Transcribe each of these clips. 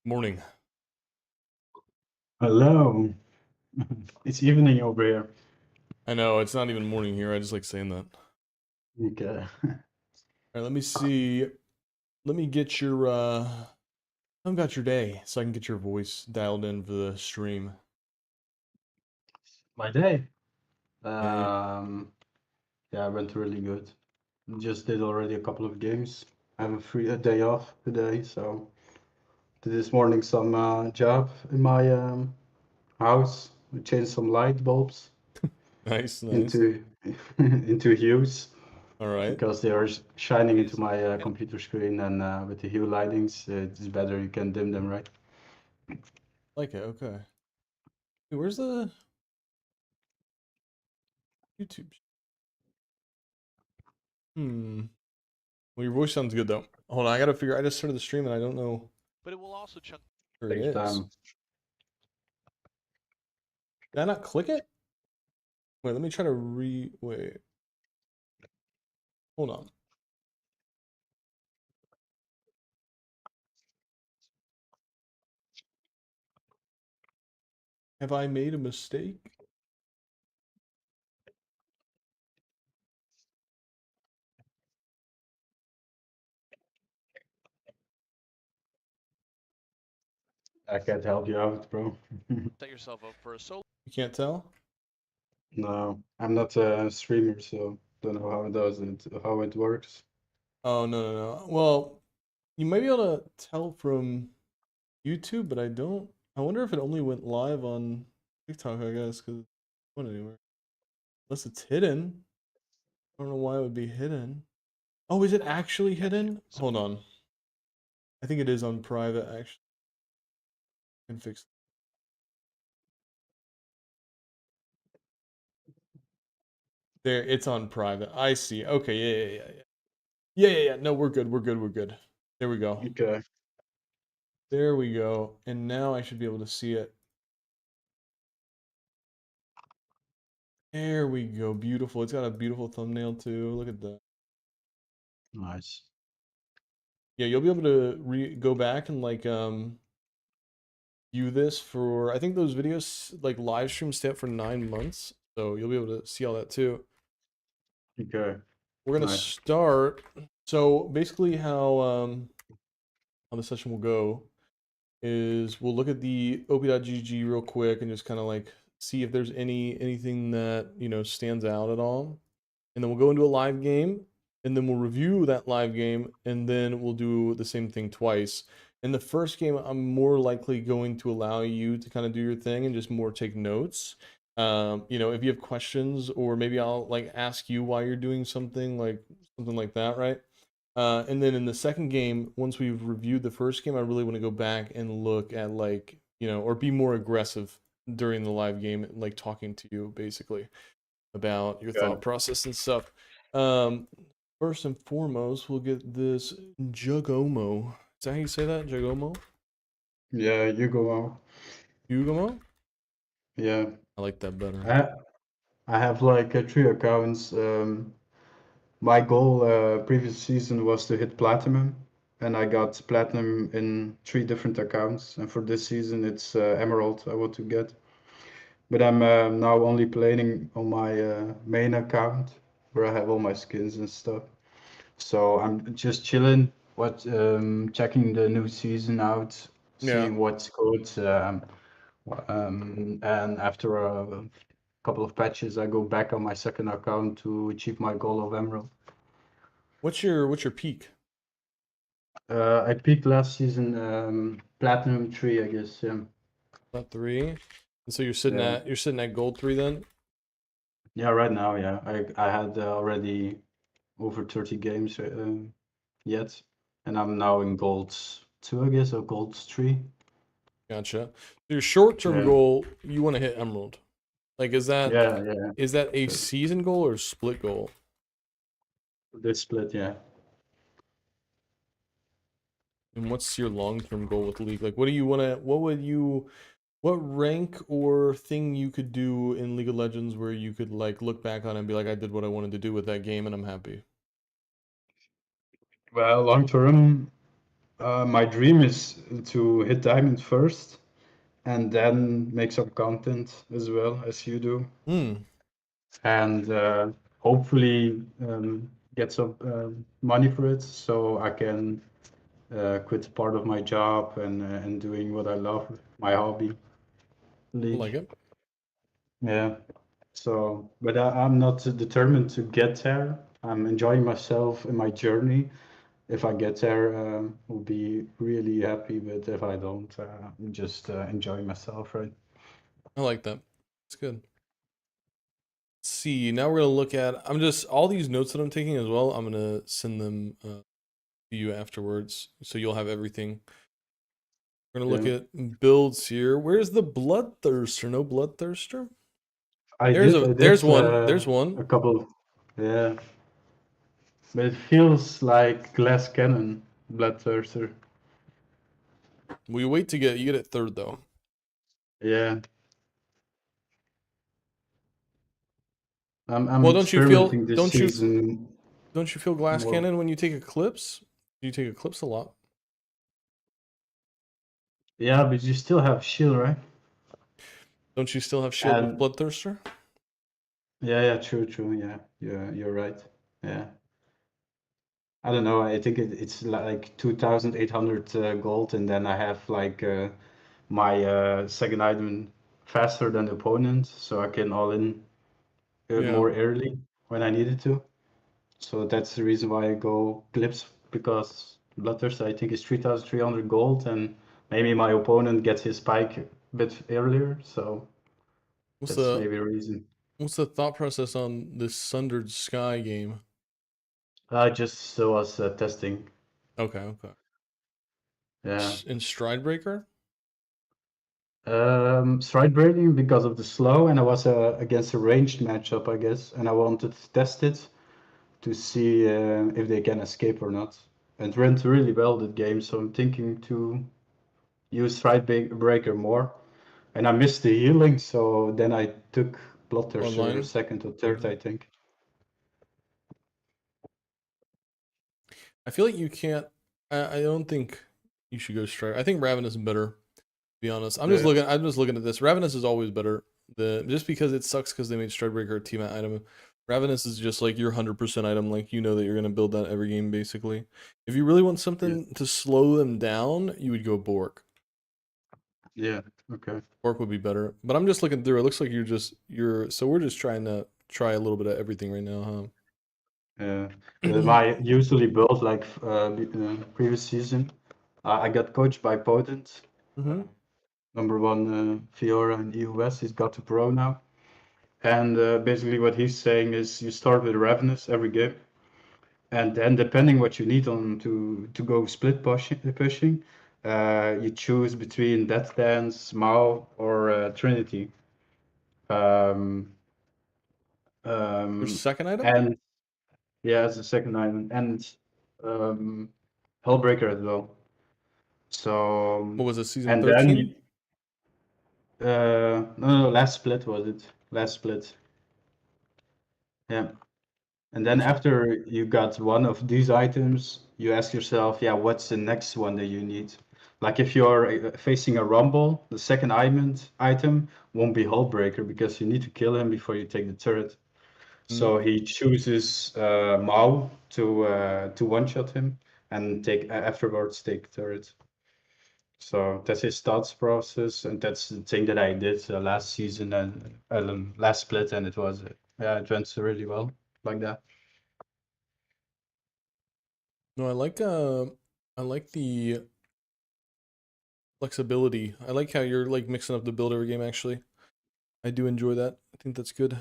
Morning. Hello. It's evening over here. I know it's not even morning here. I just like saying that. Okay. All right, let me see. Let me get your I got your day so I can get your voice dialed in for the stream. My day. Yeah. Yeah, went really good. Just did already a couple of games. I have a day off today, so did this morning some job in my house. We changed some light bulbs Nice, nice. into into hues All right. because they are shining into my computer screen, and with the hue lightings, it's better. You can dim them, right? Like it. Okay. Hey, where's the YouTube? Hmm. Well, your voice sounds good though. Hold on, I gotta figure. I just started the stream and I don't know But it will also chunk. where it Take your is. time. Did I not click it? Wait, let me try to wait. Hold on. Have I made a mistake? I can't help you out, bro. Set yourself up for a solo. You can't tell? No, I'm not a streamer, so don't know how it works. Oh no. Well, you might be able to tell from YouTube, but I don't. I wonder if it only went live on TikTok, I guess, because it went anywhere. Unless it's hidden. I don't know why it would be hidden. Oh, is it actually hidden? Hold on. I think it is on private, actually. I can fix it. There, it's on private. I see. Okay, yeah. Yeah. No, we're good. We're good. There we go. Okay. There we go. And now I should be able to see it. There we go. Beautiful. It's got a beautiful thumbnail too. Look at that. Nice. Yeah, you'll be able to go back and like view this for I think those videos like live streams stay up for 9 months, so you'll be able to see all that too. Okay. We're gonna Nice. start. So basically, how the session will go is we'll look at the op.gg real quick and just kind of like see if there's anything that stands out at all, and then we'll go into a live game, and then we'll review that live game, and then we'll do the same thing twice. In the first game, I'm more likely going to allow you to kind of do your thing and just more take notes. If you have questions, or maybe I'll like ask you why you're doing something like that, right? And then in the second game, once we've reviewed the first game, I really want to go back and look at or be more aggressive during the live game, like talking to you basically about your Okay. thought process and stuff. Um, First and foremost, we'll get this Jugomo. Is that how you say that? Jugomo? Yeah, you go on. Jugomo? Yeah. I like that better. I I have like three accounts. My goal previous season was to hit platinum, and I got platinum in three different accounts. And for this season, it's emerald I want to get. But I'm now only playing on my main account where I have all my skins and stuff. So I'm just chilling, checking the new season out, Yeah. seeing what's good. And after a couple of patches, I go back on my second account to achieve my goal of Emerald. What's your peak? I peaked last season, Platinum 3, I guess. Yeah. About 3. And so Yeah. you're sitting at gold 3 then? Yeah, right now, yeah. I had already over 30 games yet, and I'm now in gold 2, I guess, or gold 3. Gotcha. So your short-term Yeah. goal, you want to hit emerald. Like Yeah. is that a Sure. season goal or a split goal? This split, yeah. And what's your long-term goal with League? Like, what rank or thing you could do in League of Legends where you could like look back on and be like, I did what I wanted to do with that game and I'm happy. Well, long term, My dream is to hit diamond first and then make some content as well as you do. And hopefully get some money for it so I can quit part of my job and doing what I love, my hobby, I League. like it. Yeah. So, but I'm not determined to get there. I'm enjoying myself in my journey. If I get there, I'll be really happy. But if I don't, I'm just enjoying myself, right? I like that. It's good. Let's see, now we're gonna look at. I'm just all these notes that I'm taking as well. I'm gonna send them to you afterwards, so you'll have everything. We're gonna look Yeah. at builds here. Where's the bloodthirster? No bloodthirster. I There's did there's one. There's a one. couple. Yeah, but it feels like Glass Cannon, Bloodthirster. We wait to get you get it third though. Yeah. I'm Well, don't you feel experimenting this don't you season don't you feel glass more. cannon when you take eclipse? You take eclipse a lot. Yeah, but you still have shield, right? Don't you still have shield with And bloodthirster? yeah, true. Yeah, you're right. Yeah. I don't know. I think it's like 2,800 gold, and then I have like my second item faster than the opponent, so I can all in Yeah. more early when I needed to. So that's the reason why I go Clips, because Bloodthirster I think is 3,300 gold, and maybe my opponent gets his spike a bit earlier, so What's that's the maybe a reason. what's the thought process on this Sundered Sky game? I just was testing. Okay. Yeah. In Stridebreaker? Stride breaking because of the slow, and I was against a ranged matchup, I guess, and I wanted to test it to see if they can escape or not. And it went really well that game, so I'm thinking to use Stride Breaker more. And I missed the healing, so then I took Bloodthirster Online? second or third, Okay. I think. I feel like you can't. I don't think you should go strike. I think Ravenous is better. To be honest, I'm just Yeah. looking. I'm just looking at this. Ravenous is always better. Just because it sucks because they made Stridebreaker a team item. Ravenous is just like your 100% item. Like you know that you're gonna build that every game basically. If you really want something to slow them down, you would go Bork. Yeah. Okay. Bork would be better. But I'm just looking through. It looks like you're. So we're just trying to try a little bit of everything right now, huh? Yeah. My usually build like previous season. I got coached by Potent. Mm-hmm. Number one Fiora in EUS. He's got to pro now. And basically what he's saying is you start with Ravenous every game. And then depending what you need on to go split pushing, you choose between Death Dance, Mao, or Trinity. Um, Your second item? and yeah, as a second item, and um, Hellbreaker as well. So What was it? Season and then 13? no, last split was it? Last split. Yeah. And then Gotcha. after you got one of these items, you ask yourself, yeah, what's the next one that you need? Like if you're facing a Rumble, the second item won't be Hullbreaker because you need to kill him before you take the turret. So he chooses Mao to one-shot him and take afterwards take turret. So that's his thoughts process, and that's the thing that I did last season and last split, and it was yeah, it went really well like that. No, I like the flexibility. I like how you're like mixing up the build every game actually. I do enjoy that. I think that's good.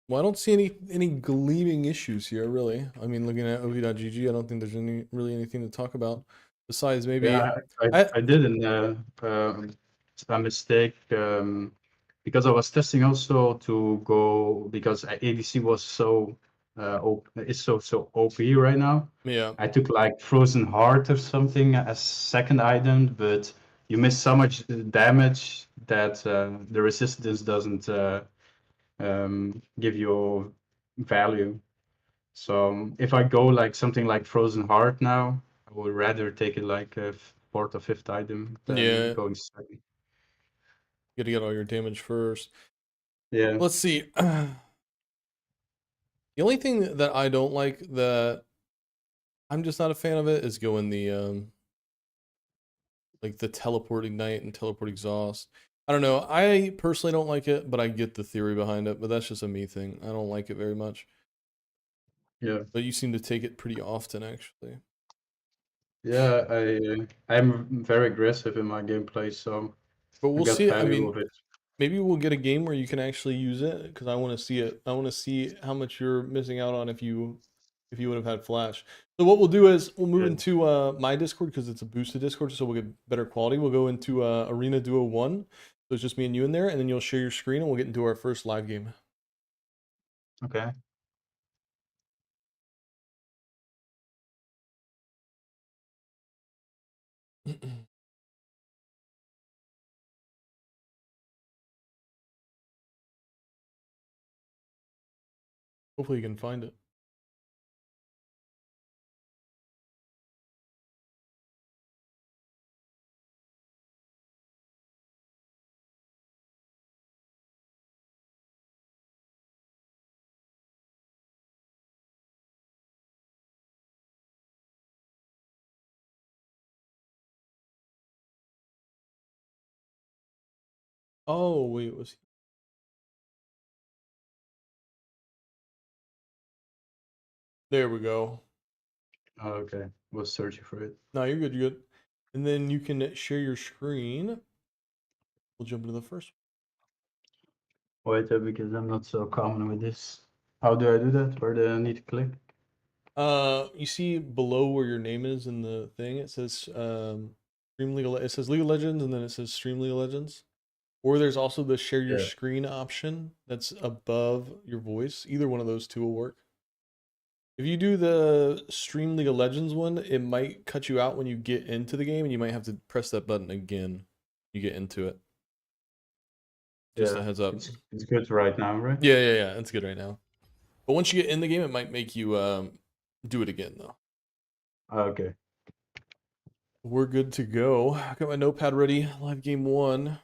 Well, I don't see any gleaming issues here, really. I mean, looking at OV.gg, I don't think there's really anything to talk about besides maybe Yeah, I I did a mistake because I was testing also to go because ADC was so it's so OP right now. yeah. I took like Frozen Heart or something as second item, but you miss so much damage that the resistance doesn't give you value. So if I go like something like Frozen Heart now, I would rather take it like a fourth or fifth item than Yeah, going second. you gotta get all your damage first. Yeah, Let's see. The only thing that I don't like that I'm just not a fan of it is going the like the teleport ignite and teleport exhaust. I don't know. I personally don't like it, but I get the theory behind it. But that's just a me thing. I don't like it very much. yeah, But you seem to take it pretty often, actually. yeah. I'm very aggressive in my gameplay, so But I we'll got see. I value mean, of it. maybe we'll get a game where you can actually use it because I want to see it. I want to see how much you're missing out on if you would have had flash. So what we'll do is we'll move Yeah. into my Discord because it's a boosted Discord, so we'll get better quality. We'll go into Arena Duo 1. So it's just me and you in there, and then you'll share your screen and we'll get into our first live game. Okay. Hopefully you can find it. Oh, wait, was he? There we go. Oh, okay. Was searching for it. No, you're good, you're good. And then you can share your screen. We'll jump into the first Wait, because I'm not so common with this. How do I do that? Where do I need to click? You see below where your name is in the thing, it says Stream League. It says League of Legends, and then it says Stream League of Legends. Or there's also the share your Yeah. screen option that's above your voice. Either one of those two will work. If you do the Stream League of Legends one, it might cut you out when you get into the game, and you might have to press that button again. When you get into it. Just a heads up. It's good right now, right? Yeah. It's good right now. But once you get in the game, it might make you do it again though. Okay. We're good to go. I got my notepad ready. Live game 1.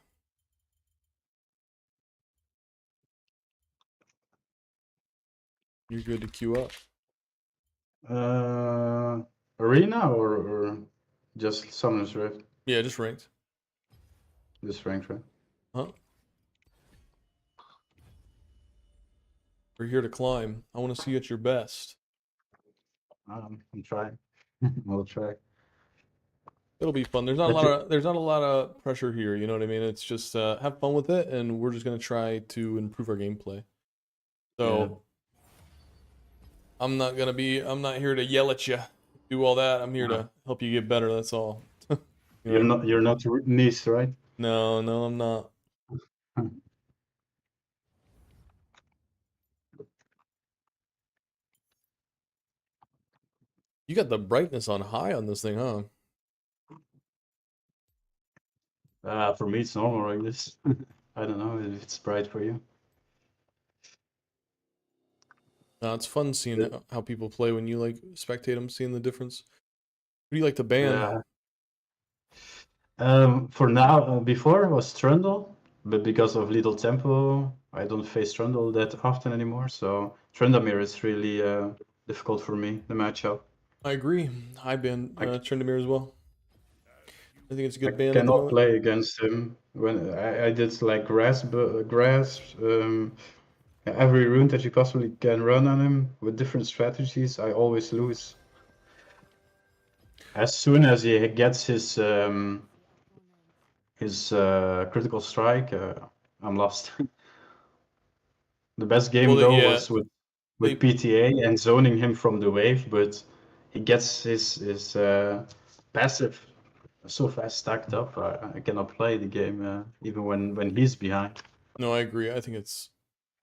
You're good to queue up. Arena or just Summoners Rift? Yeah, just ranked. Just ranked, right? Huh? We're here to climb. I want to see you at your best. I'm trying. We'll try. It'll be fun. There's not a lot of pressure here, you know what I mean? It's just have fun with it, and we're just gonna try to improve our gameplay. So I'm not here to yell at you, do all that. I'm here to help you get better, that's all. You're not nice, right? No, I'm not. You got the brightness on high on this thing, huh? For me, it's normal like this. I don't know if it's bright for you. It's fun seeing how people play when you like spectate them, seeing the difference. Who do you like to ban? For now, before it was Trundle, but because of little tempo, I don't face Trundle that often anymore. So Trundamere is really difficult for me, the matchup. I agree. I ban Trendamere as well. I think it's a good ban at the Cannot moment. play against him. When I did like grass, every rune that you possibly can run on him with different strategies, I always lose. As soon as he gets his critical strike, I'm lost. The best game though was with PTA and zoning him from the wave, but he gets his passive so fast stacked up. I cannot play the game even when he's behind. No, I agree. I think it's.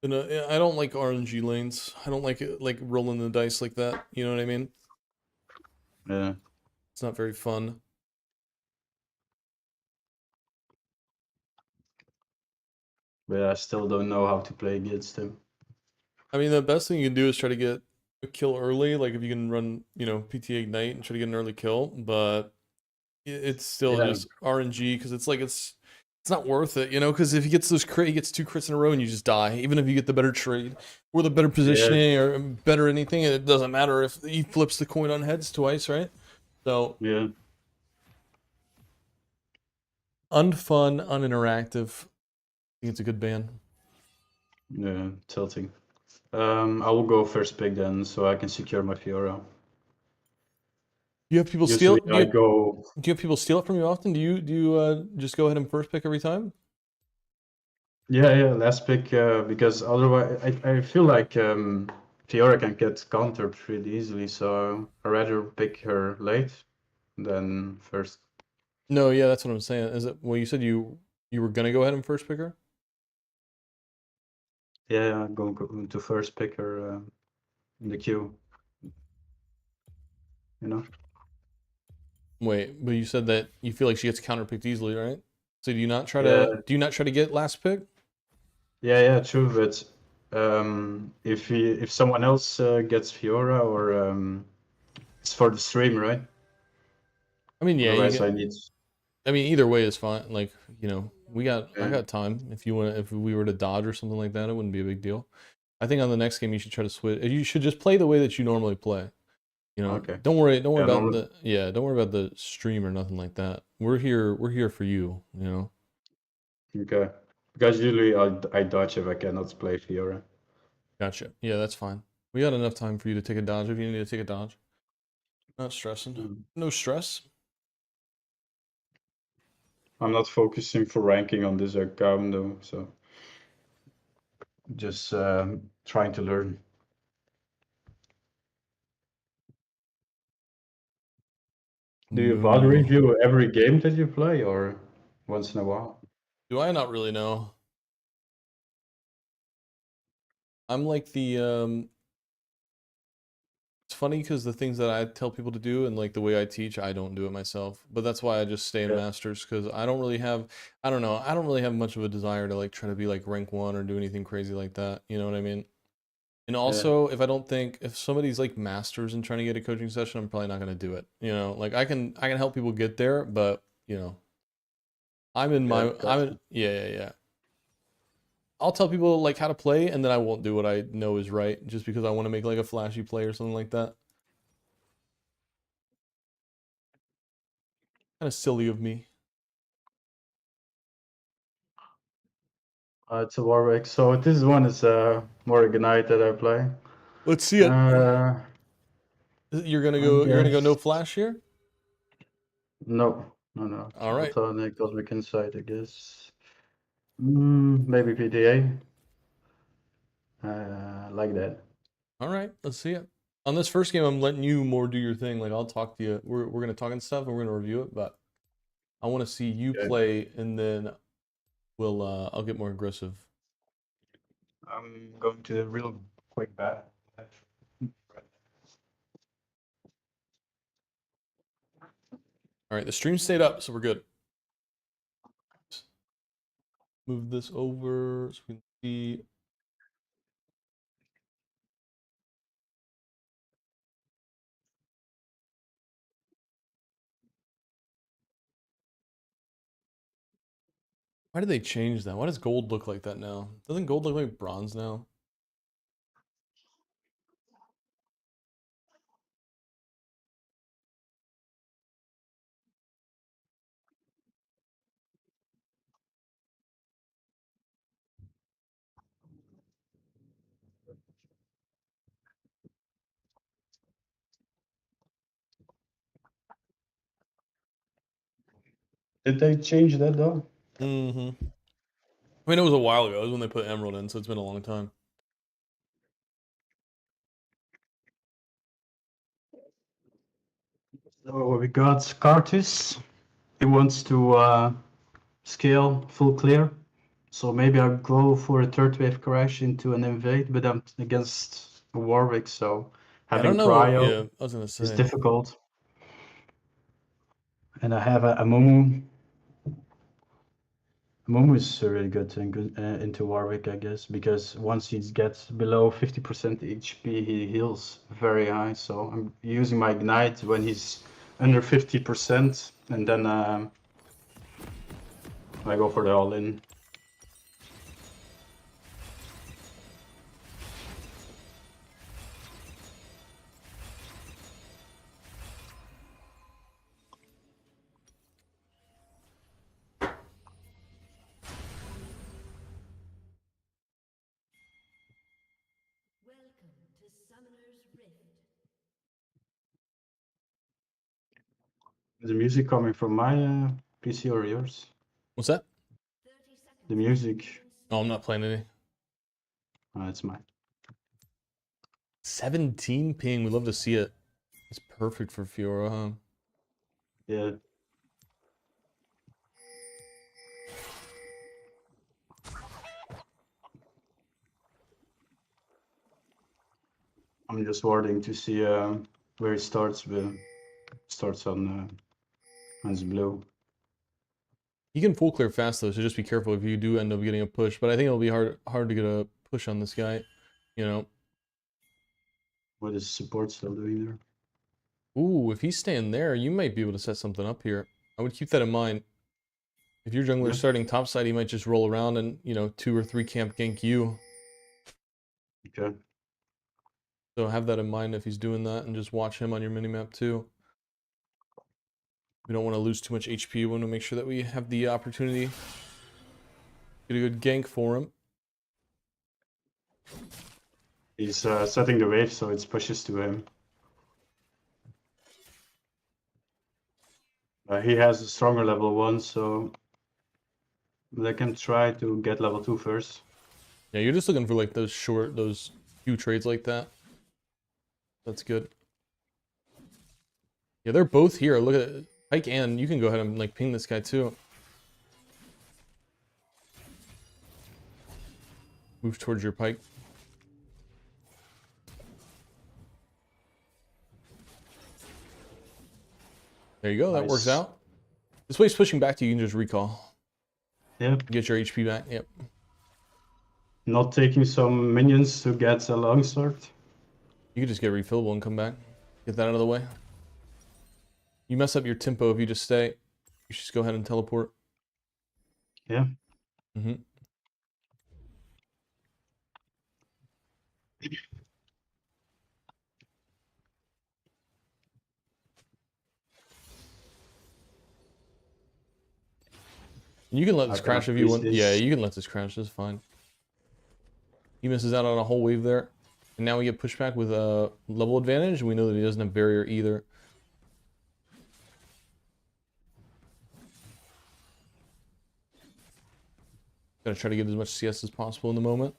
I don't like RNG lanes. I don't like it, like rolling the dice like that. You know what I mean? Yeah. It's not very fun. But I still don't know how to play against him. I mean, the best thing you can do is try to get a kill early, like if you can run, PTA Ignite and try to get an early kill, but it's still Yeah, just RNG because it's not worth it, because if he gets he gets 2 crits in a row and you just die, even if you get the better trade or the better positioning or better anything, it doesn't matter if he flips the coin on heads twice, right? So yeah. unfun, uninteractive. I think it's a good ban. Yeah, tilting. I will go first pick then, so I can secure my Fiora. Do you have people steal? Usually I go. Do you have people steal it from you often? Do you just go ahead and first pick every time? Yeah, last pick because otherwise I feel like Fiora can get countered really easily, so I'd rather pick her late than first. No, yeah, that's what I'm saying. Is it? Well, you said you were gonna go ahead and first pick her. Yeah, I'm going to first pick her in the queue. You know. Wait, but you said that you feel like she gets counterpicked easily, right? So Yeah, do you not try to get last pick? yeah, true. But if someone else gets Fiora or it's for the stream, right? I mean, yeah, you Otherwise, I get. need. I mean, either way is fine. Like, I Yeah. got time. If we were to dodge or something like that, it wouldn't be a big deal. I think on the next game you should try to switch. You should just play the way that you normally play. Okay. Don't worry Yeah, about normally. don't worry about the stream or nothing like that. We're here for you, Okay. Because usually I dodge if I cannot play Fiora. Gotcha. Yeah, that's fine. We got enough time for you to take a dodge if you need to take a dodge. Not stressing. Mm. No stress. I'm not focusing for ranking on this account though, so just trying to learn. Do you VOD Moo. review every game that you play or once in a while? Do I not really know? I'm like the it's funny because the things that I tell people to do and like the way I teach, I don't do it myself. But that's why I just stay in Yeah. masters because I don't really have I don't know, I don't really have much of a desire to like try to be like rank 1 or do anything crazy like that. You know what I mean? And Yeah. also, if somebody's like masters and trying to get a coaching session, I'm probably not going to do it. Like I can help people get there, but I'm in Yeah, my gotcha. yeah. I'll tell people like how to play, and then I won't do what I know is right just because I want to make like a flashy play or something like that. Kind of silly of me. It's a Warwick. So this one is more Ignite that I play. Let's see it. I You're gonna go no guess flash here. no. All right, Platonic, Cosmic Insight, I guess. Maybe PTA. Like that. all right. Let's see it. On this first game, I'm letting you more do your thing. Like I'll talk to you. We're gonna talk and stuff, and we're gonna review it. But I want to see you Okay. play, and then I'll get more aggressive. I'm going to a real quick bat. All right, the stream stayed up, so we're good. Move this over so we can see. Why did they change that? Why does gold look like that now? Doesn't gold look like bronze now? Did they change that though? Mm-hmm. I mean, it was a while ago. It was when they put emerald in, so it's been a long time. So we got Cartus. He wants to scale full clear. So maybe I'll go for a third wave crash into an invade, but I'm against Warwick, so I don't having know. Yeah, cryo I was gonna is say. difficult. And I have a Mumu. Momo is really good into Warwick, I guess, because once he gets below 50% HP, he heals very high. So I'm using my Ignite when he's under 50%, and then I go for the all-in. Welcome to Summoner's Rift. Is the music coming from my PC or yours? What's that? 30 seconds. The music. Oh, I'm not playing any. It's mine. 17 ping. We'd love to see it. It's perfect for Fiora, huh? Yeah. I'm just waiting to see where it starts. Starts on it's blue. He can full clear fast though, so just be careful if you do end up getting a push. But I think it'll be hard to get a push on this guy. You know. What is support still doing there? Ooh, if he's staying there, you might be able to set something up here. I would keep that in mind. If your jungler is Yeah. starting topside, he might just roll around and, 2 or 3 camp gank you. Okay. So have that in mind if he's doing that, and just watch him on your minimap too. We don't want to lose too much HP. We want to make sure that we have the opportunity to get a good gank for him. He's setting the wave, so it pushes to him. He has a stronger level 1, so they can try to get level 2 first. Yeah, you're just looking for like those few trades like that. That's good. Yeah, they're both here. Look at Pike, and you can go ahead and like ping this guy too. Move towards your Pike. There you go. That works Nice. out. This way he's pushing back to you. You can just recall. Yep. Get your HP back. Yep. Not taking some minions to get a long start. You can just get refillable and come back. Get that out of the way. You mess up your tempo if you just stay. You should just go ahead and teleport. Yeah. Mm-hmm. You can let this I crash cannot if you freeze want. Yeah, this. you can let this crash. That's fine. He misses out on a whole wave there. And now we get pushback with a level advantage. We know that he doesn't have barrier either. Gotta try to get as much CS as possible in the moment.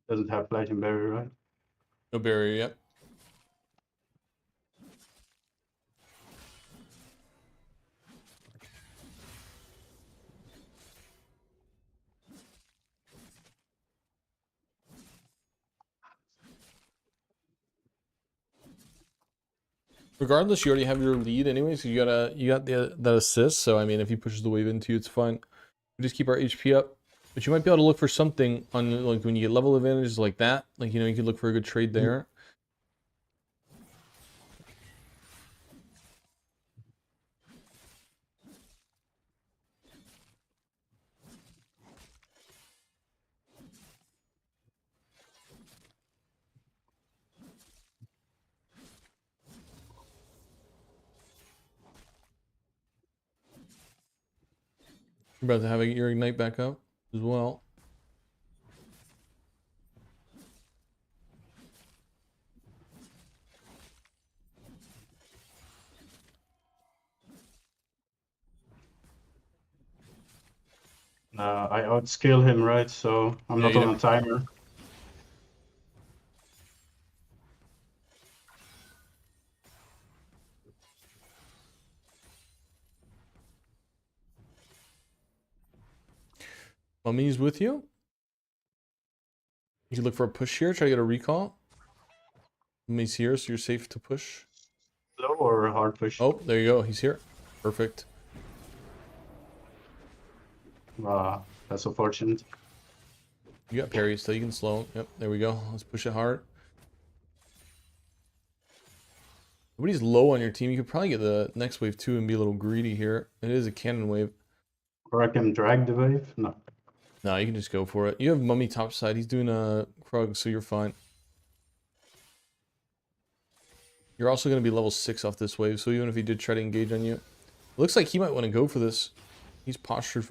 Doesn't have lightning barrier, right? No barrier yet. Regardless, you already have your lead anyways. You got that assist. So I mean, if he pushes the wave into you, it's fine. We just keep our HP up. But you might be able to look for something on like when you get level advantages like that. Like you could look for a good trade there. You're about to have your ignite back up as well. I outscale him, right? So I'm Yeah, not you on a timer. Mummy's with you. You can look for a push here. Try to get a recall. Mummy's here, so you're safe to push. Slow or hard push? Oh, there you go. He's here. Perfect. That's unfortunate. You got parry still. You can slow. Yep, there we go. Let's push it hard. Nobody's low on your team. You could probably get the next wave too and be a little greedy here. It is a cannon wave. Or I can drag the wave? No. No, you can just go for it. You have Mummy top side. He's doing a Krug, so you're fine. You're also going to be level 6 off this wave, so even if he did try to engage on you, it looks like he might want to go for this. He's postured.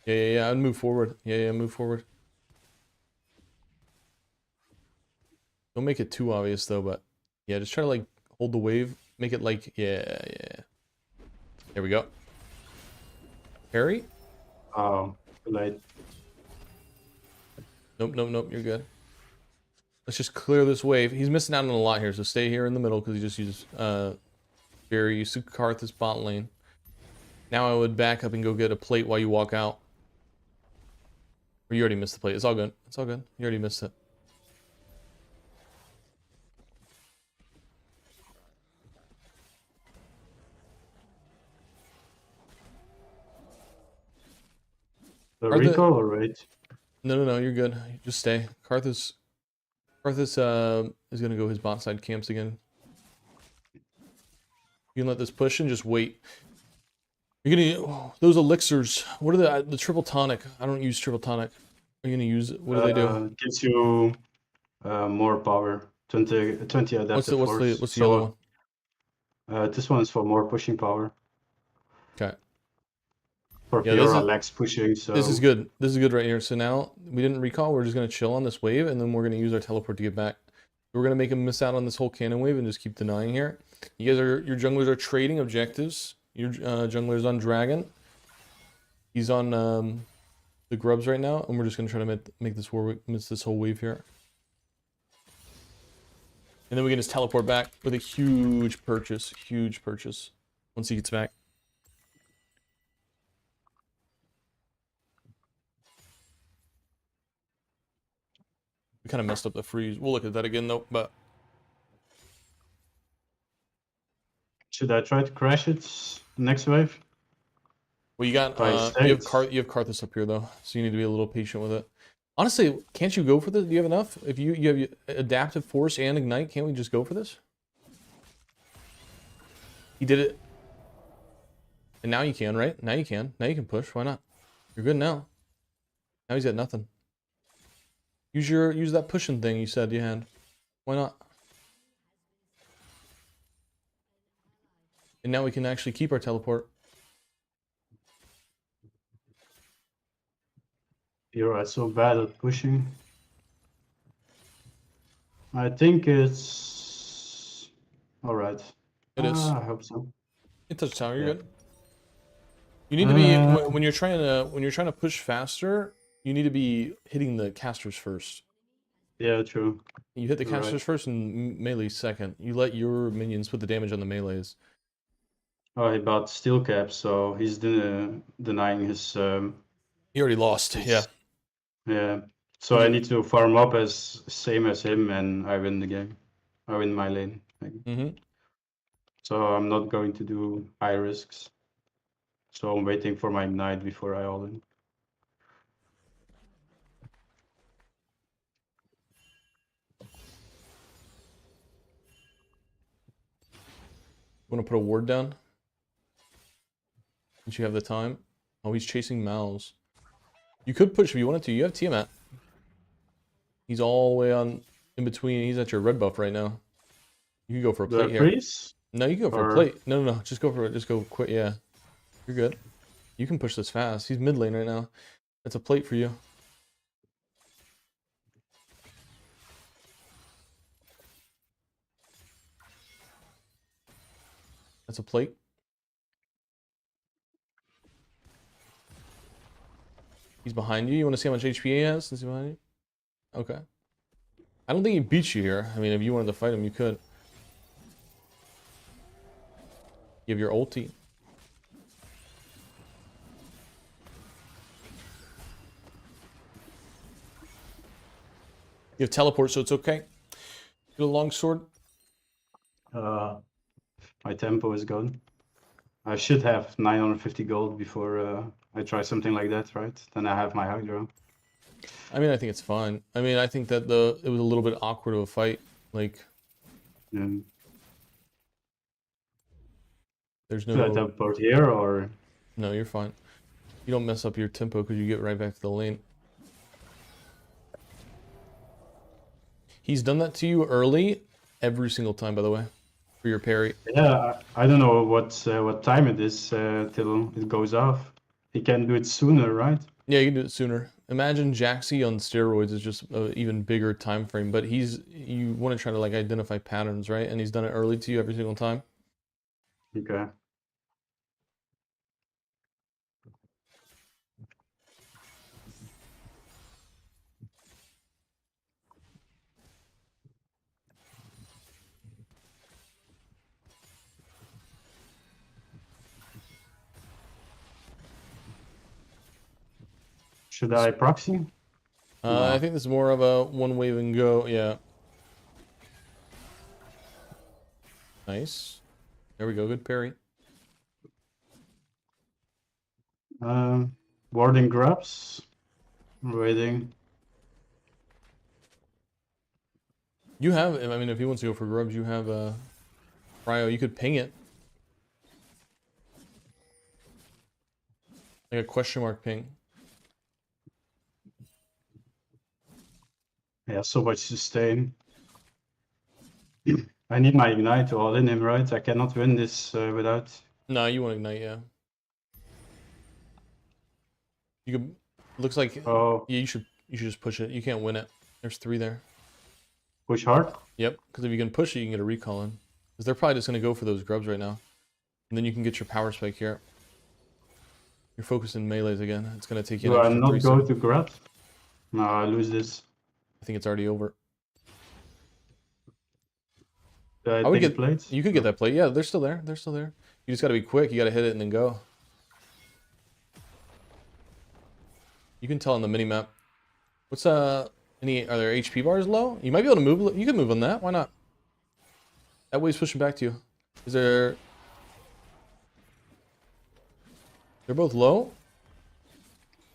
Yeah, I'd move forward. Yeah, move forward. Don't make it too obvious though, but yeah, just try to like hold the wave. Make it like, yeah. There we go. Parry? Oh, too late. Nope, you're good. Let's just clear this wave. He's missing out on a lot here, so stay here in the middle because he just used Barry. You Karth this bot lane. Now I would back up and go get a plate while you walk out. Or you already missed the plate. It's all good. It's all good. You already missed it. The Are the- recall or wait? No, you're good. Just stay. Karthus is gonna go his bot side camps again. You can let this push and just wait. You're gonna those elixirs. What are the triple tonic? I don't use triple tonic. Are you gonna use it? What do they do? It gives you more power. 20 adaptive What's force. the other one? This one is for more pushing power. Okay. For Yeah, this Fiora is- lacks pushing, so This is good. This is good right here. So now we didn't recall. We're just gonna chill on this wave, and then we're gonna use our teleport to get back. We're gonna make him miss out on this whole cannon wave and just keep denying here. You guys are your junglers are trading objectives. Your jungler's on dragon. He's on the grubs right now, and we're just gonna try to make this miss this whole wave here. And then we can just teleport back with a huge purchase once he gets back. We kind of messed up the freeze. We'll look at that again though, but should I try to crash it next wave? well, you got By you have states. you have Karthus up here though, so you need to be a little patient with it. Honestly, can't you go for this? Do you have enough? If you have adaptive force and ignite, can't we just go for this? He did it, and now you can, right? Now you can. Now you can push. Why not? You're good now. Now he's got nothing. Use that pushing thing you said you had. Why not? And now we can actually keep our teleport. You're so bad at pushing. I think it's alright. It is. I hope so. It touched tower. You're Yeah. good. You need to be when you're trying to push faster. You need to be hitting the casters first. Yeah, true. You hit the You're right. casters first and melee second. You let your minions put the damage on the melees. Oh, he bought steel cap, so he's denying his. He already lost. Yeah. Yeah. So I need to farm up as same as him, and I win the game. I win my lane. Mm-hmm. So I'm not going to do high risks. So I'm waiting for my ignite before I all in. Want to put a ward down? Since you have the time. Oh, he's chasing Mouse. You could push if you wanted to. You have Tiamat. He's all the way on in between. He's at your red buff right now. You can go for a Do plate I here. freeze? No, you can go for a Or- plate. No. Just go for it. Just go quick. Yeah. You're good. You can push this fast. He's mid lane right now. That's a plate for you. That's a plate. He's behind you. You want to see how much HP he has since he's behind you? Okay. I don't think he beats you here. I mean, if you wanted to fight him, you could. You have your ulti. You have teleport, so it's okay. Get a longsword. My tempo is gone. I should have 950 gold before I try something like that, right? Then I have my Hydro. I mean, I think it's fine. I mean, I think that it was a little bit awkward of a fight. Like, Yeah. there's Should I no... teleport here or? No, you're fine. You don't mess up your tempo because you get right back to the lane. He's done that to you early every single time, by the way, for your parry. Yeah, I don't know what time it is till it goes off. He can do it sooner, right? Yeah, you can do it sooner. Imagine Jaxi on steroids is just an even bigger time frame, but you want to try to like identify patterns, right? And he's done it early to you every single time. Okay. Should I proxy? I think this is more of a one wave and go. Yeah. Nice. There we go. Good parry. Warding grabs. Waiting. You have, I mean, if he wants to go for grubs, you have Cryo. You could ping it. Like a question mark ping. Yeah, so much sustain. I need my ignite to all in him, right? I cannot win this without. No, you want ignite, yeah. You could. Looks like. Oh, Yeah, you should just push it. You can't win it. There's 3 there. push hard. Yep, because if you can push it, you can get a recall in. Because they're probably just gonna go for those grubs right now, and then you can get your power spike here. You're focused in melees again. It's gonna take you. Do an I extra not 3 go seconds. to grab? No, I lose this. I think it's already over. Do I I would take get. plates? You could get that plate. Yeah, they're still there. They're still there. You just gotta be quick. You gotta hit it and then go. You can tell on the mini map. What's are there HP bars low? You might be able to move. You can move on that. Why not? That wave's pushing back to you. Is there? They're both low.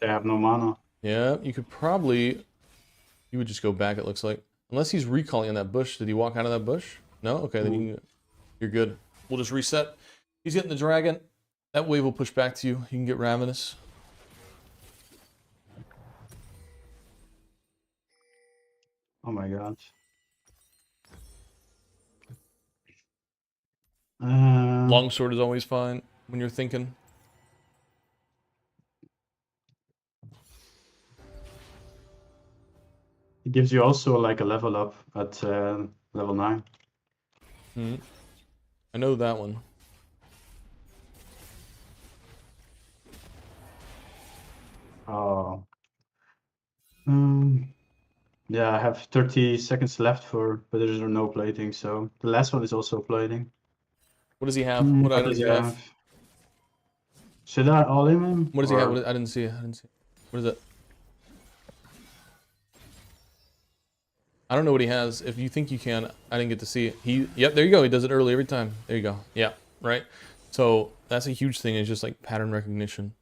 They have no mana. Yeah, you could probably. You would just go back. It looks like, unless he's recalling in that bush. Did he walk out of that bush? No. Okay, then you're good. We'll just reset. He's getting the dragon. That wave will push back to you. You can get ravenous. Oh my god. Longsword is always fine when you're thinking. It gives you also like a level up at level 9. I know that one. Oh. Yeah, I have 30 seconds left but there's no plating, so the last one is also plating. What does he have? What What items does does he he have? have? Should I all in him? What does he have? or- I didn't see it. I didn't see it. What is it? I don't know what he has. If you think you can, I didn't get to see it. Yep, there you go. He does it early every time. There you go. Yeah, right. So that's a huge thing. Is just like pattern recognition,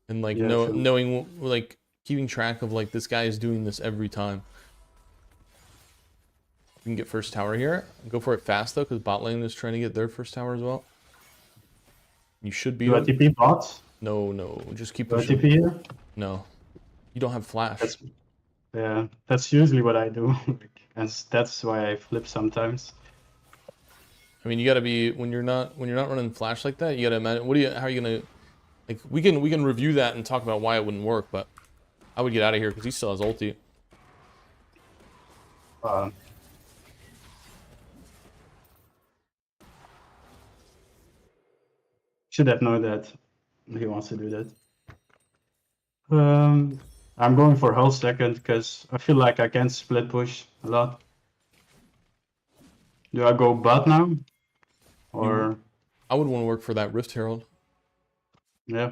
and like Yeah, true. knowing like keeping track of like this guy is doing this every time. You can get first tower here. Go for it fast though, because bot lane is trying to get their first tower as well. You should be. Do I TP bot? No. Just keep Do I pushing. TP here? No, you don't have flash. That's usually what I do. And that's why I flip sometimes. I mean, you gotta be when you're not running flash like that. You gotta imagine. How are you gonna? Like we can review that and talk about why it wouldn't work. But I would get out of here because he still has ulti. Should have known that he wants to do that. I'm going for Hull second because I feel like I can split push a lot. Do I go bot now? Or I would want to work for that Rift Herald. yeah.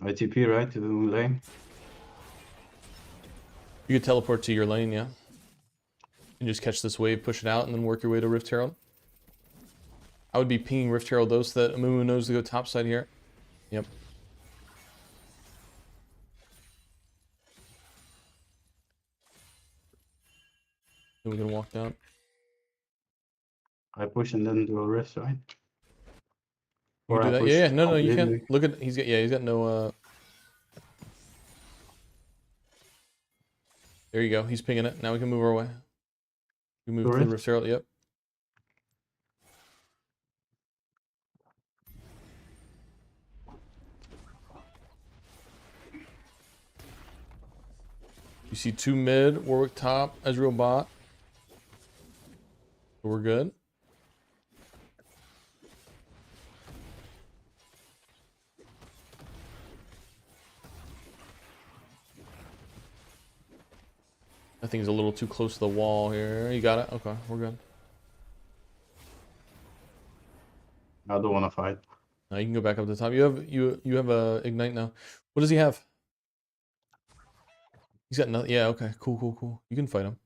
OTP, right, to the lane. You could teleport to your lane, yeah. And just catch this wave, push it out, and then work your way to Rift Herald. I would be pinging Rift Herald though, so that Amumu knows to go topside here. Yep. Then we can walk down. I push and then do a rift, right? You Or can do I that. push Yeah, yeah. No, you completely. can't. Look at he's got no. There you go. He's pinging it. Now we can move our way. We move to the Rift? Rift Herald. Yep. You see 2 mid, Warwick top, Ezreal bot. So we're good. I think he's a little too close to the wall here. You got it? Okay, we're good. I don't want to fight. Now you can go back up to the top. You have a ignite now. What does he have? He's got nothing. Yeah, okay. Cool. You can fight him.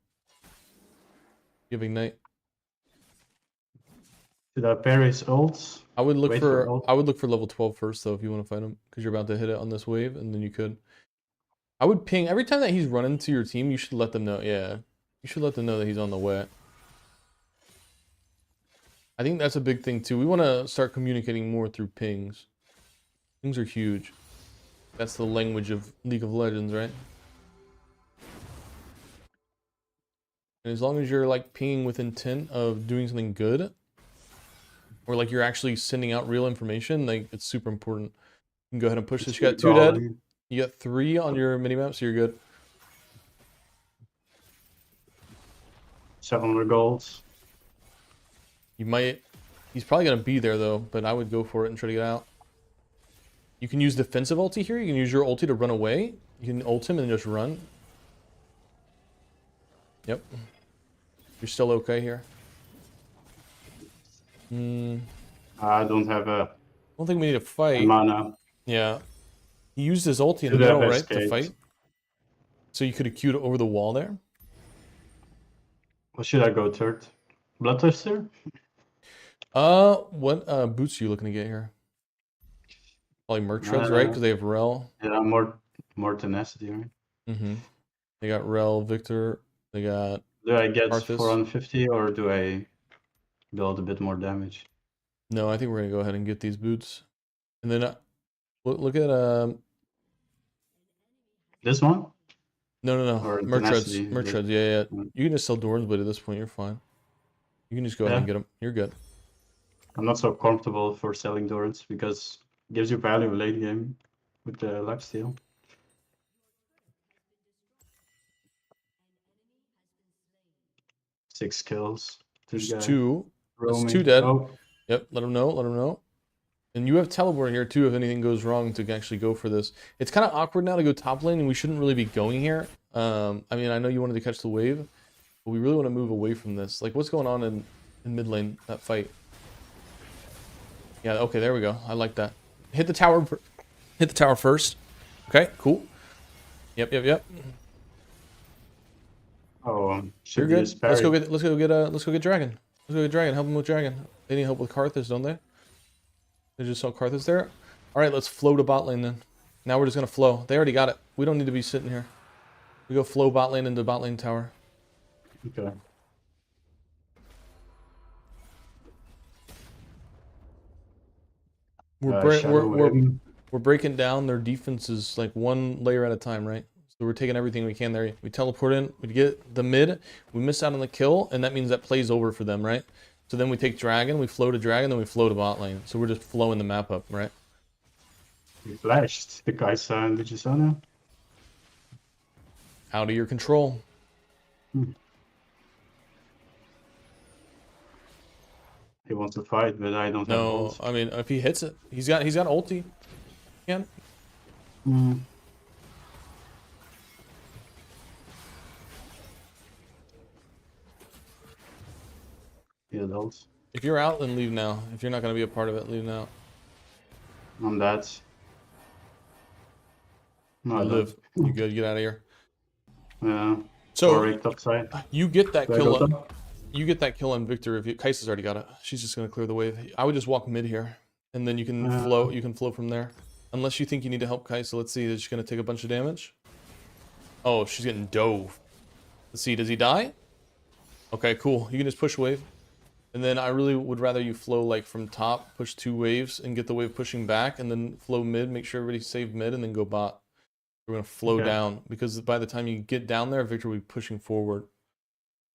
You have ignite. Should I parry his ults? I would look Wait for ult? I would look for level 12 first though if you want to fight him because you're about to hit it on this wave and then you could. I would ping every time that he's running to your team. You should let them know. Yeah, you should let them know that he's on the way. I think that's a big thing too. We want to start communicating more through pings. Pings are huge. That's the language of League of Legends, right? And as long as you're like pinging with intent of doing something good, or like you're actually sending out real information, like it's super important. You can go ahead and push this. You got 2 dead. You got 3 on your minimap, so you're good. 700 golds. You might. He's probably gonna be there though, but I would go for it and try to get out. You can use defensive ulti here. You can use your ulti to run away. You can ult him and just run. Yep. You're still okay here. I don't have a I don't think we need to fight. mana. Yeah. He used his ulti in the Should have middle, right, to escaped. fight. So you could have queued over the wall there. What should I go third? Bloodthirster? What boots are you looking to get here? Probably merc shreds, right? Because they have Rel. Yeah, more tenacity, right? They got Rel, Victor. They got. Do I get Arthas. 450 or do I build a bit more damage? No, I think we're gonna go ahead and get these boots, and then look at This one? no Or merc shreds, tenacity, merc the- shreds. Yeah. You can just sell Doran's Blade at this point. You're fine. You can just go ahead and Yeah. get them. You're good. I'm not so comfortable for selling Dorans because it gives you value late game with the lifesteal. 6 kills. There's guy 2. That's roaming. 2 dead. Oh, Yep. Let them know. Let them know. And you have teleport in here too if anything goes wrong to actually go for this. It's kind of awkward now to go top lane, and we shouldn't really be going here. I mean, I know you wanted to catch the wave, but we really want to move away from this. Like, what's going on in mid lane, that fight? Yeah, okay, there we go. I like that. Hit the tower. Hit the tower first. Okay, cool. Yep. oh, You're should good. use Let's go parry. get Dragon. Let's go get Dragon. Help him with Dragon. They need help with Karthus, don't they? They just saw Karthus there. All right, let's flow to bot lane then. Now we're just gonna flow. They already got it. We don't need to be sitting here. We go flow bot lane into bot lane tower. Okay. We're breaking down their defenses like 1 layer at a time, right? So we're taking everything we can there. We teleport in, we get the mid, we miss out on the kill, and that means that play's over for them, right? So then we take Dragon, we flow to Dragon, then we flow to bot lane. So we're just flowing the map up, right? He flashed. The guy's did you saw now? Out of your control. He wants to fight, but I don't have No, ult. I mean if he hits it, he's got ulti. Yeah. Yeah, ult. If you're out, then leave now. If you're not gonna be a part of it, leave now. I'm dead. No, I I live. don't. You good? Get out of here. Yeah. So Warwick top side. you get that Do I go kill. top? You get that kill on Victor if you. Kaisa's already got it. She's just gonna clear the wave. I would just walk mid here, and then you can flow. You can flow from there, unless you think you need to help Kaisa. Let's see. Is she gonna take a bunch of damage? Oh, she's getting dove. Let's see. Does he die? Okay, cool. You can just push wave, and then I really would rather you flow like from top, push 2 waves, and get the wave pushing back, and then flow mid. Make sure everybody's saved mid, and then go bot. We're gonna flow down because by the time you get down there, Victor will be pushing forward.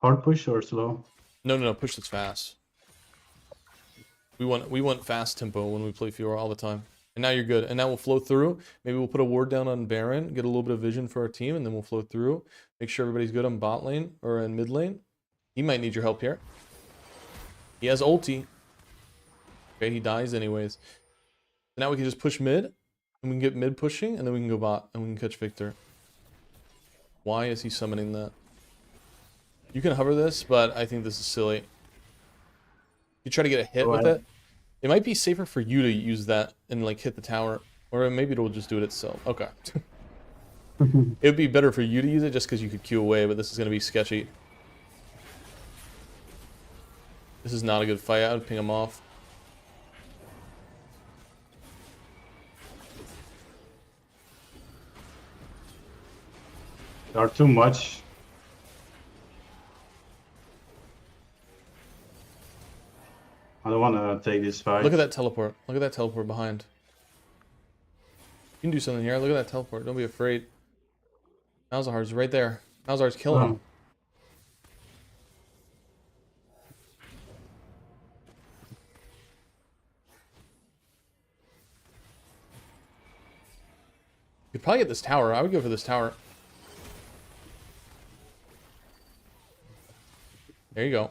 Hard push or slow? No. Push that's fast. We want fast tempo when we play Fiora all the time. And now you're good. And now we'll flow through. Maybe we'll put a ward down on Baron, get a little bit of vision for our team, and then we'll flow through. Make sure everybody's good on bot lane or in mid lane. He might need your help here. He has ulti. Okay, he dies anyways. Now we can just push mid, and we can get mid pushing, and then we can go bot, and we can catch Victor. Why is he summoning that? You can hover this, but I think this is silly. You try to get a hit with it. It might be safer for you to use that and like hit the tower, or maybe it'll just do it itself. Okay. It would be better for you to use it just because you could queue away, but this is going to be sketchy. This is not a good fight. I would ping him off. They are too much. I don't want to take this fight. Look at that teleport. Look at that teleport behind. You can do something here. Look at that teleport. Don't be afraid. Malzahar's right there. Malzahar's killing him. You could probably get this tower. I would go for this tower. There you go.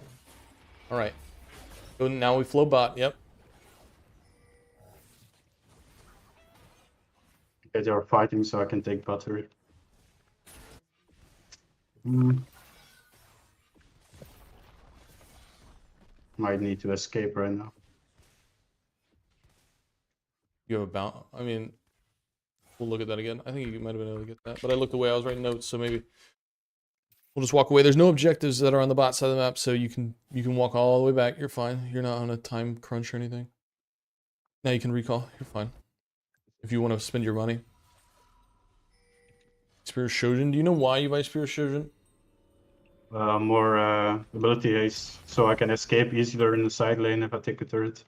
All right. So now we flow bot. Yep. Okay, they are fighting, so I can take battery. Might need to escape right now. You have a bounce. I mean, we'll look at that again. I think you might have been able to get that, but I looked away. I was writing notes, so maybe we'll just walk away. There's no objectives that are on the bot side of the map, so you can walk all the way back. You're fine. You're not on a time crunch or anything. Now you can recall. You're fine. If you want to spend your money. Spear Shojin. Do you know why you buy Spear Shojin? More ability haste, so I can escape easier in the side lane if I take a turret.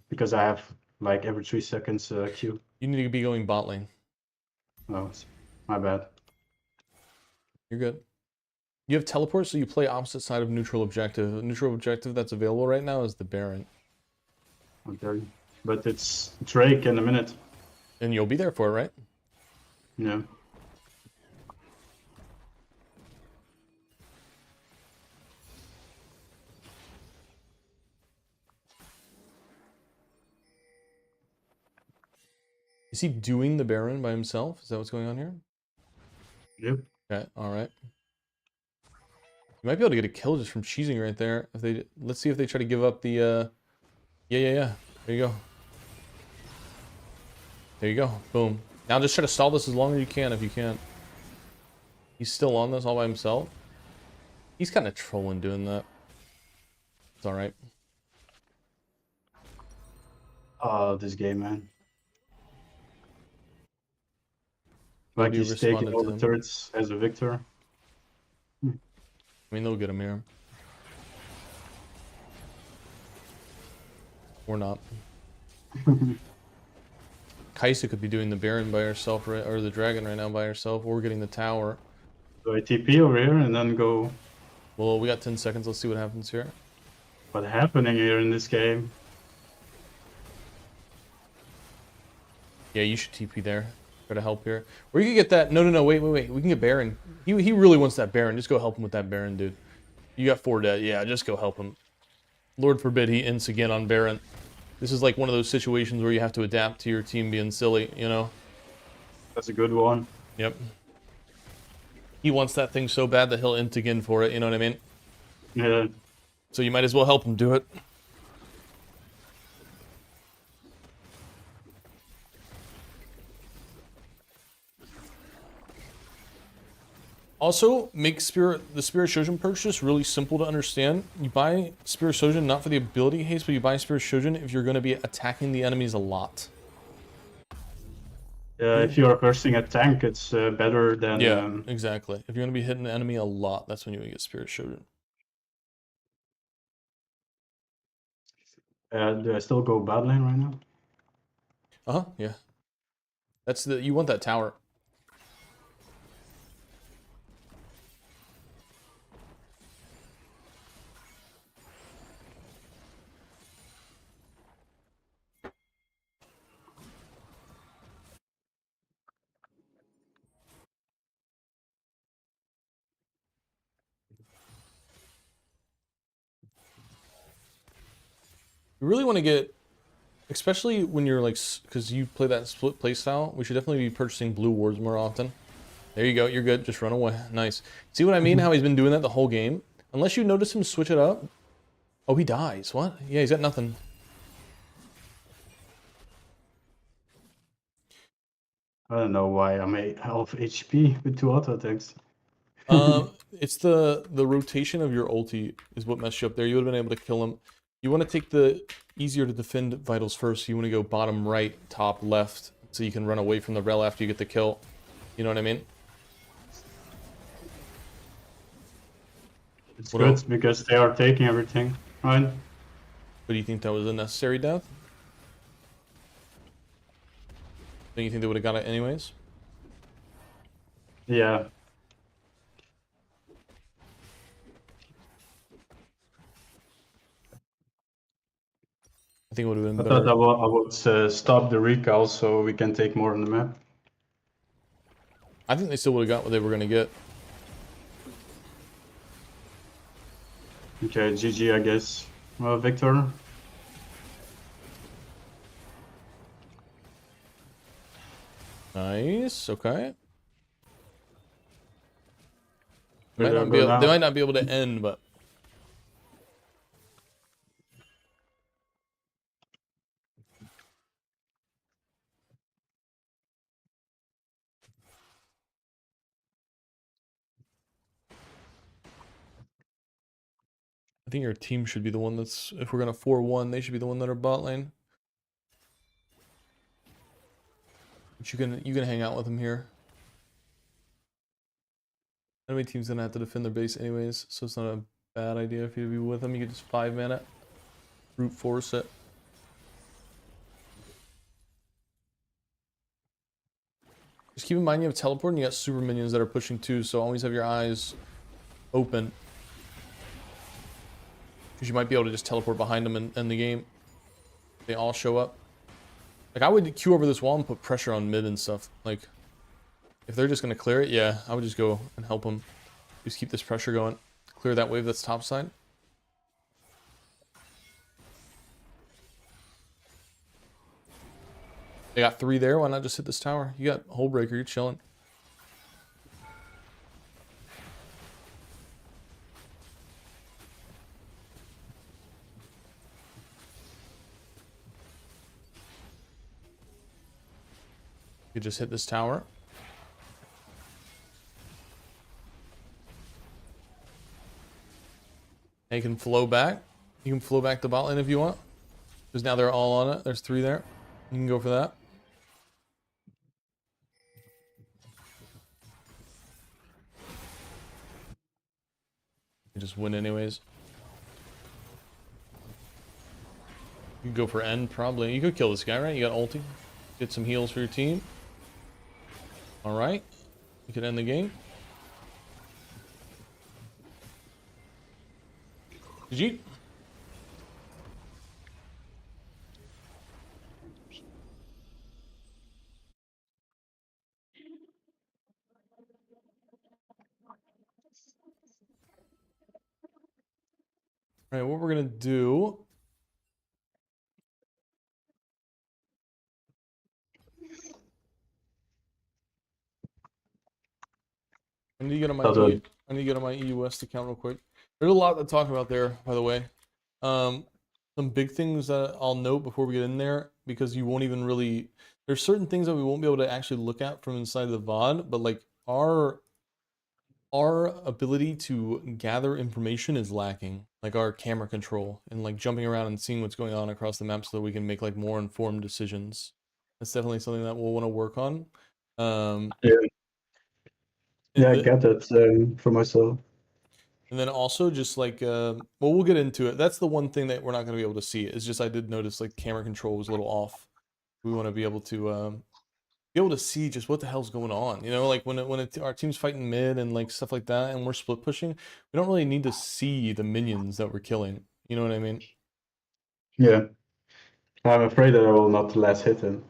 Because I have like every 3 seconds Q. You need to be going bot lane. Oh, my bad. You're good. You have teleport, so you play opposite side of neutral objective. The neutral objective that's available right now is the Baron. Okay. But it's Drake in a minute. And you'll be there for it, right? Yeah. Is he doing the Baron by himself? Is that what's going on here? Yep. Okay, alright. You might be able to get a kill just from cheesing right there. If they, let's see if they try to give up the yeah. There you go. There you go. Boom. Now just try to stall this as long as you can if you can. He's still on this all by himself. He's kind of trolling doing that. It's alright. Oh, this game, man. How Like do you he's taking respond all to the him? turrets as a victor. I mean, they'll get him here. Or not. Kaisa could be doing the Baron by herself, right, or the Dragon right now by herself, or getting the tower. So I TP over here and then go. Well, we got 10 seconds. Let's see what happens here. What's happening here in this game? Yeah, you should TP there. Try to help here. Or you can get that. No, wait. We can get Baron. He really wants that Baron. Just go help him with that Baron, dude. You got 4 dead. Yeah, just go help him. Lord forbid he ints again on Baron. This is like one of those situations where you have to adapt to your team being silly, you know? That's a good one. Yep. He wants that thing so bad that he'll int again for it, you know what I mean? Yeah. So you might as well help him do it. Also, make the Spirit Shojin purchase really simple to understand. You buy Spirit Shojin not for the ability haste, but you buy Spirit Shojin if you're going to be attacking the enemies a lot. If you are versing a tank, it's better than. Yeah, exactly. If you're going to be hitting the enemy a lot, that's when you would get Spirit Shojin. Do I still go bot lane right now? Yeah. That's you want that tower. You really want to get, especially when you're like, because you play that split playstyle, we should definitely be purchasing blue wards more often. There you go, you're good, just run away. Nice. See what I mean, how he's been doing that the whole game? Unless you notice him switch it up. Oh, he dies, what? Yeah, he's got nothing. I don't know why I'm half HP with 2 auto attacks. It's the rotation of your ulti is what messed you up there. You would have been able to kill him. You want to take the easier to defend vitals first. You want to go bottom right, top left, so you can run away from the rel after you get the kill. You know what I mean? It's What good else? because they are taking everything, right? But do you think that was a necessary death? Don't you think they would have got it anyways? Yeah. I think it would have been I better. thought I would stop the recall so we can take more on the map. I think they still would have got what they were going to get. Okay, GG, I guess. Well, Victor. Nice, okay. They Where might do I not be go able, they now? might not be able to end, but I think your team should be the one that's, if we're going to 4-1, they should be the one that are bot lane. But you can hang out with them here. Enemy team's gonna have to defend their base anyways, so it's not a bad idea if you be with them. You could just 5-man it, brute force it. Just keep in mind you have teleport and you got super minions that are pushing too, so always have your eyes open. Because you might be able to just teleport behind them and end the game. They all show up. Like, I would queue over this wall and put pressure on mid and stuff. Like, if they're just gonna clear it, yeah, I would just go and help them. Just keep this pressure going. Clear that wave that's top side. They got 3 there, why not just hit this tower? You got Hole Breaker, you're chilling. You just hit this tower. And you can flow back. You can flow back to bot lane if you want. Because now they're all on it. There's 3 there. You can go for that. You just win anyways. You can go for end probably. You could kill this guy, right? You got ulti. Get some heals for your team. Alright. You could end the game. GG. Alright, what we're gonna do. I need to get on my I need to get on my EU West account real quick. There's a lot to talk about there, by the way. Some big things that I'll note before we get in there, because you won't even really. There's certain things that we won't be able to actually look at from inside the VOD, but like our our ability to gather information is lacking, like our camera control and like jumping around and seeing what's going on across the map so that we can make like more informed decisions. That's definitely something that we'll want to work on. Yeah, And I the, get that for myself. and then also just like well, we'll get into it. That's the one thing that we're not going to be able to see. It's just I did notice like camera control was a little off. We want to be able to see just what the hell's going on. You know, like our team's fighting mid and like stuff like that, and we're split pushing, we don't really need to see the minions that we're killing. You know what I mean? Yeah, I'm afraid that I will not last hit him.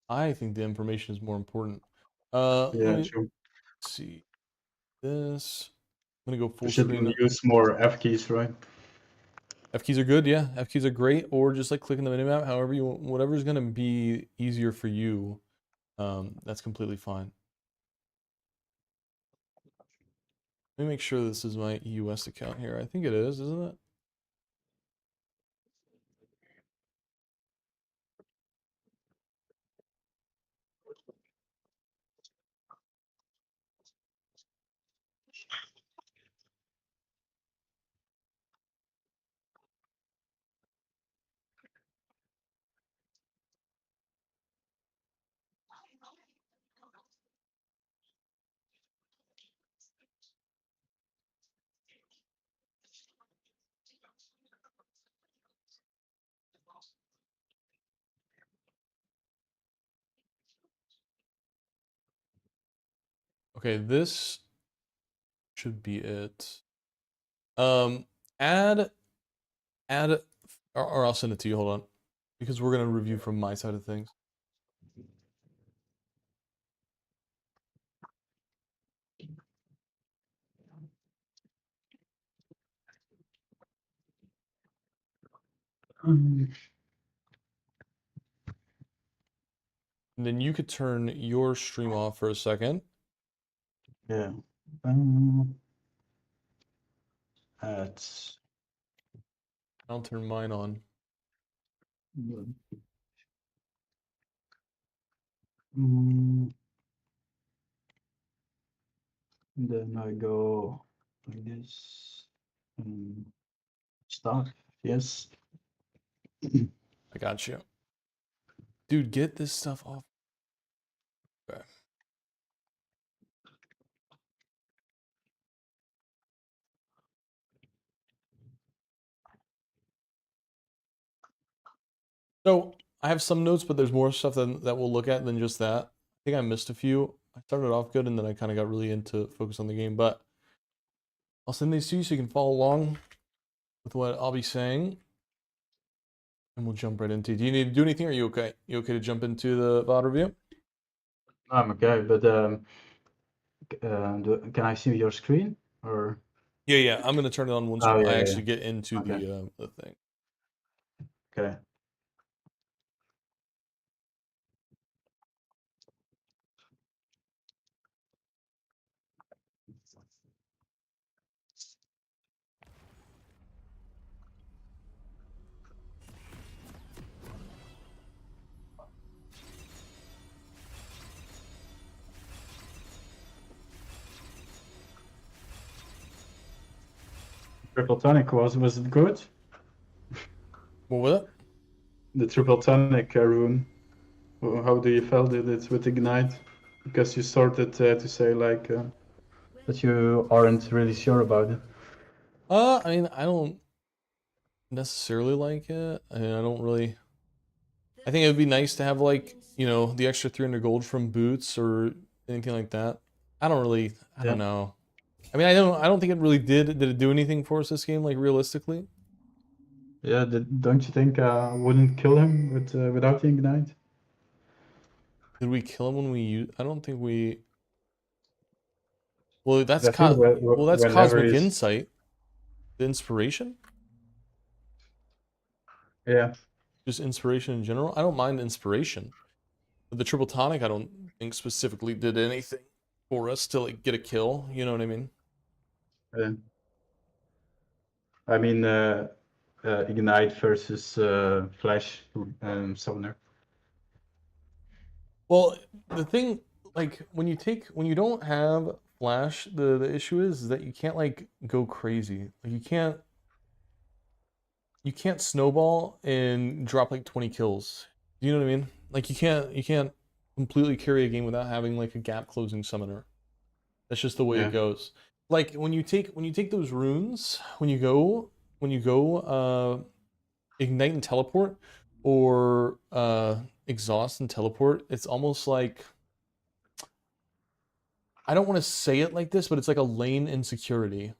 I think the information is more important. Yeah, Let me true. see this. I'm gonna go We full should screen. use more F keys, right? F keys are good, yeah. F keys are great, or just like clicking the minimap, however you want, whatever's gonna be easier for you. That's completely fine. Let me make sure this is my US account here. I think it is, isn't it? Okay, this should be it. Um, add, add, or I'll send it to you. Hold on, because we're gonna review from my side of things. And then you could turn your stream off for a second. Yeah. That's I'll turn mine on. Then I go like this. Start. Yes. I got you. Dude, get this stuff off. Okay. So I have some notes, but there's more stuff that we'll look at than just that. I think I missed a few. I started off good, and then I kind of got really into focus on the game. But I'll send these to you so you can follow along with what I'll be saying, and we'll jump right into it. Do you need to do anything? Or are you okay? You okay to jump into the VOD review? I'm okay, but can I see your screen or? Yeah. I'm gonna turn it on once Oh, I yeah, actually get into Okay. the thing. Okay. Triple tonic was it good? What was it? The triple tonic rune. How do you felt it with Ignite? Because you started to say like that you aren't really sure about it. I mean, I don't necessarily like it. I mean, I don't really. I think it would be nice to have like, you know, the extra 300 gold from boots or anything like that. I Yeah. don't know. I mean, I don't think it really did it do anything for us this game, like realistically? Yeah, don't you think I wouldn't kill him without the Ignite? Did we kill him when we use? I don't think we. Well, that's I think that's whenever cosmic he's insight. The inspiration? yeah. Just inspiration in general. I don't mind inspiration. But the triple tonic, I don't think specifically did anything for us to like get a kill. You know what I mean? Yeah. I mean, Ignite versus Flash Summoner. Well, the thing like when you don't have flash, the issue is that you can't like go crazy. Like you can't snowball and drop like 20 kills. Do you know what I mean? Like you can't completely carry a game without having like a gap closing summoner. That's just the way it Yeah. goes. Like when you take those runes, when you go ignite and teleport or exhaust and teleport, it's almost like, I don't want to say it like this, but it's like a lane insecurity.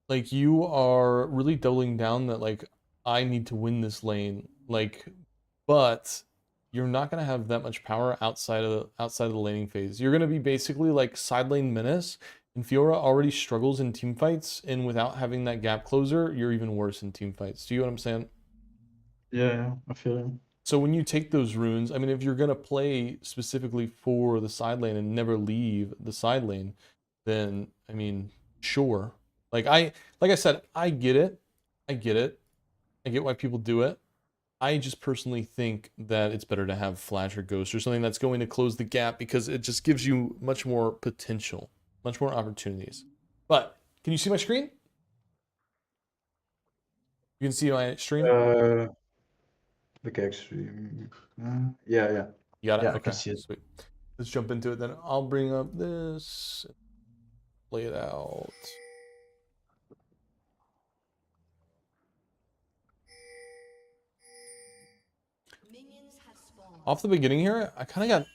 Like you are really doubling down that like I need to win this lane. Like, but you're not gonna have that much power outside of the laning phase. You're gonna be basically like side lane menace. And Fiora already struggles in team fights, and without having that gap closer, you're even worse in team fights. Do you know what I'm saying? Yeah, I feel you. So when you take those runes, I mean, if you're gonna play specifically for the side lane and never leave the side lane, then I mean, sure. Like I said, I get it. I get it. I get why people do it. I just personally think that it's better to have Flash or Ghost or something that's going to close the gap because it just gives you much more potential, much more opportunities. But can you see my screen? You can see my stream? Look extreme. Yeah. You got it? Yeah, I Okay, can see it. sweet. Let's jump into it then. I'll bring up this, lay it out. Minions have spawned. Off the beginning here, I kind of got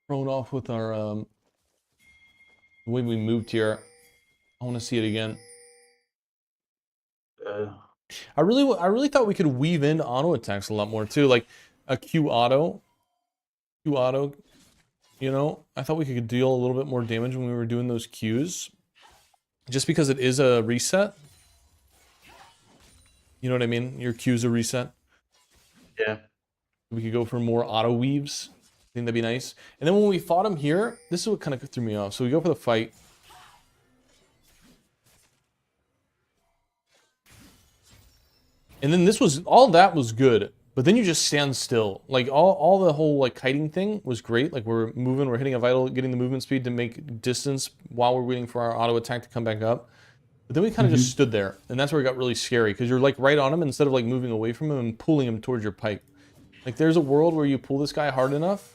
thrown off with our the way we moved here. I want to see it again. I really thought we could weave in auto attacks a lot more too, like a Q auto. You know, I thought we could deal a little bit more damage when we were doing those Qs, just because it is a reset. You know what I mean? Your Q's a reset. Yeah. We could go for more auto weaves. I think that'd be nice. And then when we fought him here, this is what kind of threw me off. So we go for the fight. And then this was, all that was good. But then you just stand still. Like all the whole like kiting thing was great. Like we're moving, we're hitting a vital, getting the movement speed to make distance while we're waiting for our auto attack to come back up. But then we kind of just stood there. And that's where it got really scary. Because you're like right on him instead of like moving away from him and pulling him towards your pipe. Like there's a world where you pull this guy hard enough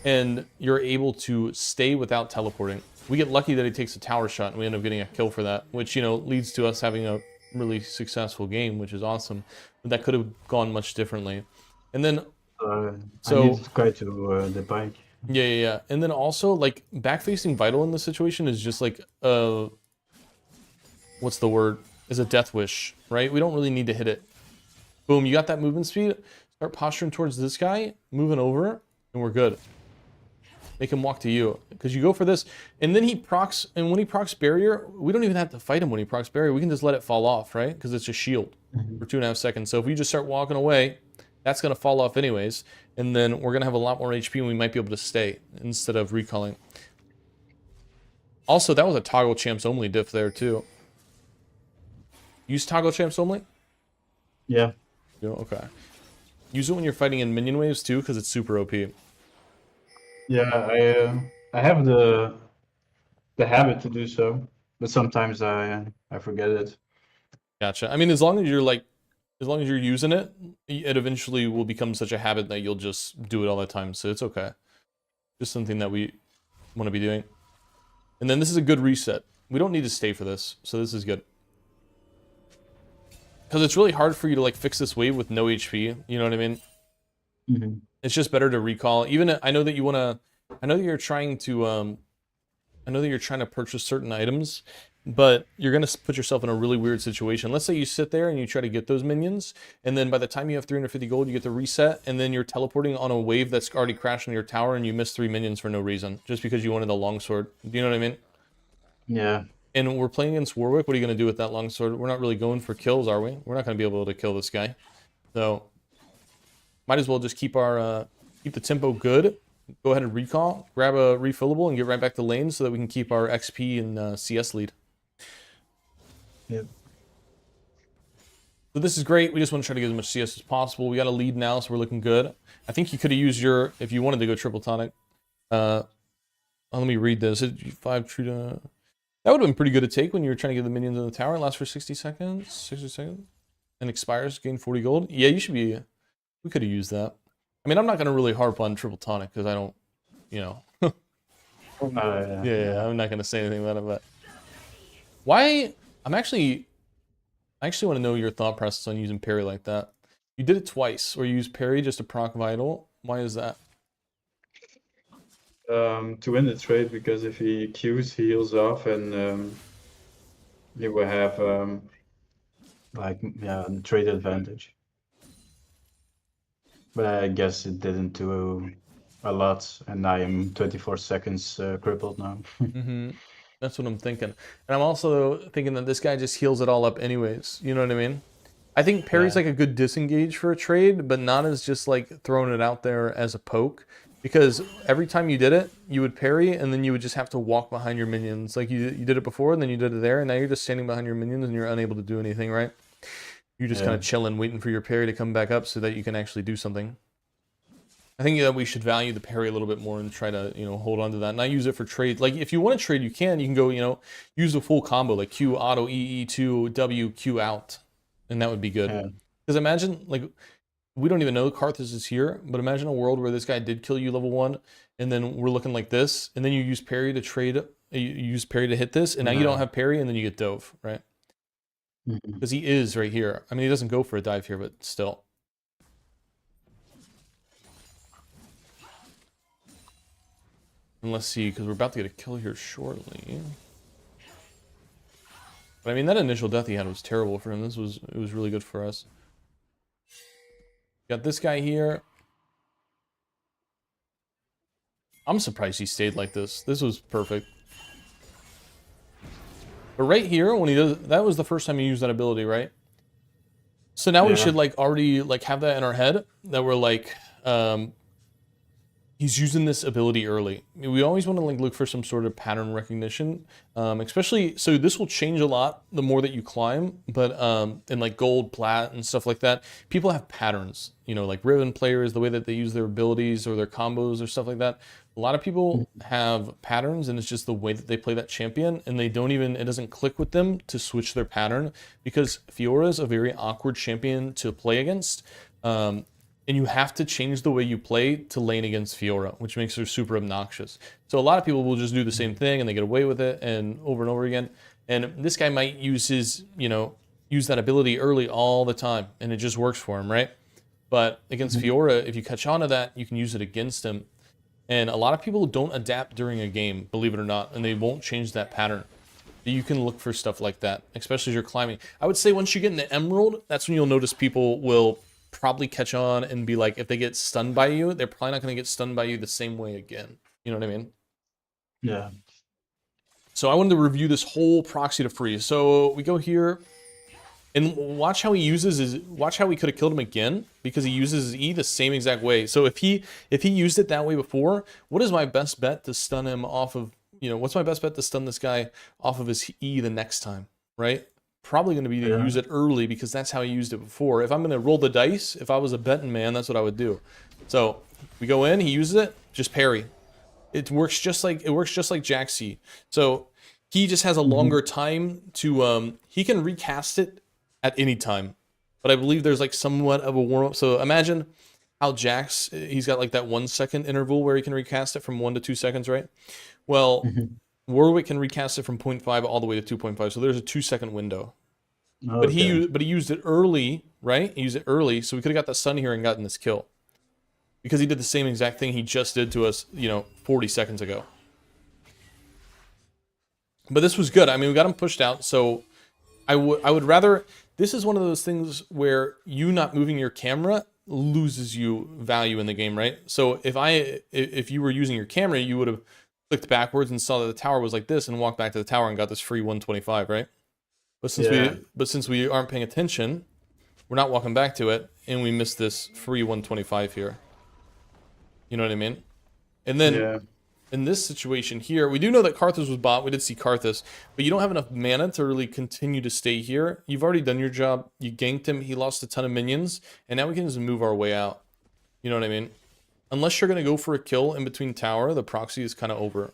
and you're able to stay without teleporting. We get lucky that he takes a tower shot and we end up getting a kill for that, which, you know, leads to us having a really successful game, which is awesome. But that could have gone much differently. And then, I so need to go to the bike. yeah. And then also, like, back-facing Vital in this situation is just like, what's the word? Is a death wish, right? We don't really need to hit it. Boom, you got that movement speed. Start posturing towards this guy, moving over, and we're good. Make him walk to you. Because you go for this, and then he procs, and when he procs barrier, we don't even have to fight him when he procs barrier. We can just let it fall off, right? Because it's a shield for 2.5 seconds. So if we just start walking away, that's going to fall off anyways. And then we're going to have a lot more HP and we might be able to stay instead of recalling. Also, that was a toggle champs only diff there too. Use toggle champs only? Yeah. Yeah, okay. Use it when you're fighting in minion waves too, because it's super OP. Yeah, I have the habit to do so, but sometimes I forget it. Gotcha. I mean, as long as you're using it, it eventually will become such a habit that you'll just do it all the time. So it's okay. Just something that we want to be doing. And then this is a good reset. We don't need to stay for this, so this is good. Because it's really hard for you to like fix this wave with no HP. You know what I mean? Mm-hmm. It's just better to recall. Even I know that you want to. I know that you're trying to. I know that you're trying to purchase certain items, but you're gonna put yourself in a really weird situation. Let's say you sit there and you try to get those minions, and then by the time you have 350 gold, you get the reset, and then you're teleporting on a wave that's already crashed on your tower, and you miss 3 minions for no reason, just because you wanted the longsword. Do you know what I mean? Yeah. And we're playing against Warwick. What are you gonna do with that longsword? We're not really going for kills, are we? We're not gonna be able to kill this guy. So might as well just keep our keep the tempo good. Go ahead and recall, grab a refillable, and get right back to lane so that we can keep our XP and CS lead. Yep. So this is great. We just want to try to get as much CS as possible. We got a lead now, so we're looking good. I think you could have used your, if you wanted to go triple tonic, let me read this. 5 true to... That would have been pretty good to take when you were trying to get the minions in the tower. It lasts for 60 seconds. 60 seconds. And expires, gain 40 gold. Yeah, you should be... We could have used that. I mean, I'm not going to really harp on triple tonic because I don't, you know. Yeah, I'm not going to say anything about it, but... Why... I actually want to know your thought process on using parry like that. You did it twice, or you used parry just to proc vital. Why is that? To win the trade, because if he Qs, he heals off, and you will have trade advantage. But I guess it didn't do a lot, and I am 24 seconds crippled now. That's what I'm thinking. And I'm also thinking that this guy just heals it all up anyways. You know what I mean? I think parry's like a good disengage for a trade, but not as just like throwing it out there as a poke. Because every time you did it, you would parry, and then you would just have to walk behind your minions. Like you did it before, and then you did it there, and now you're just standing behind your minions, and you're unable to do anything, right? You're just kind of chilling, waiting for your parry to come back up so that you can actually do something. I think that we should value the parry a little bit more and try to, you know, hold on to that. Not use it for trade. Like, if you want to trade, you can go, you know, use the full combo, like Q auto, EE2, W, Q out. And that would be good. Because imagine, like, we don't even know Karthus is here, but imagine a world where this guy did kill you level 1, and then we're looking like this, and then you use parry to trade, you use parry to hit this, and now you don't have parry, and then you get dove, right? Because he is right here. I mean, he doesn't go for a dive here, but still. And let's see, because we're about to get a kill here shortly. But I mean, that initial death he had was terrible for him. It was really good for us. Got this guy here. I'm surprised he stayed like this. This was perfect. But right here, when he does, that was the first time he used that ability, right? So now we should like already like have that in our head that we're like, he's using this ability early. I mean, we always want to like look for some sort of pattern recognition, especially, so this will change a lot the more that you climb, but in like gold, plat, and stuff like that, people have patterns, you know, like Riven players, the way that they use their abilities or their combos or stuff like that. A lot of people have patterns, and it's just the way that they play that champion, and they don't even, it doesn't click with them to switch their pattern, because Fiora is a very awkward champion to play against. And you have to change the way you play to lane against Fiora, which makes her super obnoxious. So a lot of people will just do the same thing and they get away with it and over again. And this guy might use his, you know, use that ability early all the time, and it just works for him, right? But against Fiora, if you catch on to that, you can use it against him. And a lot of people don't adapt during a game, believe it or not, and they won't change that pattern. You can look for stuff like that, especially as you're climbing. I would say once you get into Emerald, that's when you'll notice people will probably catch on and be like, if they get stunned by you, they're probably not going to get stunned by you the same way again. You know what I mean? Yeah. So I wanted to review this whole proxy to freeze. So we go here and watch how he uses his, watch how we could have killed him again, because he uses his E the same exact way. So if he used it that way before, what is my best bet to stun him off of, you know, what's my best bet to stun this guy off of his E the next time, right? Probably going to be to use it early, because that's how he used it before. If I'm going to roll the dice, if I was a betting man, that's what I would do. So we go in, he uses it, just parry. It works just like Jaxi. So he just has a longer time to he can recast it at any time. But I believe there's like somewhat of a warm up. So imagine how Jax, he's got like that 1 second interval where he can recast it from 1 to 2 seconds, right? Well, Warwick can recast it from 0.5 all the way to 2.5, so there's a 2 second window. Okay. But he used it early, right? He used it early, so we could have got the stun here and gotten this kill. Because he did the same exact thing he just did to us, you know, 40 seconds ago. But this was good. I mean, we got him pushed out, so I would rather... This is one of those things where you not moving your camera loses you value in the game, right? So if you were using your camera, you would have clicked backwards and saw that the tower was like this and walked back to the tower and got this free 125, right? But since we aren't paying attention, we're not walking back to it, and we missed this free 125 here. You know what I mean? And then in this situation here, we do know that Karthus was bought. We did see Karthus, but you don't have enough mana to really continue to stay here. You've already done your job. You ganked him. He lost a ton of minions, and now we can just move our way out. You know what I mean? Unless you're going to go for a kill in between tower, the proxy is kind of over.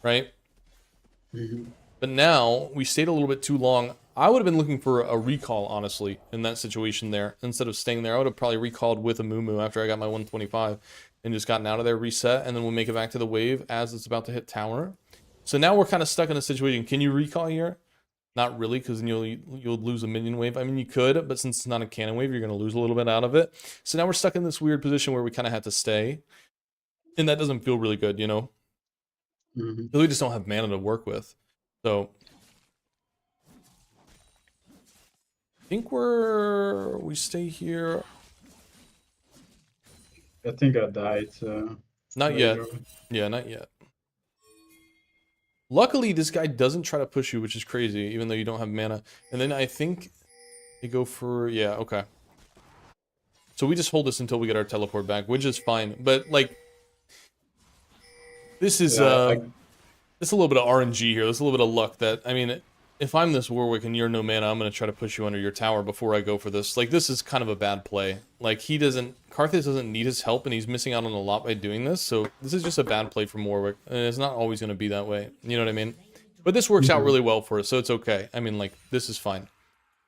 right? Mm-hmm. But now we stayed a little bit too long. I would have been looking for a recall, honestly, in that situation there. Instead of staying there, I would have probably recalled with a Moo after I got my 125 and just gotten out of there, reset, and then we'll make it back to the wave as it's about to hit tower. So now we're kind of stuck in a situation. Can you recall here? Not really, because then you'll lose a minion wave. I mean, you could, but since it's not a cannon wave, you're going to lose a little bit out of it. So now we're stuck in this weird position where we kind of had to stay. And that doesn't feel really good, you know? Mm-hmm. Because we just don't have mana to work with. So I think we stay here. I think I died. Not yet. later. Yeah, not yet. Luckily, this guy doesn't try to push you, which is crazy, even though you don't have mana. And then I think they go for, yeah, okay. So we just hold this until we get our teleport back, which is fine. But like, this is there's a little bit of RNG here. There's a little bit of luck that, I mean, if I'm this Warwick and you're no mana, I'm going to try to push you under your tower before I go for this. Like, this is kind of a bad play. Like, Karthus doesn't need his help, and he's missing out on a lot by doing this, so this is just a bad play from Warwick, and it's not always going to be that way. You know what I mean? But this works out really well for us, so it's okay. I mean, like, this is fine.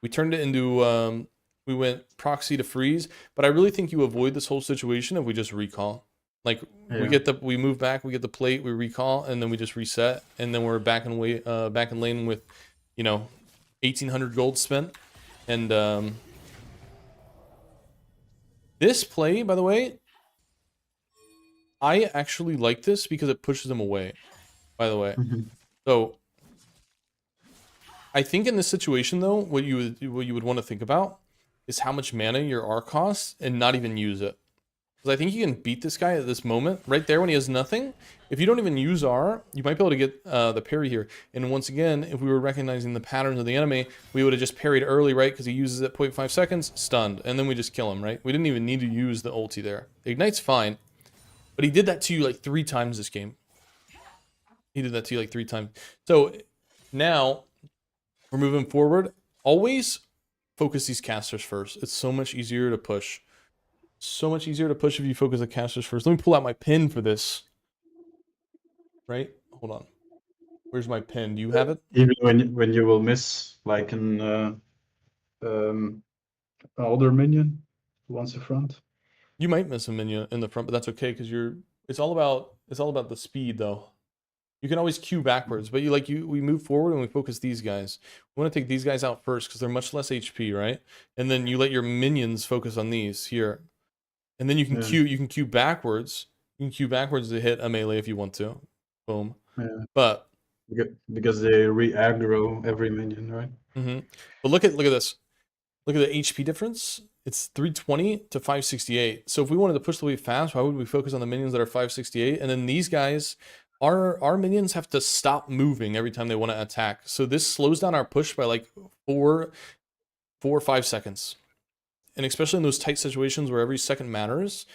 We turned it into, we went proxy to freeze, but I really think you avoid this whole situation if we just recall. Like, we move back, we get the plate, we recall, and then we just reset, and then we're back in lane with, you know, 1,800 gold spent. And this play, by the way, I actually like this because it pushes them away, by the way. Mm-hmm. So I think in this situation, though, what you would want to think about is how much mana your R costs and not even use it. Because I think you can beat this guy at this moment, right there when he has nothing. If you don't even use R, you might be able to get the parry here. And once again, if we were recognizing the patterns of the enemy, we would have just parried early, right? Because he uses it 0.5 seconds, stunned. And then we just kill him, right? We didn't even need to use the ulti there. Ignite's fine. But he did that to you like 3 times this game. He did that to you like 3 times. So now we're moving forward. Always focus these casters first. It's so much easier to push. So much easier to push if you focus the casters first. Let me pull out my pin for this. Right? Hold on. Where's my pin? Do you have it? Even when you will miss like an older minion once in front. You might miss a minion in the front, but that's okay because it's all about the speed though. You can always queue backwards, but we move forward and we focus these guys. We want to take these guys out first because they're much less HP, right? And then you let your minions focus on these here. And then you can queue backwards. You can queue backwards to hit a melee if you want to. Boom. Yeah. But because they re-aggro every minion, right? But look at this. Look at the HP difference. It's 320 to 568. So if we wanted to push the wave fast, why would we focus on the minions that are 568? And then these guys, our minions have to stop moving every time they want to attack. So this slows down our push by like 4 or 5 seconds. And especially in those tight situations where every second matters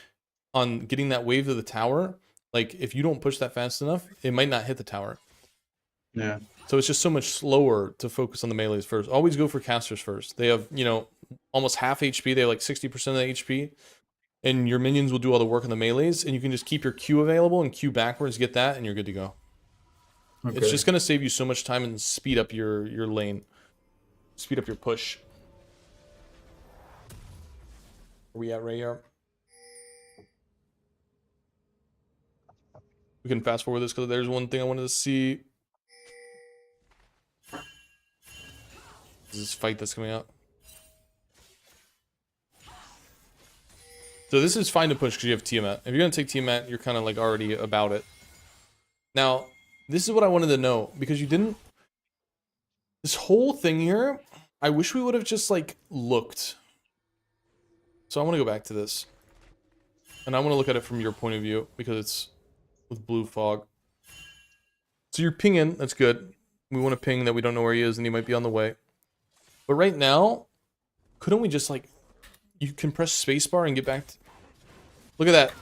on getting that wave to the tower, like if you don't push that fast enough, it might not hit the tower. Yeah. So it's just so much slower to focus on the melees first. Always go for casters first. They have, you know, almost half HP. They have like 60% of the HP. And your minions will do all the work on the melees. And you can just keep your Q available and Q backwards, get that, and you're good to go. Okay. It's just going to save you so much time and speed up your lane. Speed up your push. Where we at right here? We can fast forward this because there's one thing I wanted to see. This fight that's coming out. So this is fine to push because you have Tiamat. If you're going to take Tiamat, you're kind of like already about it. Now, this is what I wanted to know because you didn't... This whole thing here, I wish we would have just like looked. So I want to go back to this. And I want to look at it from your point of view because it's with blue fog. So you're pinging, that's good. We want to ping that we don't know where he is and he might be on the way. But right now, couldn't we just like, you can press spacebar and get back to... Look at that.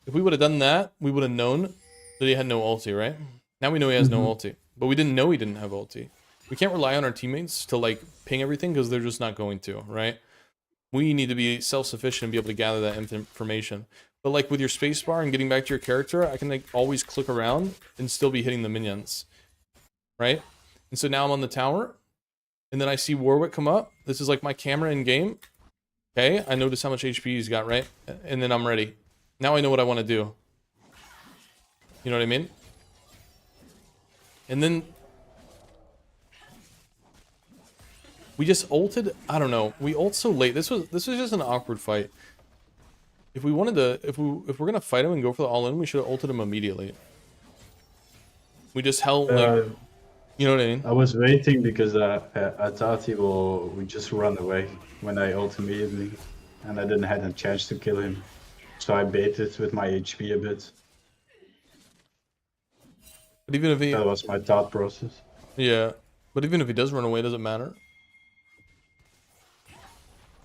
If we would have done that, we would have known that he had no ulti, right? Now we know he has no ulti. But we didn't know he didn't have ulti. We can't rely on our teammates to like ping everything because they're just not going to, right? We need to be self-sufficient and be able to gather that information. But like with your spacebar and getting back to your character, I can like always click around and still be hitting the minions, right? And so now I'm on the tower, and then I see Warwick come up. This is like my camera in game. Okay, I notice how much HP he's got, right? And then I'm ready. Now I know what I want to do. You know what I mean? And then we just ulted. I don't know. We ult so late. This was just an awkward fight. If we wanted to, if we're gonna fight him and go for the all-in, we should have ulted him immediately. We just held, like, you know what I mean? I was waiting because I thought he would just run away when I ult immediately, and I didn't have a chance to kill him. So I baited with my HP a bit. But even if he, That was my thought process. yeah, but even if he does run away, it doesn't matter.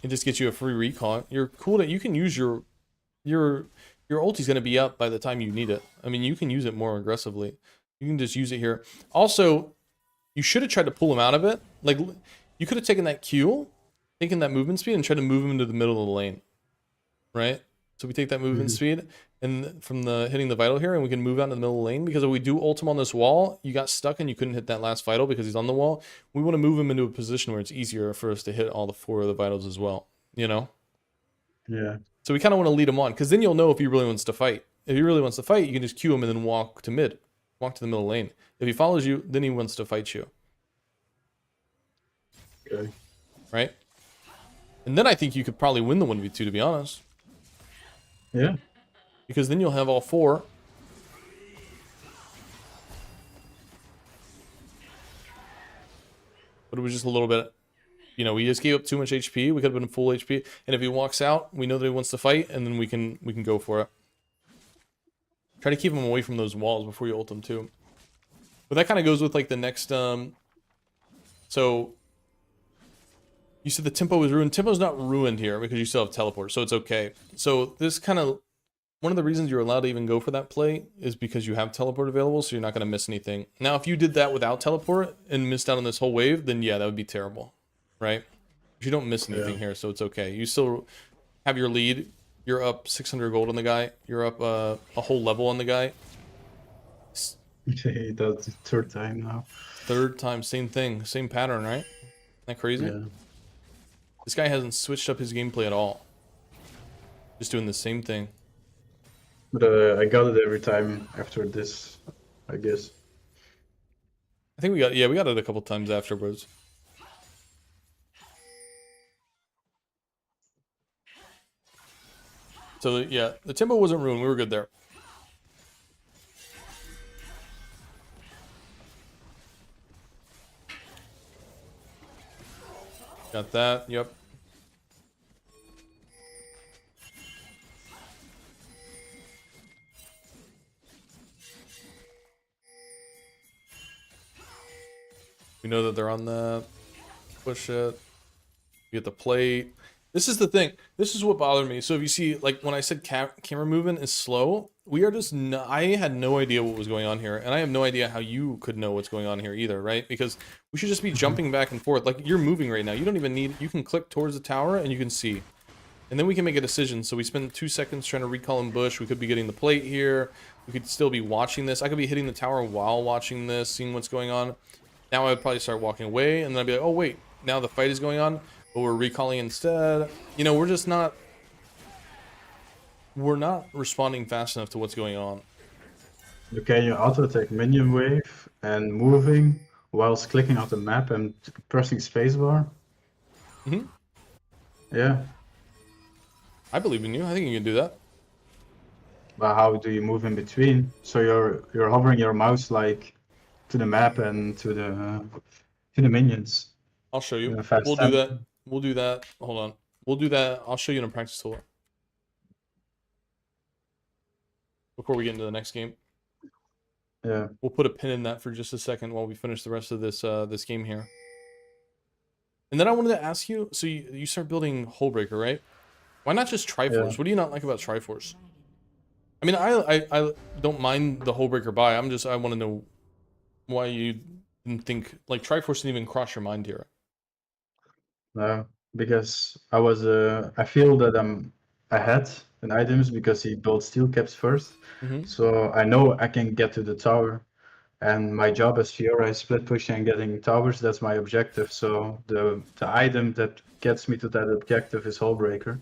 It just gets you a free recon. You're cool that you can use your ulti's gonna be up by the time you need it. I mean, you can use it more aggressively. You can just use it here. Also, you should have tried to pull him out of it. Like, you could have taken that Q, taken that movement speed, and tried to move him into the middle of the lane. Right? So we take that movement speed, and from the hitting the vital here, and we can move out in the middle of the lane, because if we do ult him on this wall, you got stuck and you couldn't hit that last vital because he's on the wall. We want to move him into a position where it's easier for us to hit all the 4 of the vitals as well. You know? Yeah. So we kind of want to lead him on, because then you'll know if he really wants to fight. If he really wants to fight, you can just Q him and then walk to mid. Walk to the middle lane. If he follows you, then he wants to fight you. Okay. Right? And then I think you could probably win the 1v2, to be honest. Yeah. Because then you'll have all 4. But it was just a little bit, you know, we just gave up too much HP. We could have been full HP. And if he walks out, we know that he wants to fight, and then we can go for it. Try to keep him away from those walls before you ult him too. But that kind of goes with like the next so you said the tempo is ruined. Tempo's not ruined here because you still have teleport, so it's okay. So this kind of, one of the reasons you're allowed to even go for that play is because you have teleport available, so you're not going to miss anything. Now, if you did that without teleport and missed out on this whole wave, then yeah, that would be terrible, right? But you don't miss anything here, so it's okay. You still have your lead. You're up 600 gold on the guy. You're up a whole level on the guy. Okay, that's the 3rd time now. 3rd time, same thing, same pattern, right? Isn't that crazy? Yeah. This guy hasn't switched up his gameplay at all. Just doing the same thing. But I got it every time after this, I guess. I think we got it a couple times afterwards. So yeah, the tempo wasn't ruined. We were good there. Got that. Yep. We know that they're on that. Push it. You get the plate. This is the thing. This is what bothered me. So if you see, like, when I said camera movement is slow, we are just I had no idea what was going on here, and I have no idea how you could know what's going on here either, right? Because we should just be jumping back and forth. Like, you're moving right now. You don't even need, you can click towards the tower and you can see. And then we can make a decision. So we spend 2 seconds trying to recall in bush. We could be getting the plate here. We could still be watching this. I could be hitting the tower while watching this, seeing what's going on. Now I would probably start walking away, and then I'd be like, oh wait, now the fight is going on, but we're recalling instead. You know, we're just not, we're not responding fast enough to what's going on. You can auto attack minion wave and moving whilst clicking on the map and pressing spacebar. Mm-hmm. Yeah. I believe in you. I think you can do that. But how do you move in between? So you're hovering your mouse like to the map and to the minions. I'll show you. Yeah, fast We'll do time. that. We'll do that. Hold on. We'll do that. I'll show you in a practice tool before we get into the next game. Yeah. We'll put a pin in that for just a second while we finish the rest of this this game here. And then I wanted to ask you, so you start building Hullbreaker, right? Why not just Triforce? Yeah. What do you not like about Triforce? I mean, I don't mind the Hullbreaker buy. I want to know why you didn't think, like, Triforce didn't even cross your mind here. No, because I feel that I'm ahead in items because he built steel caps first. Mhm. So I know I can get to the tower. And my job as Fiora is split pushing and getting towers. That's my objective. So the item that gets me to that objective is Hullbreaker.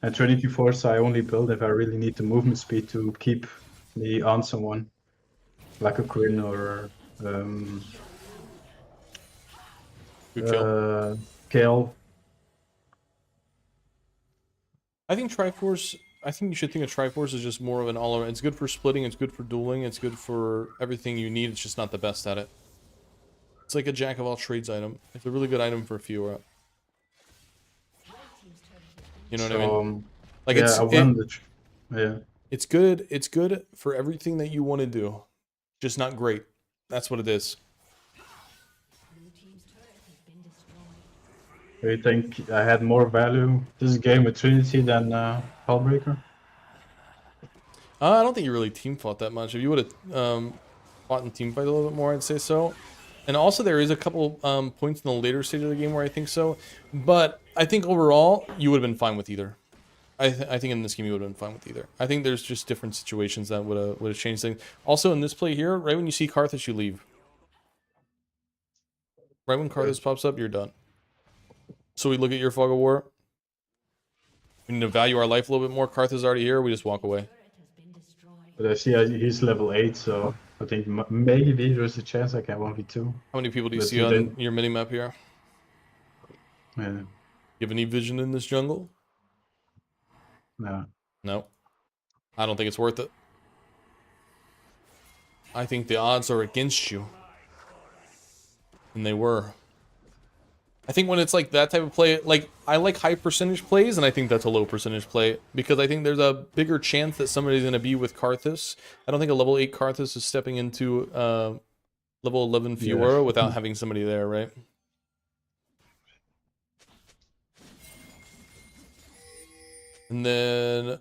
And Trinity Force I only build if I really need the movement speed to keep me on someone, like a Quinn or Good kill. Kale. I think Triforce. I think you should think of Triforce as just more of an all-around. It's good for splitting. It's good for dueling. It's good for everything you need. It's just not the best at it. It's like a jack of all trades item. It's a really good item for Fiora. You know what I mean? Like yeah, it's I won yeah. It's good. It's good for everything that you want to do. Just not great. That's what it is. Do you think I had more value this game with Trinity than Hullbreaker? I don't think you really team fought that much. If you would have fought in team fight a little bit more, I'd say so. And also there is a couple points in the later stage of the game where I think so. But I think overall, you would have been fine with either. I think in this game you would have been fine with either. I think there's just different situations that would have changed things. Also in this play here, right when you see Karthus, you leave. Right when Karthus pops up, you're done. So we look at your Fog of War. We need to value our life a little bit more. Karthus is already here. We just walk away. But I see he's level 8, so I think maybe there's a chance I can 1v2. How many people do you But see on your minimap here? Yeah. You have any vision in this jungle? No. No. I don't think it's worth it. I think the odds are against you. And they were. I think when it's like that type of play, like I like high percentage plays, and I think that's a low percentage play because I think there's a bigger chance that somebody's going to be with Karthus. I don't think a level 8 Karthus is stepping into level 11 Fiora without having somebody there, right? And then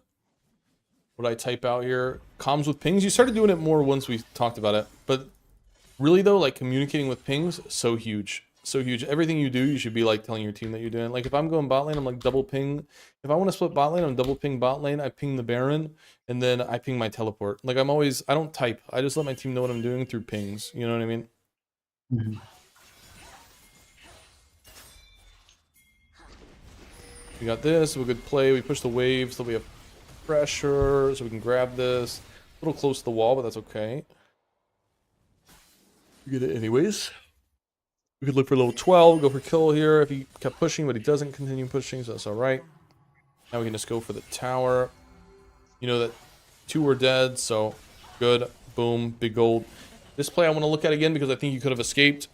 what I type out here, comms with pings. You started doing it more once we talked about it, but really though, like communicating with pings, so huge. So huge. Everything you do, you should be like telling your team that you're doing. Like if I'm going bot lane, I'm like double ping. If I want to split bot lane, I'm double ping bot lane. I ping the Baron, and then I ping my teleport. Like I don't type. I just let my team know what I'm doing through pings. You know what I mean? Mm-hmm. We got this. We good play. We push the wave so we have pressure, so we can grab this. A little close to the wall, but that's okay. We get it anyways. We could look for level 12, go for kill here if he kept pushing, but he doesn't continue pushing, so that's alright. Now we can just go for the tower. You know that 2 were dead, so good. Boom, big gold. This play I want to look at again because I think you could have escaped.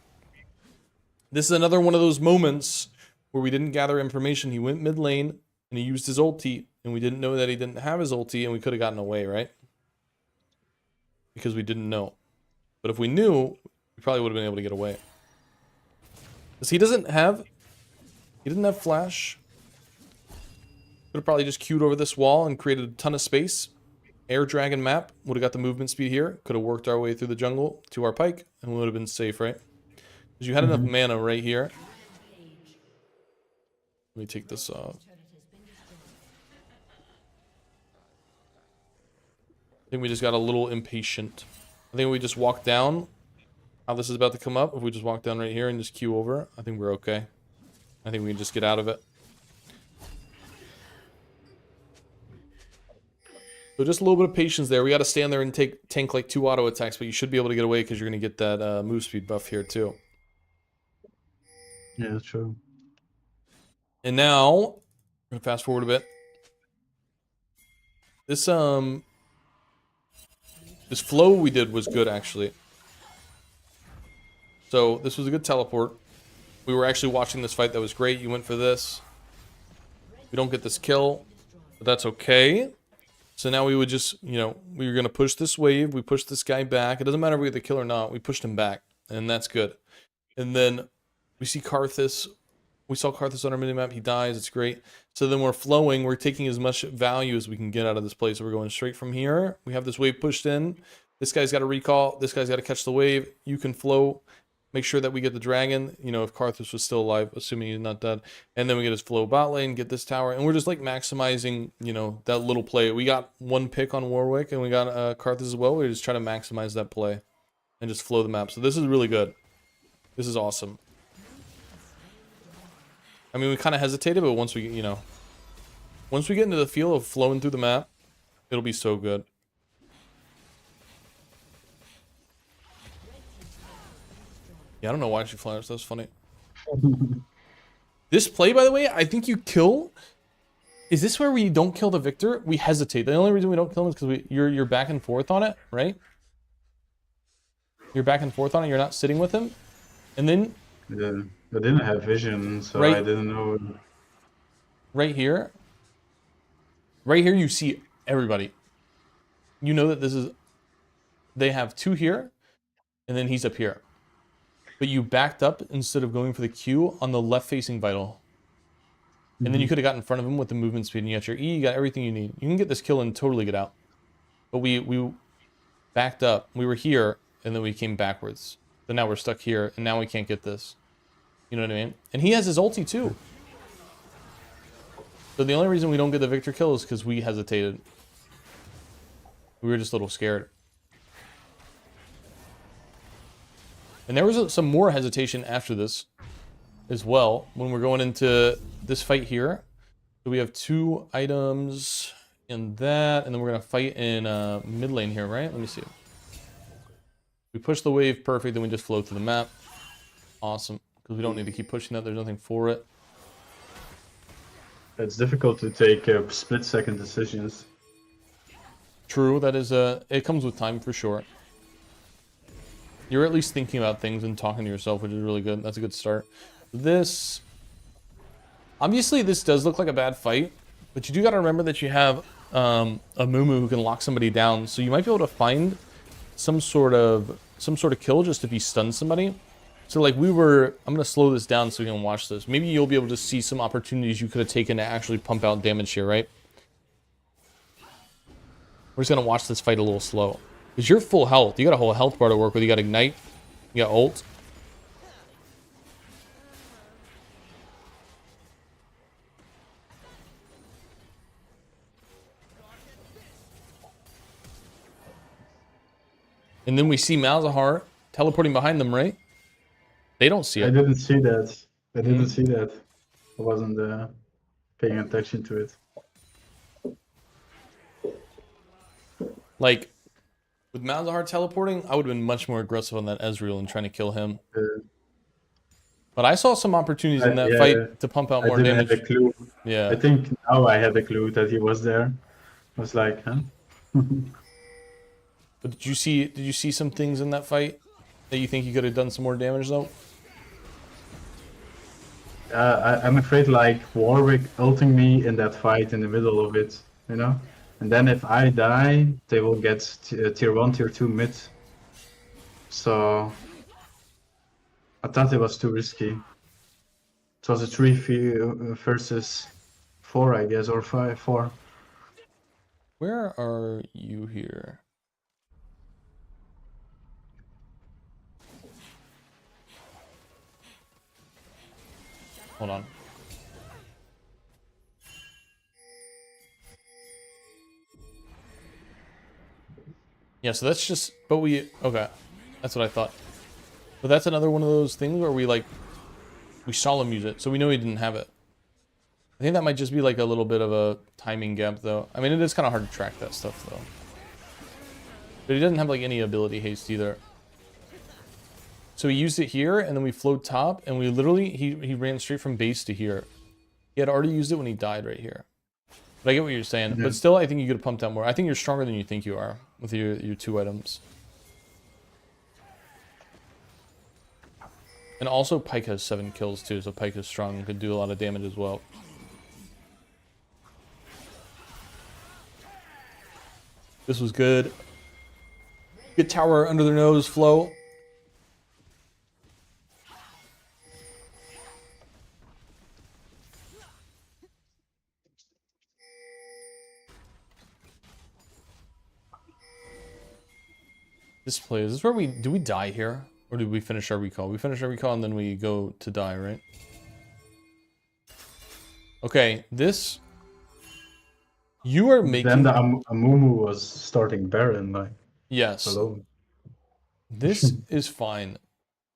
This is another one of those moments where we didn't gather information. He went mid lane, and he used his ulti, and we didn't know that he didn't have his ulti, and we could have gotten away, right? Because we didn't know. But if we knew, we probably would have been able to get away. Because he didn't have flash. Could have probably just queued over this wall and created a ton of space. Air Dragon map. Would have got the movement speed here. Could have worked our way through the jungle to our pike. And we would have been safe, right? Because you had enough mana right here. Let me take this off. I think we just got a little impatient. I think we just walked down. How this is about to come up. If we just walk down right here and just queue over, I think we're okay. I think we can just get out of it. So just a little bit of patience there. We got to stand there and tank like 2 auto attacks, but you should be able to get away because you're going to get that move speed buff here too. Yeah, that's true. And now, I'm going to fast forward a bit. This flow we did was good actually. So this was a good teleport. We were actually watching this fight. That was great. You went for this. We don't get this kill, but that's okay. So now we would just, you know, we were going to push this wave. We pushed this guy back. It doesn't matter if we get the kill or not. We pushed him back, and that's good. And then we see Karthus. We saw Karthus on our minimap. He dies. It's great. So then we're flowing. We're taking as much value as we can get out of this place. So we're going straight from here. We have this wave pushed in. This guy's got to recall. This guy's got to catch the wave. You can flow. make sure that we get the dragon, you know, if Karthus was still alive, assuming he's not dead. And then we get his flow bot lane, get this tower, and we're just like maximizing, you know, that little play. We got one pick on Warwick, and we got Karthus as well. We just try to maximize that play and just flow the map. So this is really good. This is awesome. I mean, we kind of hesitated, but once we, you know, once we get into the feel of flowing through the map, it'll be so good. Yeah, I don't know why she flares. That's funny. This play, by the way, I think you kill. Is this where we don't kill the Victor? We hesitate. The only reason we don't kill him is because you're back and forth on it, right? You're back and forth on it. You're not sitting with him, and then Yeah, I didn't have vision, so Right. I didn't know. right here, you see everybody. You know that this is. They have two here, and then he's up here. But you backed up instead of going for the Q on the left-facing vital. And then you could have got in front of him with the movement speed, and you got your E, you got everything you need. You can get this kill and totally get out. But we backed up. We were here, and then we came backwards. So now we're stuck here, and now we can't get this. You know what I mean? And he has his ulti too. So the only reason we don't get the Victor kill is because we hesitated. We were just a little scared. And there was some more hesitation after this as well when we're going into this fight here. So we have 2 items in that, and then we're going to fight in mid lane here, right? Let me see. We push the wave perfect, then we just flow through the map. Awesome, because we don't need to keep pushing that. There's nothing for it. It's difficult to take split-second decisions. True, that is it comes with time for sure. You're at least thinking about things and talking to yourself, which is really good. That's a good start. This, obviously this does look like a bad fight, but you do got to remember that you have a Mumu who can lock somebody down, so you might be able to find some sort of kill just if he stuns somebody. So like I'm gonna slow this down so we can watch this. Maybe you'll be able to see some opportunities you could have taken to actually pump out damage here, right? We're just gonna watch this fight a little slow. Because you're full health. You got a whole health bar to work with. You got Ignite. You got ult. And then we see Malzahar teleporting behind them, right? They don't see I it. didn't see that. I didn't see that. I wasn't paying attention to it. Like, with Malzahar teleporting, I would have been much more aggressive on that Ezreal and trying to kill him. But I saw some opportunities in that Yeah, fight to pump out I more didn't damage. have a clue. I Yeah. think now I had a clue that he was there. I was like, huh? But did you see some things in that fight that you think you could have done some more damage though? I'm afraid like Warwick ulting me in that fight in the middle of it, you know? And then if I die, they will get tier 1, tier 2 mid. So I thought it was too risky. It was a 3v versus 4, I guess, or 4. Where are you here? Hold on. Yeah, so that's just, but okay. That's what I thought. But that's another one of those things where we saw him use it, so we know he didn't have it. I think that might just be like a little bit of a timing gap though. I mean, it is kind of hard to track that stuff though. But he doesn't have like any ability haste either. So he used it here, and then we flowed top, and we literally, he ran straight from base to here. He had already used it when he died right here. But I get what you're saying. But still, I think you could have pumped out more. I think you're stronger than you think you are with your 2 items. And also, Pyke has 7 kills too, so Pyke is strong and could do a lot of damage as well. This was good. Good tower under their nose, flow. This play, is this where do we die here? Or did we finish our recall? We finished our recall and then we go to die, right? Okay, this... You are making... Then the Amumu was starting Baron, like, Yes. alone. This is fine.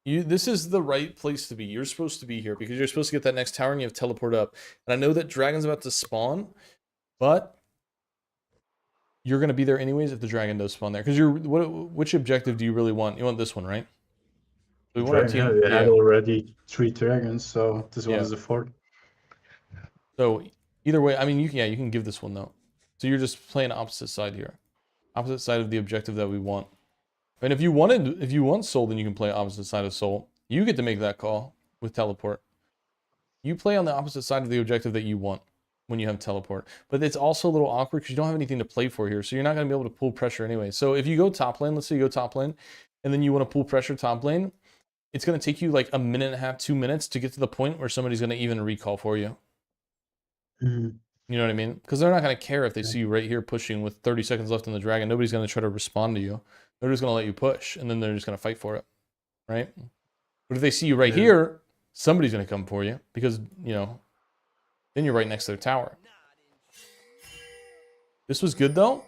This is the right place to be. You're supposed to be here because you're supposed to get that next tower and you have teleport up. And I know that dragon's about to spawn, but you're going to be there anyways if the dragon does spawn there. Because which objective do you really want? You want this one, right? We want our team. They had already 3 dragons, so this one is the 4th. So either way, I mean, you can give this one though. So you're just playing opposite side here, opposite side of the objective that we want. And if you want Soul, then you can play opposite side of Soul. You get to make that call with teleport. You play on the opposite side of the objective that you want when you have teleport. But it's also a little awkward because you don't have anything to play for here, so you're not going to be able to pull pressure anyway. So if you go top lane, let's say you go top lane, and then you want to pull pressure top lane, it's going to take you like a minute and a half, 2 minutes to get to the point where somebody's going to even recall for you. Mm-hmm. You know what I mean? Because they're not going to care if they see you right here pushing with 30 seconds left on the dragon. Nobody's going to try to respond to you. They're just going to let you push, and then they're just going to fight for it, right? But if they see you right here, somebody's going to come for you because, you know, then you're right next to their tower. This was good, though.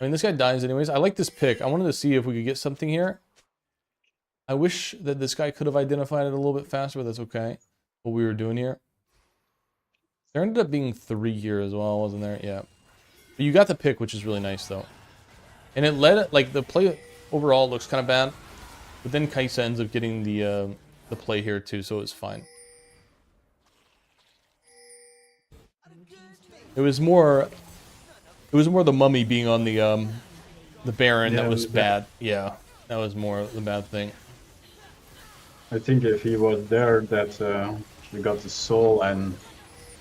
I mean, this guy dies anyways. I like this pick. I wanted to see if we could get something here. I wish that this guy could have identified it a little bit faster, but that's okay. What we were doing here. There ended up being 3 here as well, wasn't there? Yeah. But you got the pick, which is really nice, though. And it led, like, the play overall looks kind of bad. But then Kai'Sa ends up getting the play here, too, so it's fine. It was more the mummy being on the Baron that was bad. Yeah, that was more the bad thing. I think if he was there, that we got the soul and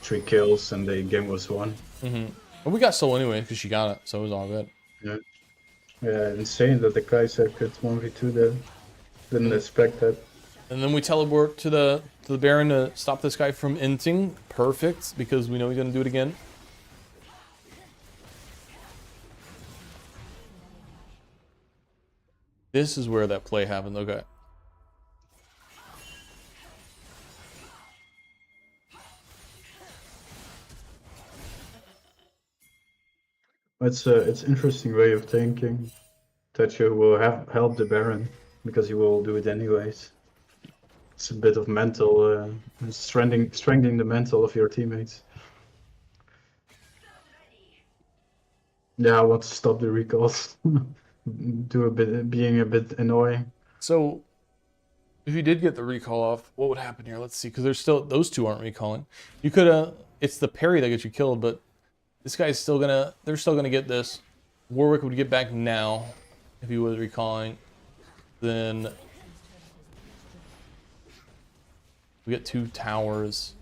3 kills, and the game was won. But we got soul anyway because she got it, so it was all good. Yeah. Yeah, insane that the Kai'Sa could 1v2 there. Didn't expect that. And then we teleport to the Baron to stop this guy from inting. Perfect, because we know he's gonna do it again. This is where that play happened. Okay. It's interesting way of thinking that you will help the Baron because you will do it anyways. It's a bit of mental strengthening the mental of your teammates. Yeah, I want to stop the recalls. Being a bit annoying. So, if you did get the recall off, what would happen here? Let's see, because there's still those two aren't recalling. You could it's the parry that gets you killed, but this guy's still they're still gonna get this. Warwick would get back now if he was recalling. Then we get 2 towers.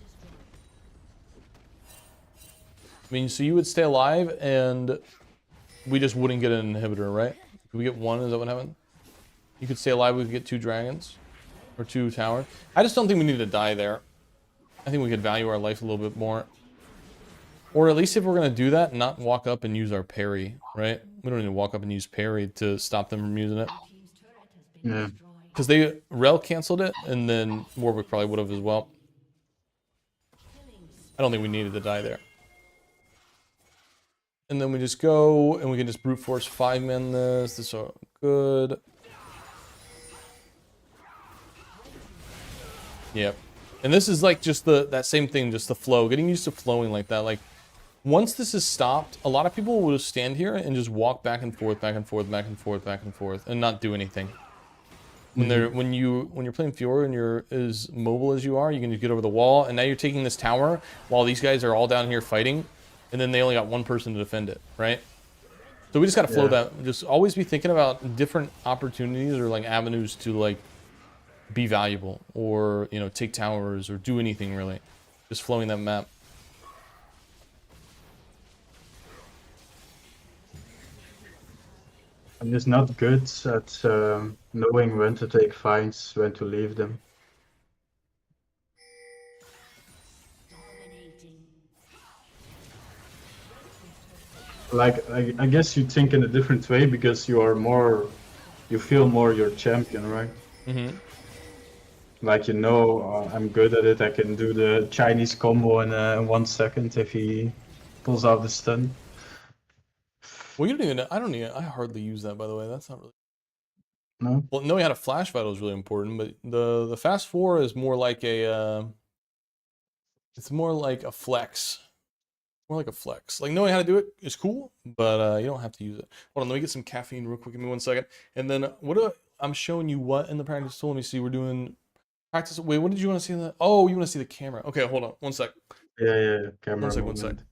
I mean, so you would stay alive and we just wouldn't get an inhibitor, right? Could we get 1? Is that what happened? You could stay alive, we could get 2 dragons. Or 2 towers. I just don't think we need to die there. I think we could value our life a little bit more. Or at least if we're going to do that, not walk up and use our parry, right? We don't need to walk up and use parry to stop them from using it. Yeah. Because they rel canceled it, and then Warwick probably would have as well. I don't think we needed to die there. And then we just go, and we can just brute force 5-man this. This is all good. Yep. And this is like just that same thing, just the flow. Getting used to flowing like that. Like, once this is stopped, a lot of people will just stand here and just walk back and forth, back and forth, back and forth, back and forth, and not do anything. When you're playing Fiora and you're as mobile as you are, you can just get over the wall, and now you're taking this tower while these guys are all down here fighting, and then they only got 1 person to defend it, right? So we just gotta flow that. Just always be thinking about different opportunities or like avenues to like be valuable, or you know, take towers or do anything really. Just flowing that map. I'm just not good at knowing when to take fights, when to leave them. Like, I guess you think in a different way because you feel more your champion, right? Mm-hmm. Like, you know, I'm good at it. I can do the Chinese combo in 1 second if he pulls out the stun. Well, you don't even. I don't even. I hardly use that, by the way. That's not really. No? Well, knowing how to flash vital is really important, but the fast 4 is more like a. It's more like a flex. More like a flex. Like knowing how to do it is cool, but you don't have to use it. Hold on, let me get some caffeine real quick. Give me 1 second. And then I'm showing you what in the practice tool. Let me see. We're doing practice. Wait, what did you want to see in the? Oh, you want to see the camera? Okay, hold on. 1 sec. Yeah, camera 1 sec. 1 movement. sec.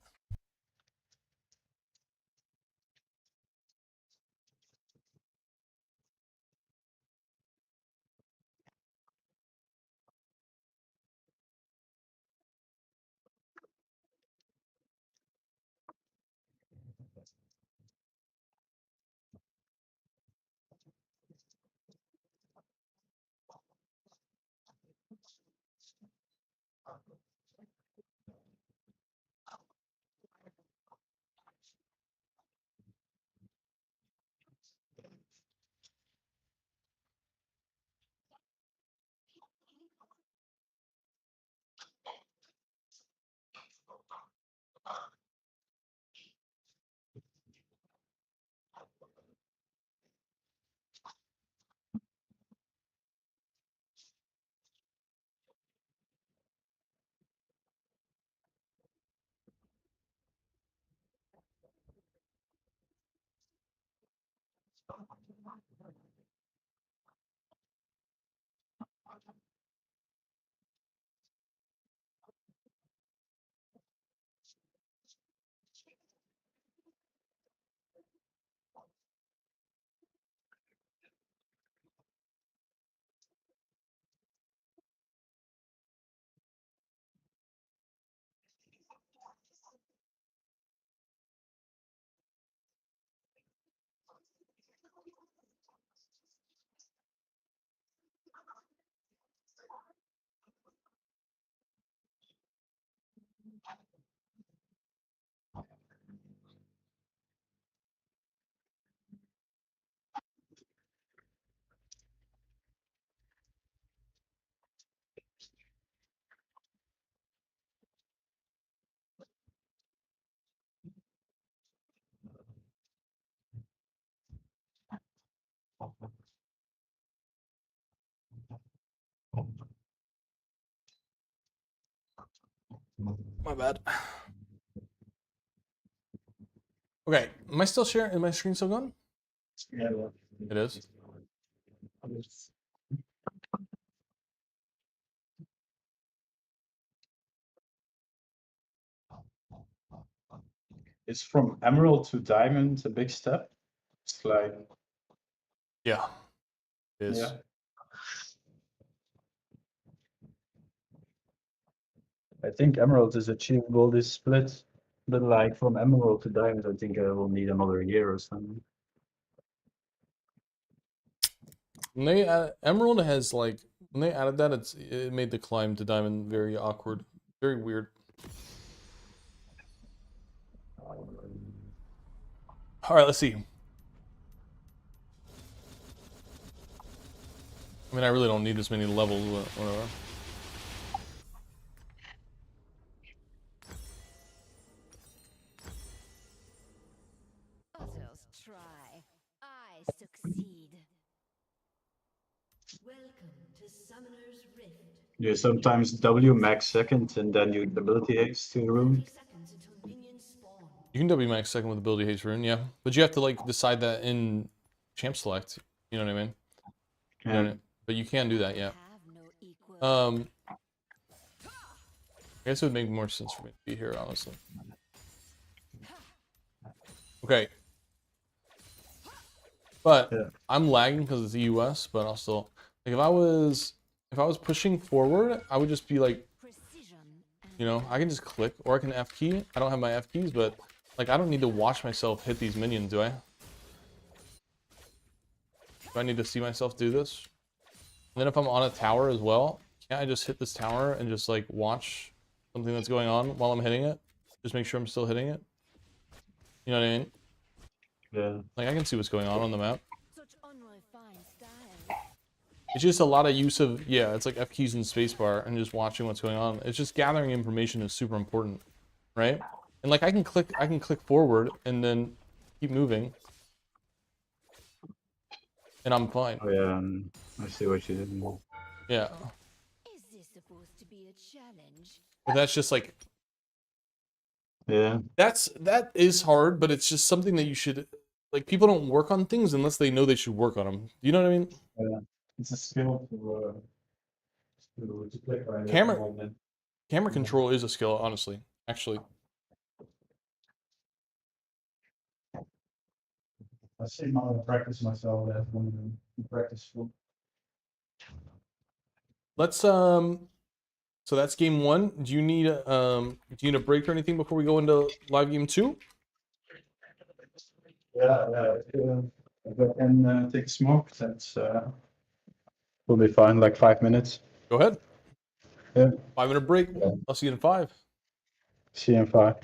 My bad. Okay, am I still sharing? Is my screen still going? Yeah. It is. It's from emerald to diamond a big step. It's like, Yeah, it is. yeah. I think emerald is achievable this split, but like from emerald to diamond, I think I will need another year or something. When they Emerald has like when they added that, it made the climb to Diamond very awkward, very weird. All right, let's see. I mean, I really don't need this many levels, but whatever. Others try. I succeed. Welcome to Summoner's Rift. You sometimes W max second and then you ability haste to the 30 room. seconds until minions spawn. You can W max second with ability haste rune, yeah, but you have to like decide that in champ select. You know what I mean? You know what I Yeah. mean? But you can do that, yeah. Have no equal. I guess it would make more sense for me to be here, honestly. Okay. But Yeah. I'm lagging because it's the US, but I'll still like if I was pushing forward, I would just be like, Precision. you know, I can just click or I can F key. I don't have my F keys, but like I don't need to watch myself hit these minions, do I? Do I need to see myself do this? And then if I'm on a tower as well, can't I just hit this tower and just like watch something that's going on while I'm hitting it? Just make sure I'm still hitting it. You know what I mean? Yeah. Like I can see what's going on the map. Such unrefined style. It's just a lot of use of, yeah, it's like F keys and spacebar and just watching what's going on. It's just gathering information is super important, right? And like I can click forward and then keep moving, and I'm fine. Oh yeah, I see what you did. Yeah, Is this supposed to be a challenge? but that's just like Yeah. that is hard, but it's just something that you should like. People don't work on things unless they know they should work on them. You know what I mean? Yeah. It's a skill to click right at the Camera moment. camera control is a skill, honestly. Actually, I see my practice myself that when practice. let's So that's game one. Do you need a break or anything before we go into live game two? Yeah, if I can take a smoke, that's will be fine, like 5 minutes. Go ahead. Yeah. 5 minute break. Yeah. I'll see you in 5. See you in 5.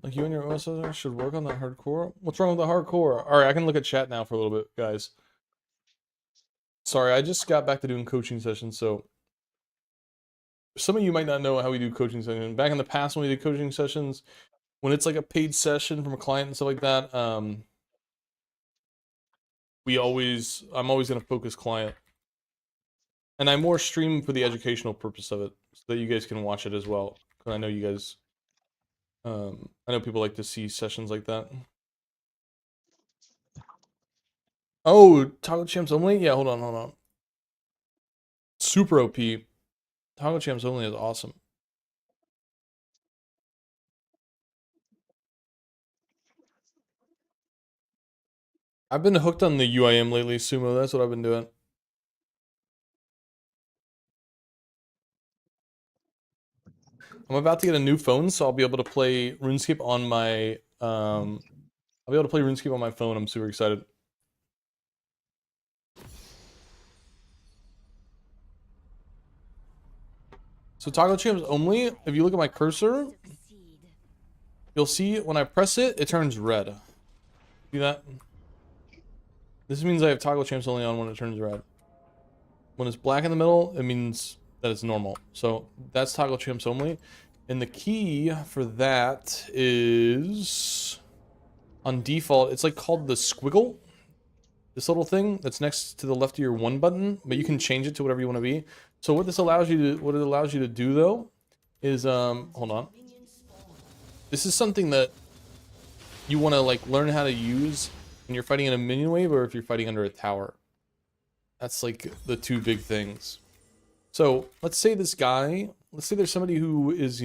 Like you and your OSS should work on that hardcore. What's wrong with the hardcore? All right, I can look at chat now for a little bit, guys. Sorry, I just got back to doing coaching sessions, so some of you might not know how we do coaching sessions. Back in the past when we did coaching sessions, when it's like a paid session from a client and stuff like that, I'm always gonna focus client. And I more stream for the educational purpose of it, so that you guys can watch it as well. Because I know you guys I know people like to see sessions like that. Oh, Toggle Champs only? Yeah, hold on. Super OP. Toggle Champs only is awesome. I've been hooked on the UIM lately, Sumo. That's what I've been doing. I'm about to get a new phone, so I'll be able to play RuneScape on my I'll be able to play RuneScape on my phone. I'm super excited. So Toggle Champs only, if you look at my cursor, Succeed. you'll see when I press it, it turns red. See that? This means I have Toggle Champs only on when it turns red. When it's black in the middle, it means that it's normal. So that's Toggle Champs only. And the key for that is on default, it's like called the squiggle. This little thing that's next to the left of your one button, but you can change it to whatever you want to be. So what it allows you to do though is hold on. This is something that you want to like learn how to use when you're fighting in a minion wave or if you're fighting under a tower. That's like the two big things. So let's say there's somebody who is,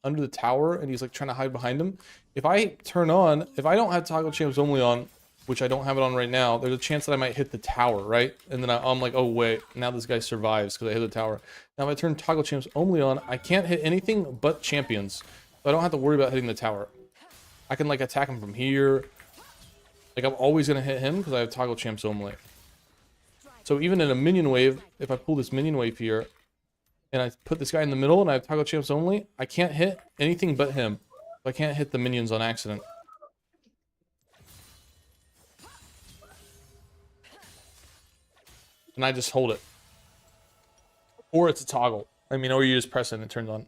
under the tower and he's like trying to hide behind him. If I don't have Toggle Champs only on, which I don't have it on right now, there's a chance that I might hit the tower, right? And then I'm like, oh wait, now this guy survives because I hit the tower. Now if I turn Toggle Champs only on, I can't hit anything but champions. So I don't have to worry about hitting the tower. I can like attack him from here. Like I'm always gonna hit him because I have Toggle Champs only. So even in a minion wave, if I pull this minion wave here, and I put this guy in the middle and I have Toggle Champs only, I can't hit anything but him. I can't hit the minions on accident. And I just hold it. Or it's a toggle. Or you just press it and it turns on.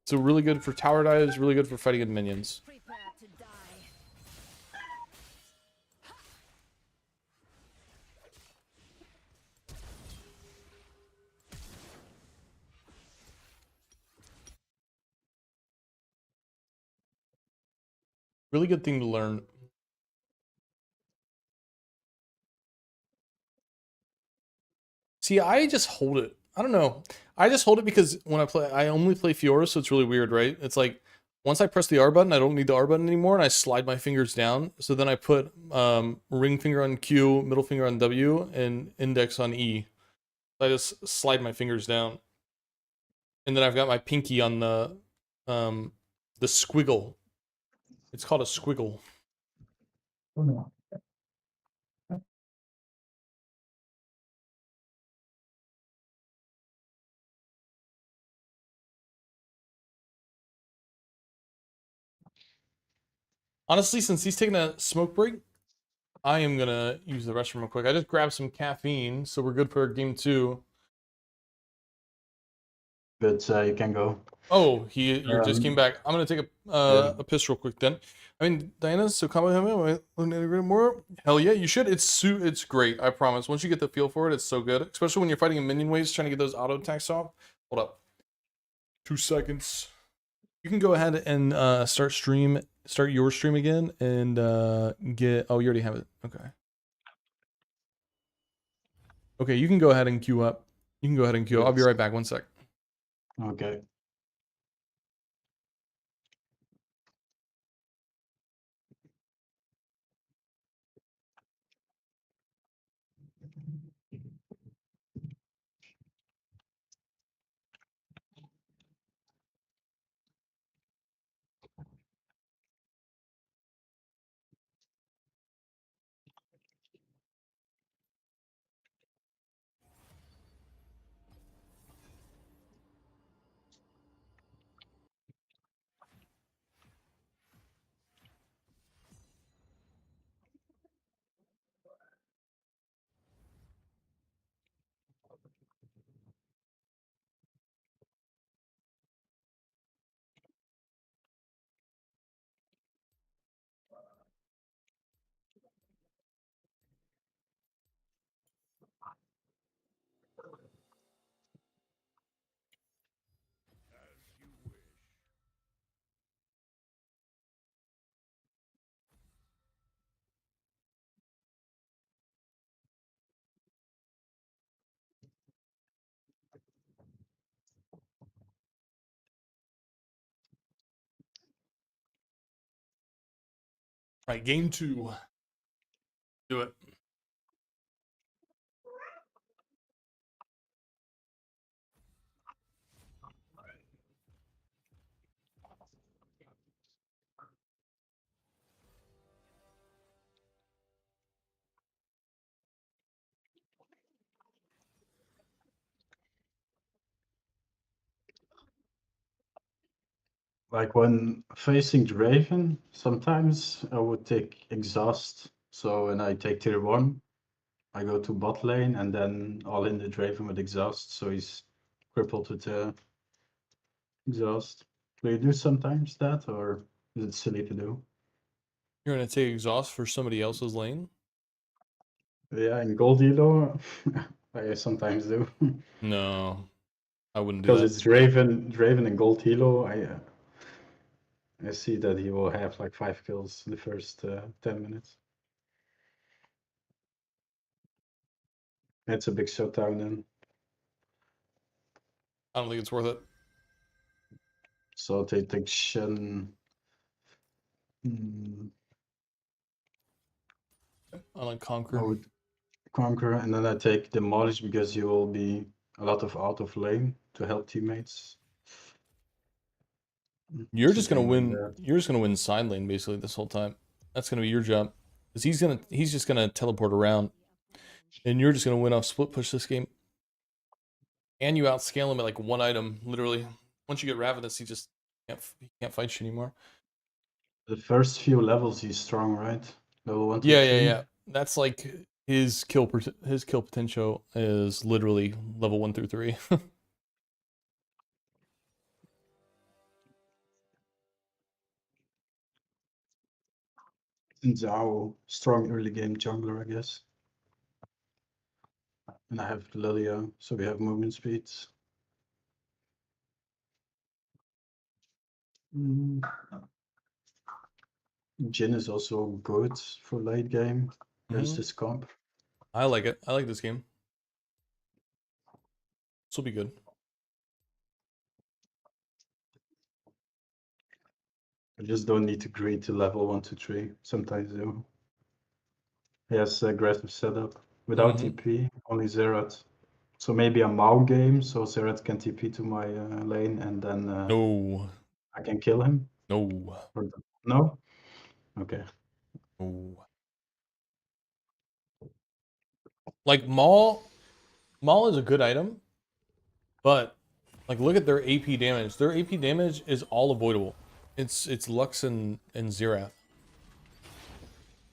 So really good for tower dives, really good for fighting in minions. Prepare to die. Really good thing to learn. See, I just hold it. I don't know. I just hold it because when I only play Fiora, so it's really weird, right? It's like once I press the R button, I don't need the R button anymore, and I slide my fingers down. So then I put ring finger on Q, middle finger on W, and index on E. I just slide my fingers down, and then I've got my pinky on the squiggle. It's called a squiggle. Oh, no. Honestly, since he's taking a smoke break, I am gonna use the restroom real quick. I just grabbed some caffeine, so we're good for game 2. But you can go. Oh, you just came back. I'm gonna take Yeah. a piss real quick then. I mean, Diana, so come with me more. Hell yeah, you should. It's great. I promise. Once you get the feel for it, it's so good. Especially when you're fighting in minion waves, trying to get those auto attacks off. Hold up. 2 seconds. You can go ahead and start your stream again, and get. Oh, you already have it. Okay. Okay, you can go ahead and queue up. You can go ahead and queue. I'll be Yes. right back. 1 sec. Okay. All right, game 2. Do it. Like when facing Draven, sometimes I would take exhaust. So when I take tier 1, I go to bot lane and then all in the Draven with exhaust. So he's crippled with exhaust. Do you do sometimes that, or is it silly to do? You're gonna take exhaust for somebody else's lane? Yeah, in gold elo, I sometimes do. No, I wouldn't do Because that. it's Draven and gold elo. I see that he will have like 5 kills in the first 10 minutes. It's a big shutdown then. I don't think it's worth it. So they take Shen. Hmm, I like I Conquer. would Conquer, and then I take Demolish because you will be a lot of out of lane to help teammates. You're just gonna Something like win. that. You're just gonna win side lane basically this whole time. That's gonna be your job, because he's just gonna teleport around, and you're just gonna win off split push this game. And you outscale him at like 1 item, literally. Once you get Ravenous, he can't fight you anymore. The first few levels he's strong, right? Level 1 to Yeah, 3. yeah. That's like his kill potential is literally level 1 through 3. And Zhao, strong early game jungler, I guess. And I have Lilia, so we have movement speeds. Mm. Jhin is also good for late game. There's this comp. I like it. I like this game. This will be good. I just don't need to greed to level 1 to 3. Sometimes do. He has aggressive setup. Without TP, only Zerat. So maybe a Mao game, so Zerat can TP to my lane and then No, I can kill him. no, Or no? Okay. no. Like Maul is a good item, but like look at their AP damage. Their AP damage is all avoidable. It's Lux and Xerath.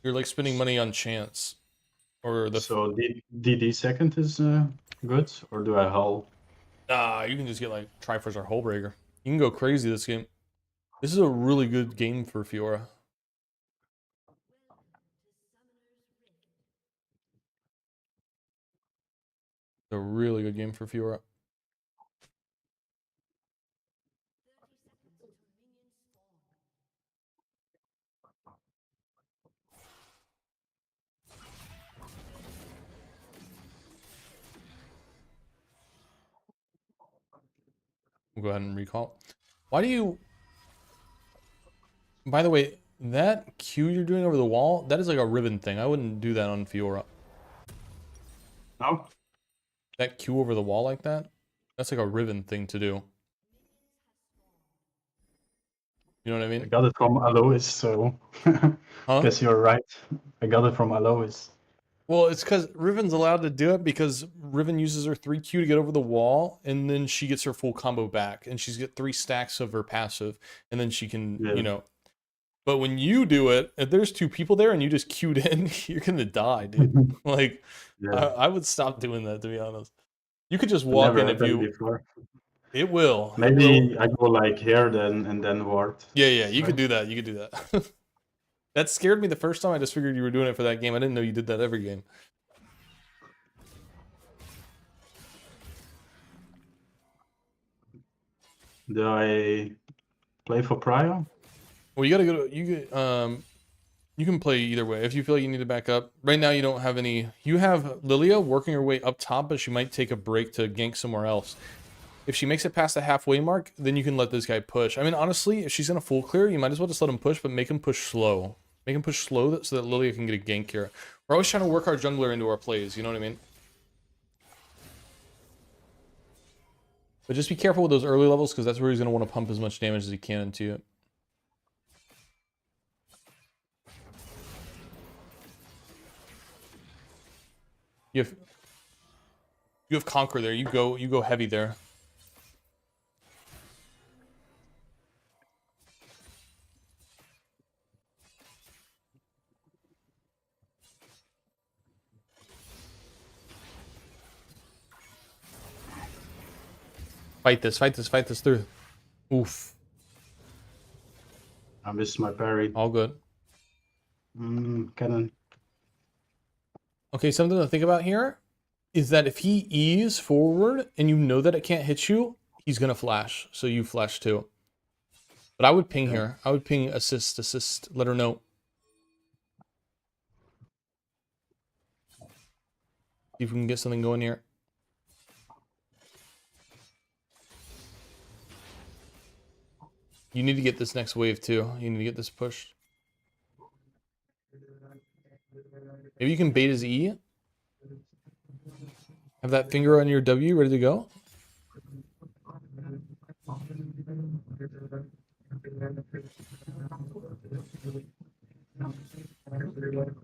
You're like spending money on chance. Or the So DD second is good, or do I hull? you can just get like Triforce or Hullbreaker. You can go crazy this game. This is a really good game for Fiora. It's a really good game for Fiora. We'll go ahead and recall. Why do you... By the way, that Q you're doing over the wall, that is like a ribbon thing. I wouldn't do that on Fiora. No. That Q over the wall like that, that's like a ribbon thing to do. You know what I I mean? got it from Alois, so Huh? guess you're right. I got it from Alois. Well, it's because Riven's allowed to do it because Riven uses her 3Q to get over the wall, and then she gets her full combo back, and she's got 3 stacks of her passive, and then she can, Yeah. you know. But when you do it, if there's 2 people there and you just queued in, you're gonna die, dude. Like, Yeah. I would stop doing that, to be honest. You could just It walk never in if happened you. before. It will. It Maybe will. I go like here then and then ward. Yeah, you could do that. You could do that. That scared me the first time. I just figured you were doing it for that game. I didn't know you did that every game. Do I play for Prio? Well, you gotta go to you can play either way. If you feel like you need to back up. Right now you don't have any. You have Lilia working her way up top, but she might take a break to gank somewhere else. If she makes it past the halfway mark, then you can let this guy push. I mean, honestly, if she's in a full clear, you might as well just let him push, but make him push slow. Make him push slow so that Lilia can get a gank here. We're always trying to work our jungler into our plays, you know what I mean? But just be careful with those early levels, because that's where he's going to want to pump as much damage as he can into it. You have Conquer there. You go heavy there. Fight this through. Oof. I missed my parry. All good. Cannon. Okay, something to think about here is that if he E's forward and you know that it can't hit you, he's gonna flash. So you flash too. But I would ping here. I would ping assist, let her know. See if we can get something going here. You need to get this next wave too. You need to get this pushed. Maybe you can bait his E. Have that finger on your W ready to go.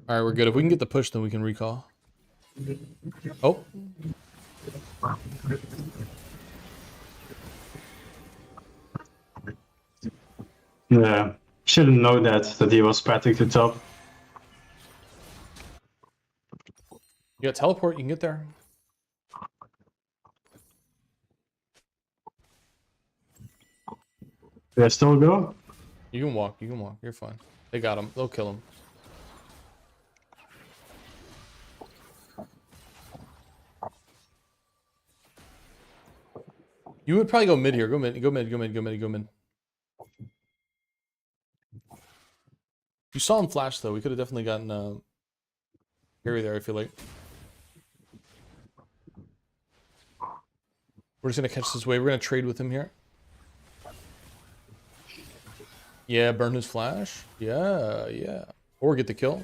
Alright, we're good. If we can get the push, then we can recall. Oh. Yeah. Shouldn't know that he was patting the top. You got teleport, you can get there. Do I still go? You can walk, you're fine. They got him, they'll kill him. You would probably go mid here. Go mid. You saw him flash though. We could have definitely gotten carry there, I feel like. We're just gonna catch this wave. We're gonna trade with him here. Yeah, burn his flash. Yeah. Or get the kill.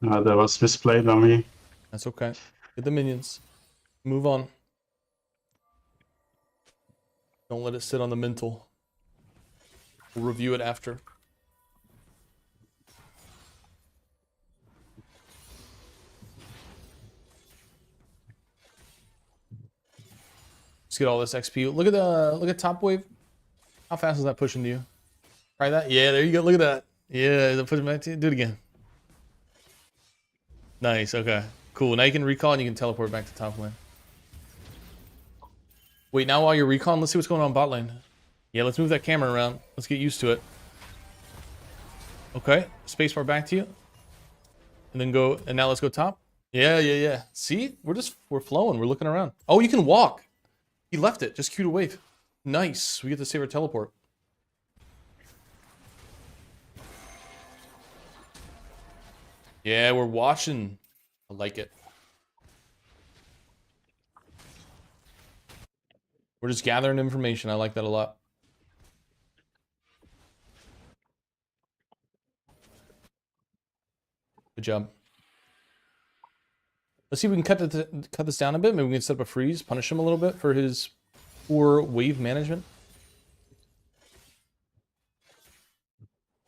That was misplayed on me. That's okay. Get the minions. Move on. Don't let it sit on the mental. We'll review it after. Let's get all this XP. Look at top wave. How fast is that pushing to you? Try that. Yeah, there you go. Look at that. Yeah, put it back to you. Do it again. Nice. Okay. Cool. Now you can recall and you can teleport back to top lane. Wait, now while you're recalling, let's see what's going on bot lane. Yeah, let's move that camera around. Let's get used to it. Okay. Spacebar back to you. And then go, and now let's go top. Yeah. See? We're flowing. We're looking around. Oh, you can walk. He left it. Just queued a wave. Nice. We get to save our teleport. Yeah, we're watching. I like it. We're just gathering information. I like that a lot. Good job. Let's see if we can cut this down a bit. Maybe we can set up a freeze, punish him a little bit for his poor wave management.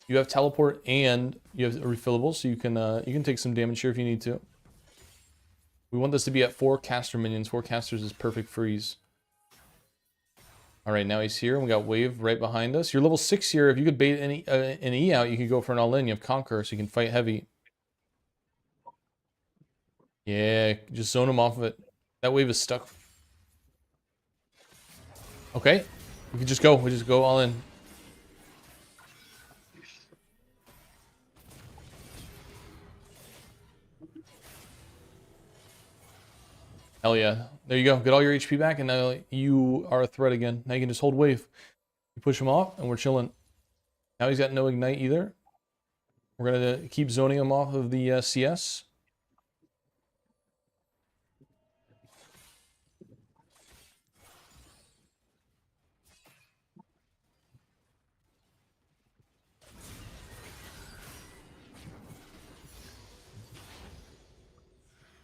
You have teleport and you have a refillable, so you can take some damage here if you need to. We want this to be at 4 caster minions. 4 casters is perfect freeze. All right, now he's here, and we got wave right behind us. You're level 6 here. If you could bait an E out, you could go for an all-in. You have Conquer, so you can fight heavy. Yeah, just zone him off of it. That wave is stuck. Okay, we can just go. We just go all in. Hell yeah. There you go. Get all your HP back, and now you are a threat again. Now you can just hold wave. You push him off, and we're chilling. Now he's got no ignite either. We're going to keep zoning him off of the CS.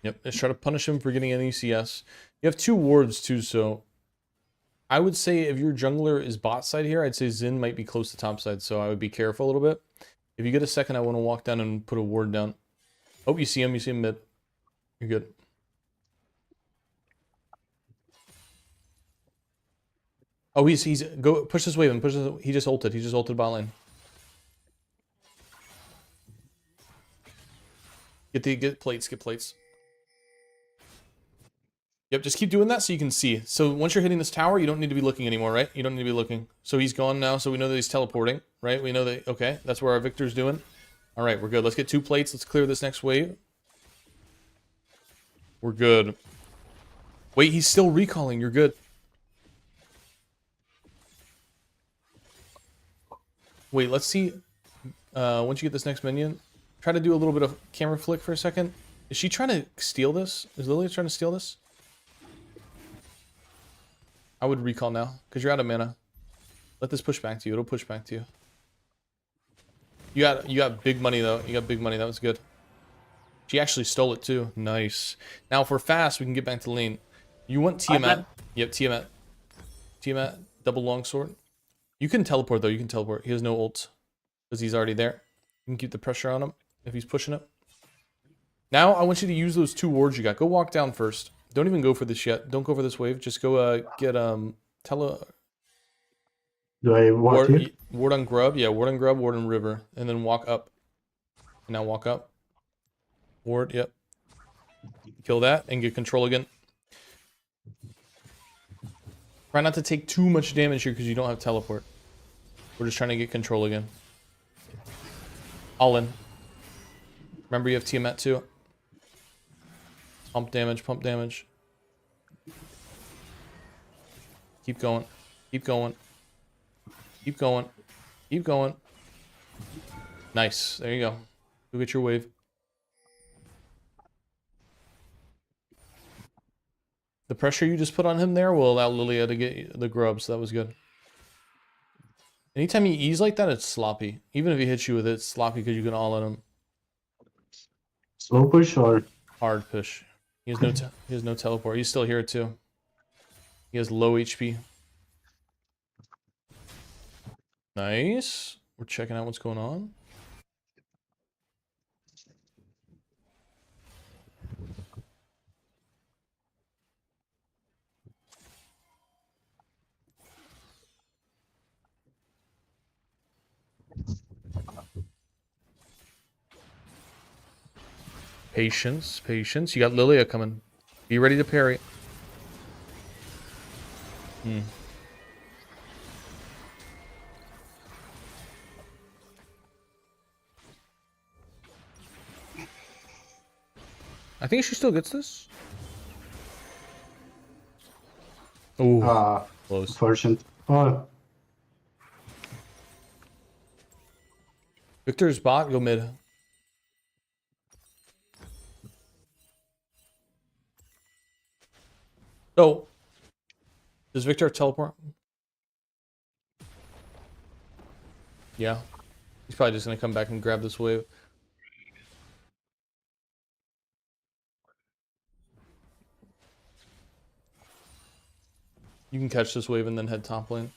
Yep, let's try to punish him for getting any CS. You have 2 wards too, so I would say if your jungler is bot side here, I'd say Xin might be close to top side, so I would be careful a little bit. If you get a second, I want to walk down and put a ward down. Oh, you see him mid. You're good. Oh, he's go push this wave and push this. He just ulted bot lane. Get plates. Yep, just keep doing that so you can see. So once you're hitting this tower, you don't need to be looking anymore, right? You don't need to be looking. So he's gone now, so we know that he's teleporting, right? We know that, okay, that's where our Victor's doing. All right, we're good. Let's get 2 plates. Let's clear this next wave. We're good. Wait, he's still recalling. You're good. Wait, let's see. Once you get this next minion, try to do a little bit of camera flick for a second. Is she trying to steal this? Is Lilia trying to steal this? I would recall now, because you're out of mana. Let this push back to you. It'll push back to you. You got big money, though. You got big money. That was good. She actually stole it, too. Nice. Now, if we're fast, we can get back to lane. You want Tiamat. Yep, Tiamat. Tiamat, double longsword. You can teleport, though. You can teleport. He has no ult, because he's already there. You can keep the pressure on him if he's pushing it. Now, I want you to use those 2 wards you got. Go walk down first. Don't even go for this yet. Don't go for this wave. Just go get Do I walk here? ward on grub. Yeah, ward on grub, ward on river, and then walk up. Now walk up. Ward, yep. Kill that and get control again. Try not to take too much damage here because you don't have teleport. We're just trying to get control again. All in. Remember you have Tiamat too. Pump damage, pump damage. Keep going. Keep going. Keep going. Keep going. Nice. There you go. Go get your wave. The pressure you just put on him there will allow Lilia to get the grub, so that was good. Anytime he E's like that, it's sloppy. Even if he hits you with it, it's sloppy because you can all in him. Slow push or? Hard push. He has no teleport. He's still here too. He has low HP. Nice. We're checking out what's going on. Patience, patience. You got Lilia coming. Be ready to parry. I think she still gets this. Ooh, close. Unfortunate. Oh, Victor's bot, go mid. Oh. Does Victor teleport? Yeah. He's probably just gonna come back and grab this wave. You can catch this wave and then head top lane.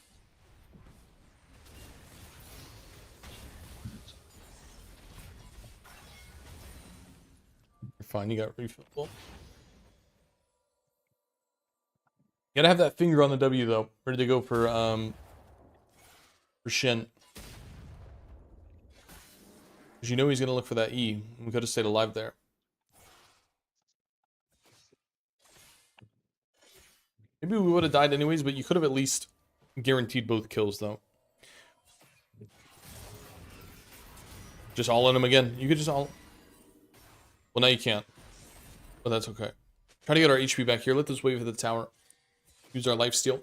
You're fine, you got refill. You gotta have that finger on the W though. Ready to go for Shin. Because you know he's gonna look for that E. We could have stayed alive there. Maybe we would have died anyways, but you could have at least guaranteed both kills though. Just all in him again. You could just all... Well, now you can't. But that's okay. Try to get our HP back here. Let this wave hit the tower. Use our life steal.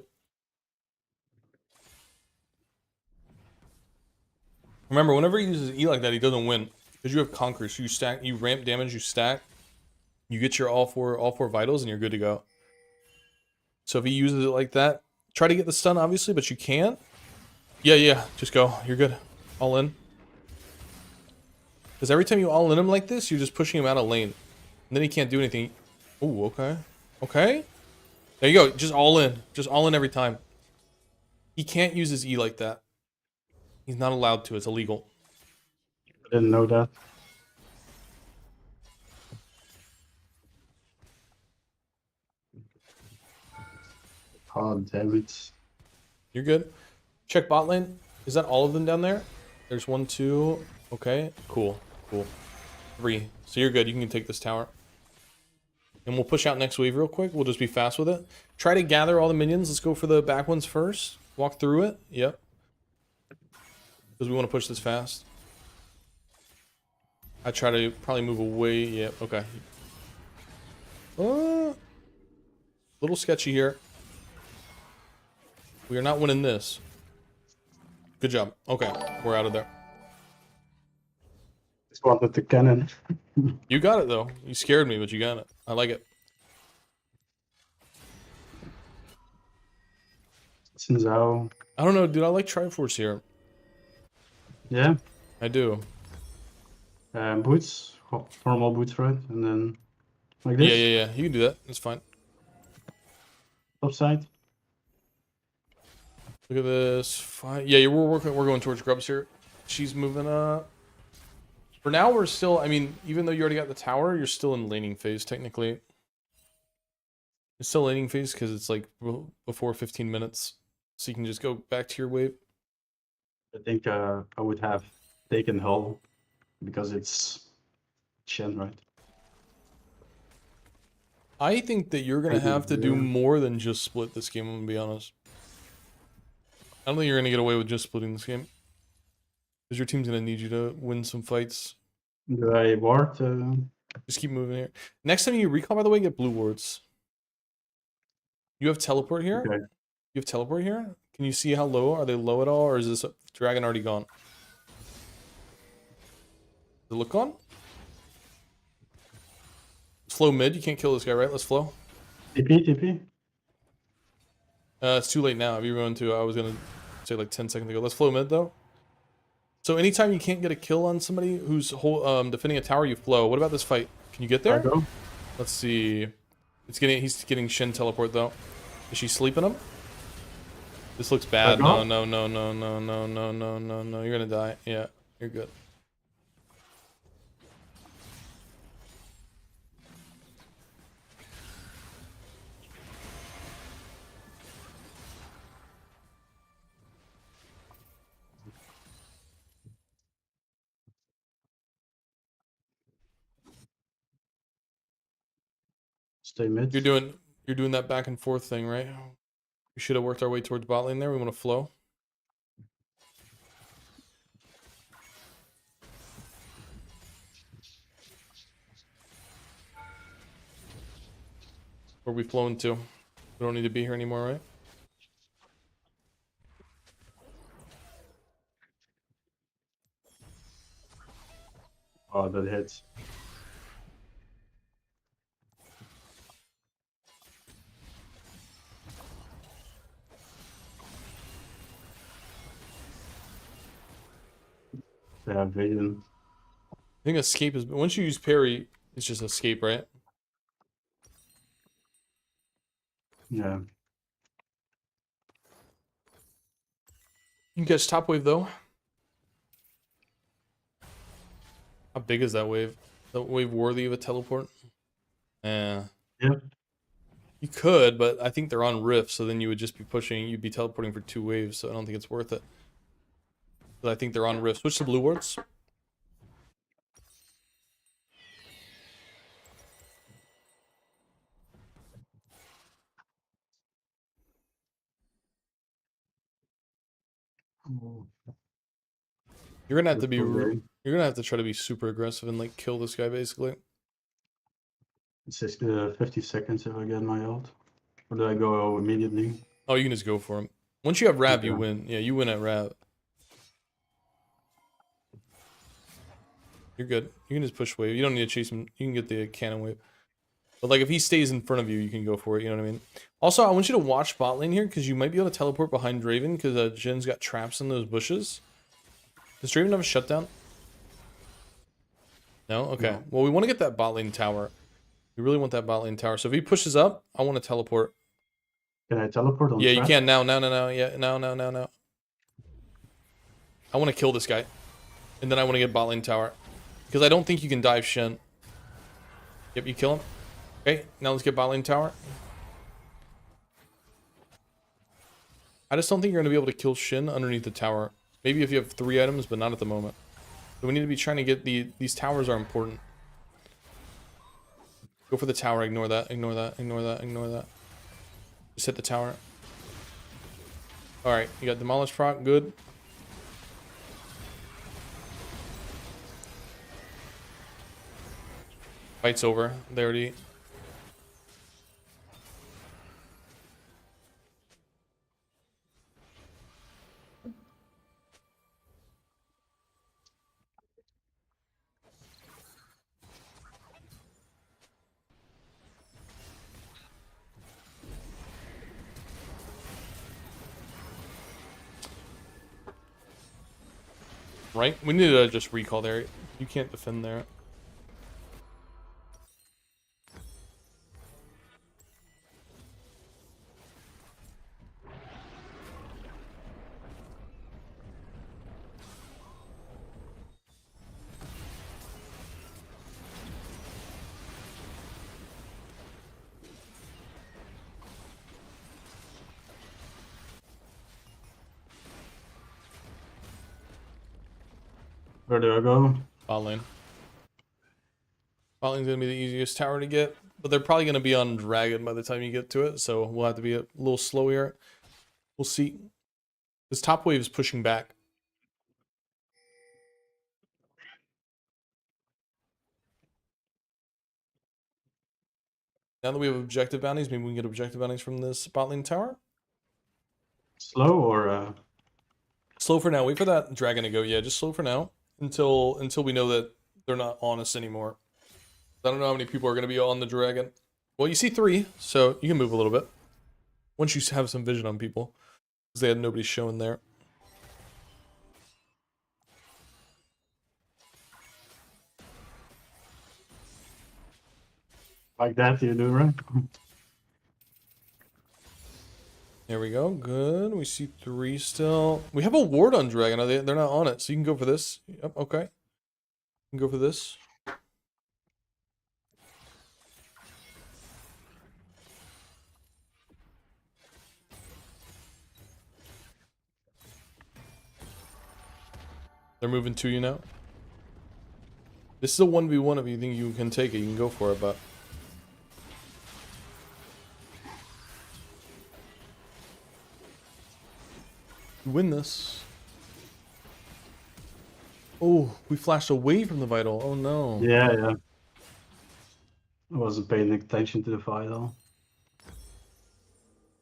Remember, whenever he uses E like that, he doesn't win. Because you have Conquer, so you stack, you ramp damage, you stack. You get your all four vitals, and you're good to go. So if he uses it like that, try to get the stun, obviously, but you can't. Yeah, just go. You're good. All in. Because every time you all in him like this, you're just pushing him out of lane. And then he can't do anything. Ooh, okay. Okay. There you go. Just all in. Just all in every time. He can't use his E like that. He's not allowed to. It's illegal. I didn't know that. Oh, damn it. You're good. Check bot lane. Is that all of them down there? There's 1, 2. Okay. Cool. 3. So you're good. You can take this tower. And we'll push out next wave real quick. We'll just be fast with it. Try to gather all the minions. Let's go for the back ones first. Walk through it. Yep. Because we want to push this fast. I try to probably move away. Yep. Okay. Little sketchy here. We are not winning this. Good job. Okay. We're out of there. Just wanted the cannon. You got it, though. You scared me, but you got it. I like it. Since how? I don't know, dude. I like Triforce here. Yeah. I do. Boots. Normal boots, right? And then like this. Yeah. You can do that. That's fine. Top side. Look at this. Fine. Yeah, we're going towards Grubs here. She's moving up. For now, we're still... I mean, even though you already got the tower, you're still in laning phase, technically. It's still laning phase because it's like before 15 minutes. So you can just go back to your wave. I think I would have taken Hull because it's Shen, right? I think that you're going to have to do more than just split this game, I'm going to be honest. I don't think you're going to get away with just splitting this game. Because your team's going to need you to win some fights. Do I ward? Just keep moving here. Next time you recall, by the way, get blue wards. You have teleport here? Okay. You have teleport here? Can you see how low? Are they low at all? Or is this dragon already gone? Does it look gone? Let's flow mid. You can't kill this guy, right? Let's flow. TP. It's too late now. If you're going to, I was going to say like 10 seconds ago. Let's flow mid, though. So anytime you can't get a kill on somebody who's defending a tower, you flow. What about this fight? Can you get there? I go. Let's see. He's getting Shin teleport though. Is she sleeping him? This looks bad. No. You're gonna die. Yeah, you're good. Stay mid. You're doing that back and forth thing, right? We should have worked our way towards bot lane there. We want to flow. Where we flowing to? We don't need to be here anymore, right? Oh, that hits. They have vision. I think escape is once you use parry, it's just escape, right? Yeah. You can catch top wave though. How big is that wave? Is that wave worthy of a teleport? Yeah. Yep. You could, but I think they're on rift, so then you would just be pushing. You'd be teleporting for 2 waves, so I don't think it's worth it. But I think they're on rift. Switch to blue wards. You're gonna have to be. You're gonna have to try to be super aggressive and like kill this guy basically. It's just 50 seconds if I get my ult. Or do I go immediately? Oh, you can just go for him. Once you have Rav, you Okay. win. Yeah, you win at Rav. You're good. You can just push wave. You don't need to chase him. You can get the cannon wave. But like if he stays in front of you, you can go for it. You know what I mean? Also, I want you to watch bot lane here because you might be able to teleport behind Draven because Jin's got traps in those bushes. Does Draven have a shutdown? No? Okay. No. Well, we want to get that bot lane tower. We really want that bot lane tower. So if he pushes up, I want to teleport. Can I teleport on Yeah, you trap? can now. No. Yeah, no. I want to kill this guy. And then I want to get bot lane tower. Because I don't think you can dive Shen. Yep, you kill him. Okay, now let's get bot lane tower. I just don't think you're going to be able to kill Shin underneath the tower. Maybe if you have 3 items, but not at the moment. So we need to be trying to get these towers are important. Go for the tower, ignore that. Just hit the tower. Alright, you got demolished proc, good. Fight's over. They already. Right? We need to just recall there. You can't defend there. Where do I go? Bot lane. Bot lane's gonna be the easiest tower to get, but they're probably gonna be on Dragon by the time you get to it, so we'll have to be a little slow here. We'll see. This top wave is pushing back. Now that we have objective bounties, maybe we can get objective bounties from this bot lane tower. Slow or Slow for now. Wait for that dragon to go. Yeah, just slow for now until we know that they're not on us anymore. I don't know how many people are going to be on the dragon. Well, you see 3, so you can move a little bit once you have some vision on people because they had nobody showing there. like that you do, right? There we go. Good. We see 3 still. We have a ward on dragon. They're not on it, so you can go for this. Yep. Okay. You can go for this. They're moving to you now. This is a 1v1 if you think you can take it. You can go for it, but We win this. Oh, we flashed away from the vital. Oh no. Yeah, yeah. I wasn't paying attention to the vital.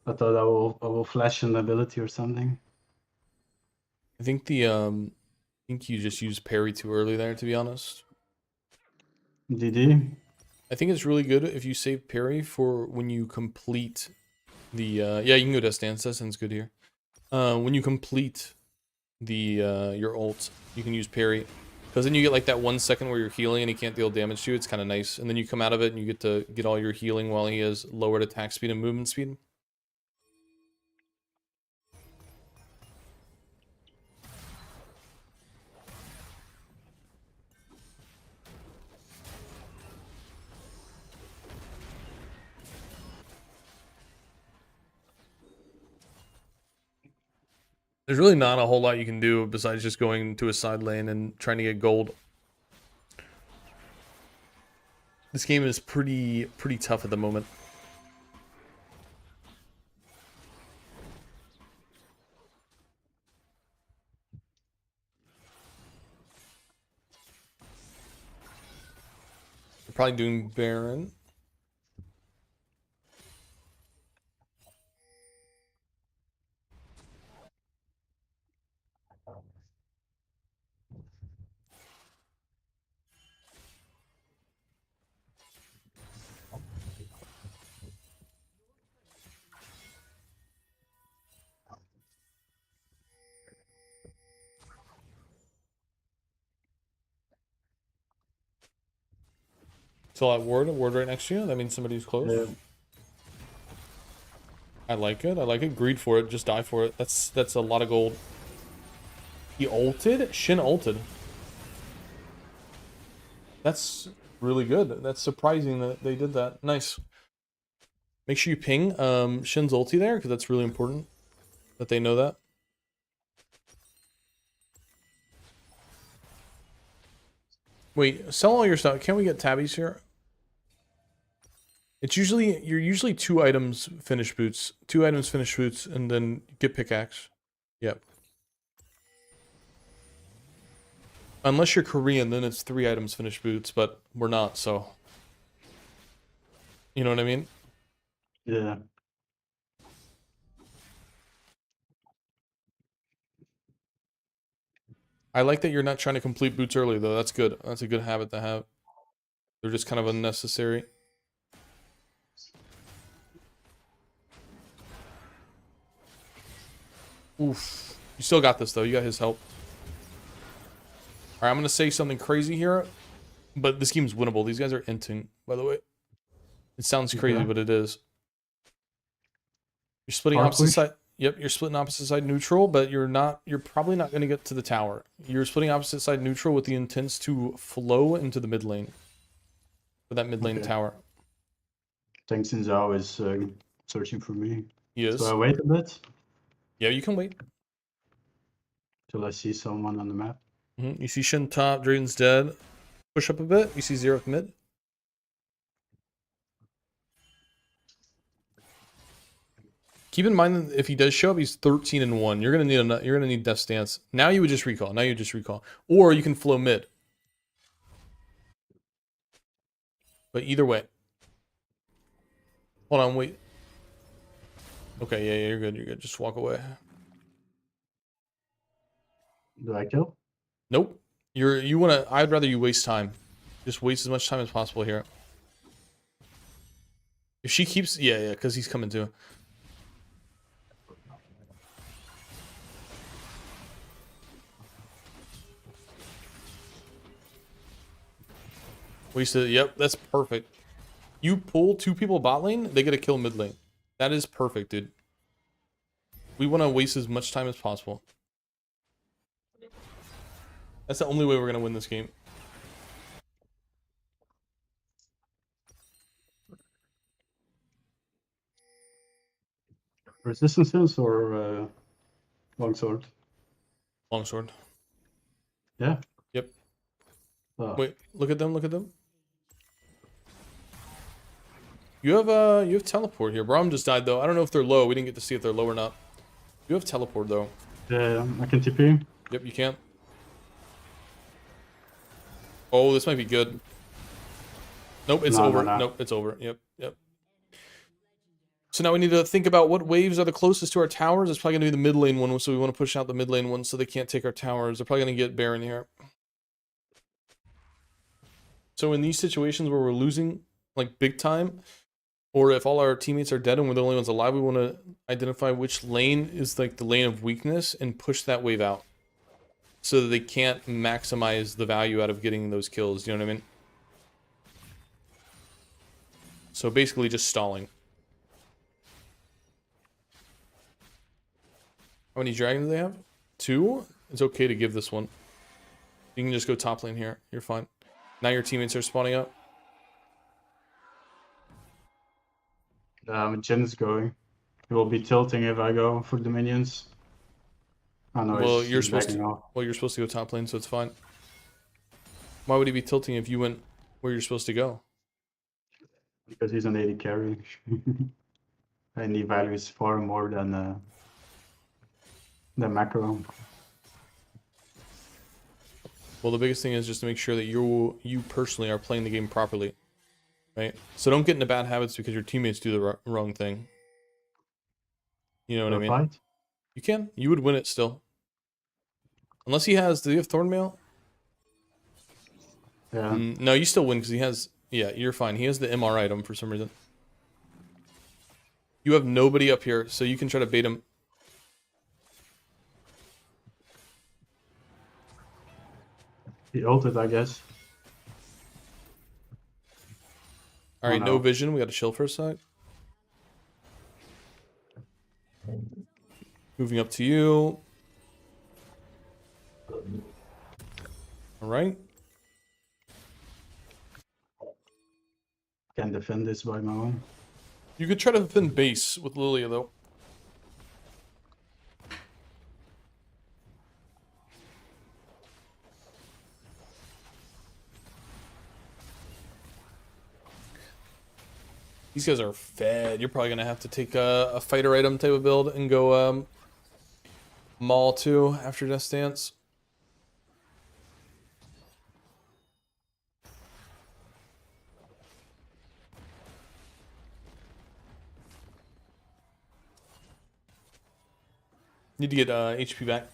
I thought I will flash an ability or something. I think I think you just used parry too early there, to be honest. DD. I think it's really good if you save parry for when you complete the yeah, you can go Death Dance. That sounds good here. When you complete the your ult, you can use parry. Because then you get like that 1 second where you're healing and he can't deal damage to you. It's kind of nice. And then you come out of it and you get to get all your healing while he has lowered attack speed and movement speed. There's really not a whole lot you can do besides just going to a side lane and trying to get gold. This game is pretty tough at the moment. We're probably doing Baron. So that ward right next to you, that means somebody's close. Yeah. I like it. I like it. Greed for it. Just die for it. That's a lot of gold. He ulted? Shin ulted. That's really good. That's surprising that they did that. Nice. Make sure you ping Shin's ulti there, because that's really important that they know that. Wait, sell all your stuff. Can't we get tabbies here? It's usually, you're usually 2 items finish boots. 2 items finish boots, and then get pickaxe. Yep. Unless you're Korean, then it's 3 items finish boots, but we're not, so. You know what I mean? Yeah. I like that you're not trying to complete boots early, though. That's good. That's a good habit to have. They're just kind of unnecessary. Oof. You still got this, though. You got his help. Alright, I'm going to say something crazy here, but this game's winnable. These guys are inting, by the way. It sounds crazy, Okay. but it is. You're splitting Hard opposite push? side. Yep, you're splitting opposite side neutral, but you're probably not going to get to the tower. You're splitting opposite side neutral with the intents to flow into the mid lane. For that mid lane Okay. tower. Thanks Zhao is searching for me. He is. So I wait a bit Yeah, you can wait. till I see someone on the map. You see Shin top, Draden's dead. Push up a bit. You see Xerath mid. Keep in mind that if he does show up, he's 13-1. You're gonna need Death Stance. Now you would just recall. Now you just recall, or you can flow mid. But either way, hold on, wait. Okay, yeah, you're good. You're good. Just walk away. Do I kill? Nope. You wanna? I'd rather you waste time. Just waste as much time as possible here. If she keeps, yeah, because he's coming too. Wasted. Yep, that's perfect. You pull 2 people bot lane, they get a kill mid lane. That is perfect, dude. We want to waste as much time as possible. That's the only way we're gonna win this game. Resistance hills or longsword? Longsword. Yeah. Yep. Oh. Wait, look at them. Look at them. You have teleport here. Braum just died though. I don't know if they're low. We didn't get to see if they're low or not. You have teleport though. I can TP. Yep, you can. Oh, this might be good. Nope, it's No, no, over. no. Nope, it's over. Yep, yep. So now we need to think about what waves are the closest to our towers. It's probably going to be the mid lane one, so we want to push out the mid lane one so they can't take our towers. They're probably going to get Baron here. So in these situations where we're losing, like, big time, or if all our teammates are dead and we're the only ones alive, we want to identify which lane is, like, the lane of weakness and push that wave out so that they can't maximize the value out of getting those kills. You know what I mean? So basically just stalling. How many dragons do they have? 2? It's okay to give this one. You can just go top lane here. You're fine. Now your teammates are spawning up. Jin's going. He will be tilting if I go for the minions. Oh no, Well, he's you're supposed backing to. off. Well, you're supposed to go top lane, so it's fine. Why would he be tilting if you went where you're supposed to go? Because he's an 80 carry. And he values far more than macro. Well, the biggest thing is just to make sure that you personally are playing the game properly, right? So don't get into bad habits because your teammates do the wrong thing. You know what I mean? Fight? You can. You would win it still. Unless he has... Do you have Thornmail? Yeah. No, you still win because he has... Yeah, you're fine. He has the MR item for some reason. You have nobody up here, so you can try to bait him. He ulted, I guess. Alright, Oh, no no. vision. We got to chill for a sec. Moving up to you. Alright. Can defend this by my own. You could try to defend base with Lilia, though. These guys are fed. You're probably going to have to take a fighter item type of build and go Maul too after Death Stance. Need to get HP back.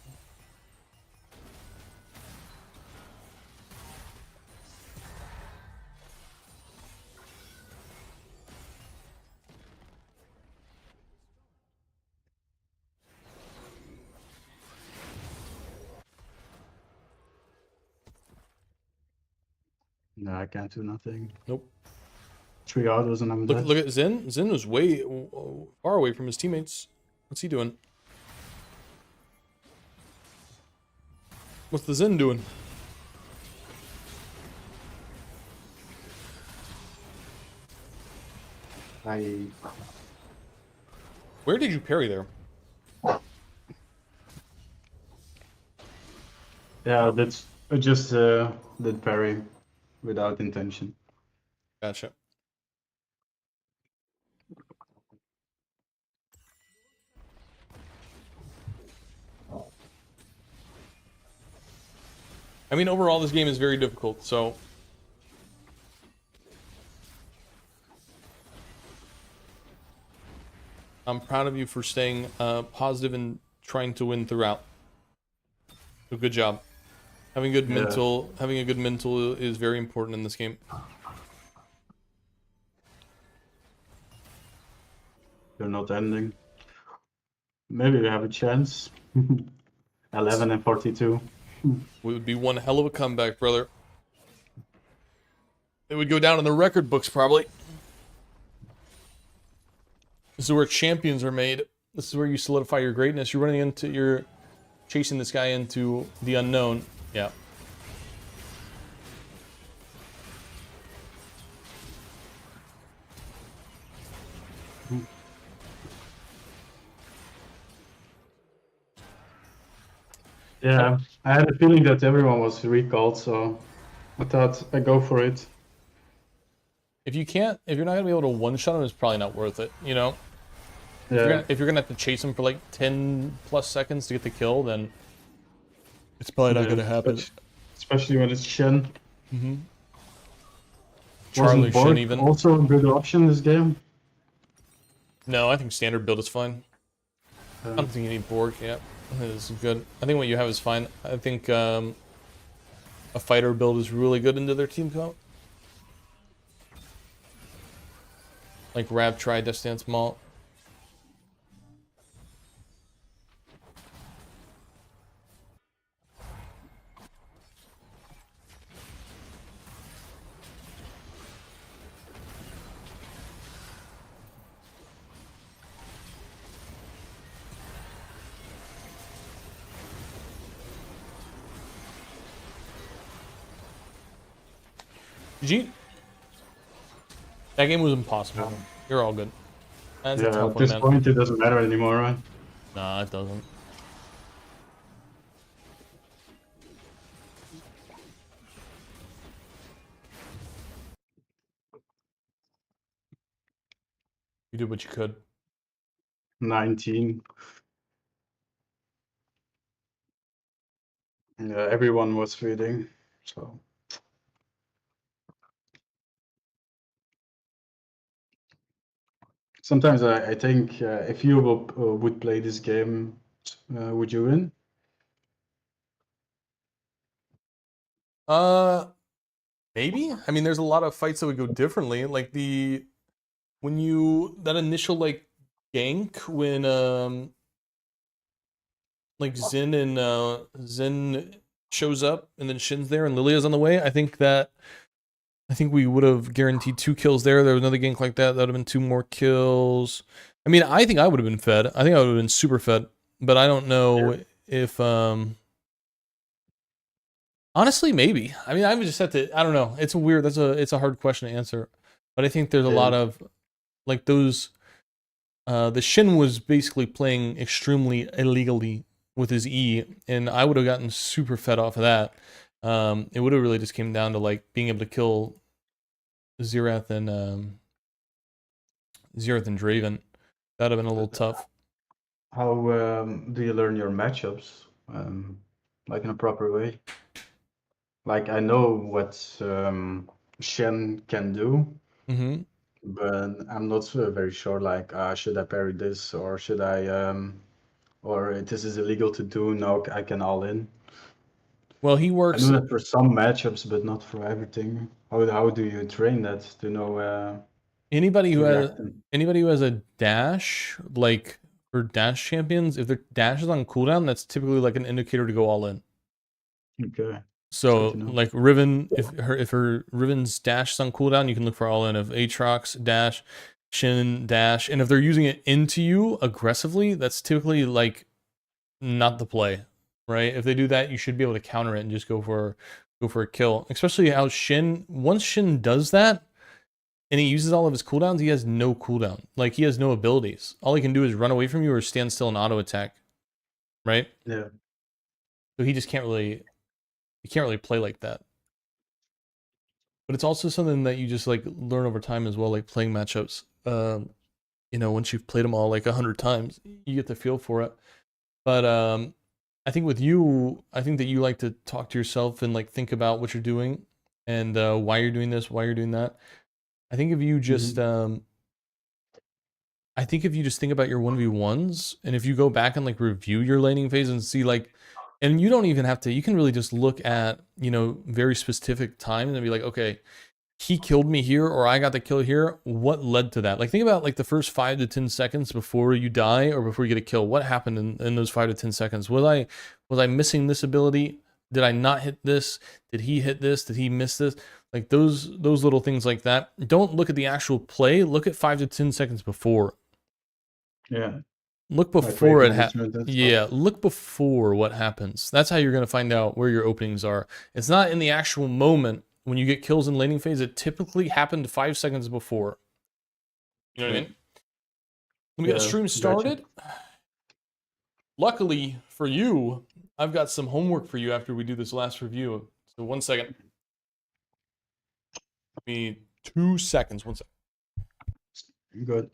No, I can't do nothing. Nope. 3 autos and I'm Look, dead. look at Zen. Zen was way far away from his teammates. What's he doing? What's the Zen doing? Where did you parry there? Yeah, that's I just did parry without intention. Gotcha. I mean, overall, this game is very difficult, so... I'm proud of you for staying positive and trying to win throughout. So good job. Having a good mental is very important in this game. They're not ending. Maybe we have a chance. 11 and 42. It would be one hell of a comeback, brother. It would go down in the record books, probably. This is where champions are made. This is where you solidify your greatness. You're chasing this guy into the unknown. Yeah. Yeah, I had a feeling that everyone was recalled, so I thought I'd go for it. If you're not gonna be able to one-shot him, it's probably not worth it, you know? Yeah. If you're gonna have to chase him for like 10 plus seconds to get the kill, then it's probably not Yeah, gonna happen. especially when it's Shen. Mm-hmm. Wasn't Charlie Shin Borg even. also a good option this game? No, I think standard build is fine. I don't think you need Borg. Yeah, this is good. I think what you have is fine. I think a fighter build is really good into their team comp. Like Rab, Try, Death Stance, Malt. GG. That game was impossible. You're all good. That's a Yeah, tough at one, this man. point it doesn't matter anymore, right? Nah, it doesn't. You did what you could. 19. Yeah, everyone was feeding, so. Sometimes I think if you would play this game, would you win? Maybe. I mean, there's a lot of fights that would go differently. Like that initial like gank when like Xin and Zen shows up and then Shin's there and Lilia's on the way. I think we would have guaranteed 2 kills there. There was another gank like that. That would have been 2 more kills. I mean, I think I would have been fed. I think I would have been super fed. But I don't know if honestly, maybe. I mean, I would just have to. I don't know. It's a weird. It's a hard question to answer. But I think there's a lot of like those. The Shin was basically playing extremely illegally with his E, and I would have gotten super fed off of that. It would have really just came down to like being able to kill Xerath and Draven. That'd have been a little tough. How do you learn your matchups, like in a proper way? Like I know what Shen can do, Mm-hmm. but I'm not very sure. Like, should I parry this or should I, or this is illegal to do? No, I can all in. Well, he I works. know that for some matchups, but not for everything. How do you train that to know? Anybody who has reacting? a dash, like for dash champions, if their dash is on cooldown, that's typically like an indicator to go all in. Okay. So to know. like Riven, if her Riven's dash is on cooldown, you can look for all in. If Aatrox dash, Shin dash, and if they're using it into you aggressively, that's typically like not the play, right? If they do that, you should be able to counter it and just go for a kill. Especially how once Shin does that, and he uses all of his cooldowns, he has no cooldown. Like he has no abilities. All he can do is run away from you or stand still and auto attack, right? Yeah. So he just can't really play like that. But it's also something that you just like learn over time as well, like playing matchups. Once you've played them all like 100 times, you get the feel for it. But I think with you, I think that you like to talk to yourself and like think about what you're doing and why you're doing this, why you're doing that. I think if you just think about your 1v1s and if you go back and like review your laning phase and see like, and you don't even have to, you can really just look at, very specific times and be like, okay, he killed me here or I got the kill here. What led to that? Like think about like the first 5 to 10 seconds before you die or before you get a kill. What happened in those 5 to 10 seconds? Was I missing this ability? Did I not hit this? Did he hit this? Did he miss this? Like those little things like that. Don't look at the actual play. Look at 5 to 10 seconds before. Yeah. Look before it happens. Yeah, look before what happens. That's how you're going to find out where your openings are. It's not in the actual moment when you get kills in laning phase. It typically happened 5 seconds before. You know what I mean? Let me get the stream started. Luckily for you, I've got some homework for you after we do this last review. So 1 second. Give me 2 seconds. 1 second. Good.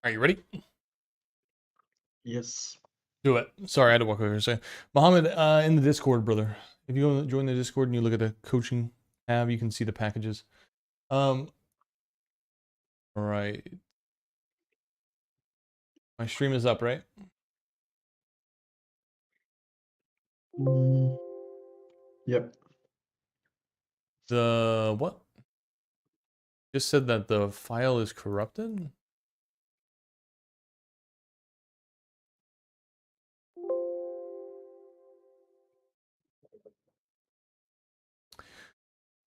Are you ready? Yes. Do it. Sorry, I had to walk over here and say. Mohammed, in the Discord, brother. If you go join the Discord and you look at the coaching tab, you can see the packages. All right. My stream is up, right? Yep. The what? Just said that the file is corrupted?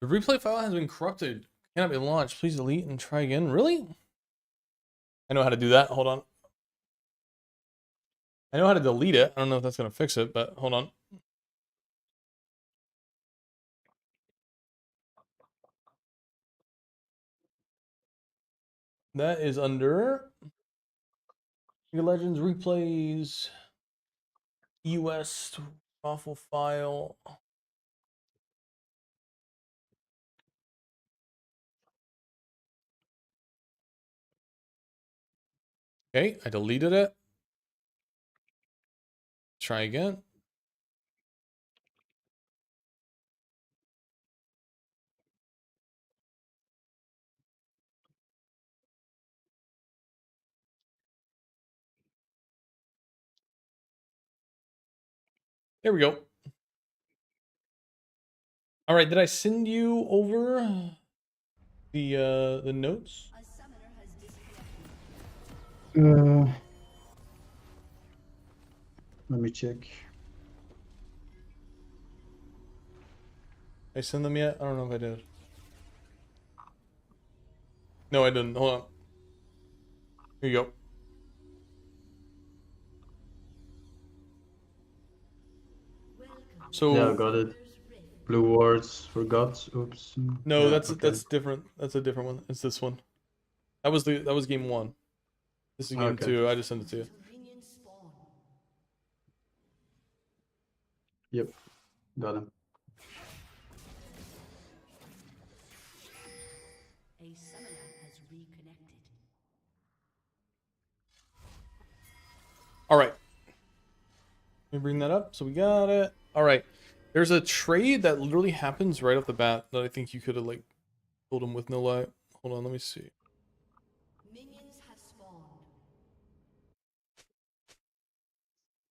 The replay file has been corrupted. Cannot be launched. Please delete and try again. Really? I know how to do that. Hold on. I know how to delete it. I don't know if that's going to fix it, but hold on. That is under League of Legends replays, US awful file. Okay, I deleted it. Try again. There we go. All right, did I send you over the notes? A summoner has disconnected. Let me check. I send them yet? I don't know if I did. No, I didn't. Hold on. Here you go. So Yeah, I got it. Blue wards for gods. Oops. no, Yeah, that's okay. different. That's a different one. It's this one. That was game 1. This is game Okay. 2. I just sent it to you. Minions spawn. Yep. Got him. A summoner has reconnected. All right. Let me bring that up. So we got it. All right. There's a trade that literally happens right off the bat that I think you could have like told him with no light. Hold on, let me see. Minions have spawned.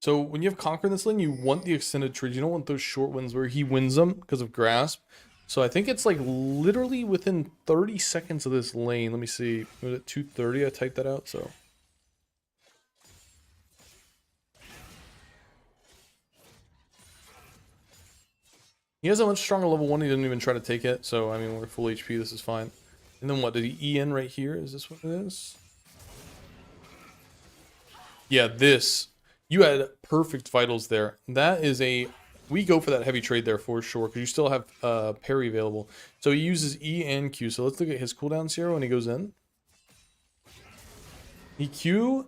So when you have Conquer in this lane, you want the extended trades. You don't want those short ones where he wins them because of Grasp. So I think it's like literally within 30 seconds of this lane. Let me see. Was it 2:30? I typed that out. So he has a much stronger level 1. He didn't even try to take it. So I mean, we're full HP. This is fine. And then what? Did he E in right here? Is this what it is? Yeah, this. You had perfect vitals there. That is a... We go for that heavy trade there for sure, because you still have parry available. So he uses E and Q. So let's look at his cooldowns here when he goes in. He Q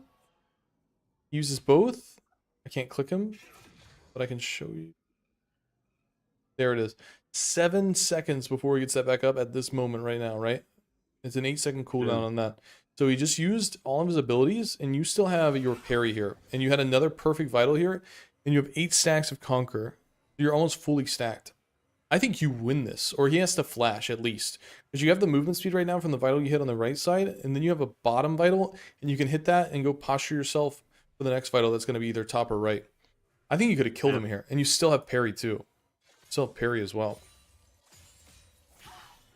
uses both. I can't click him, but I can show you. There it is. 7 seconds before he gets that back up at this moment right now, right? It's an 8-second cooldown on that. So he just used all of his abilities, and you still have your parry here. And you had another perfect vital here, and you have 8 stacks of Conquer. You're almost fully stacked. I think you win this, or he has to flash at least. Because you have the movement speed right now from the vital you hit on the right side, and then you have a bottom vital, and you can hit that and go posture yourself for the next vital that's going to be either top or right. I think you could have killed him here, and you still have parry too. Still have parry as well.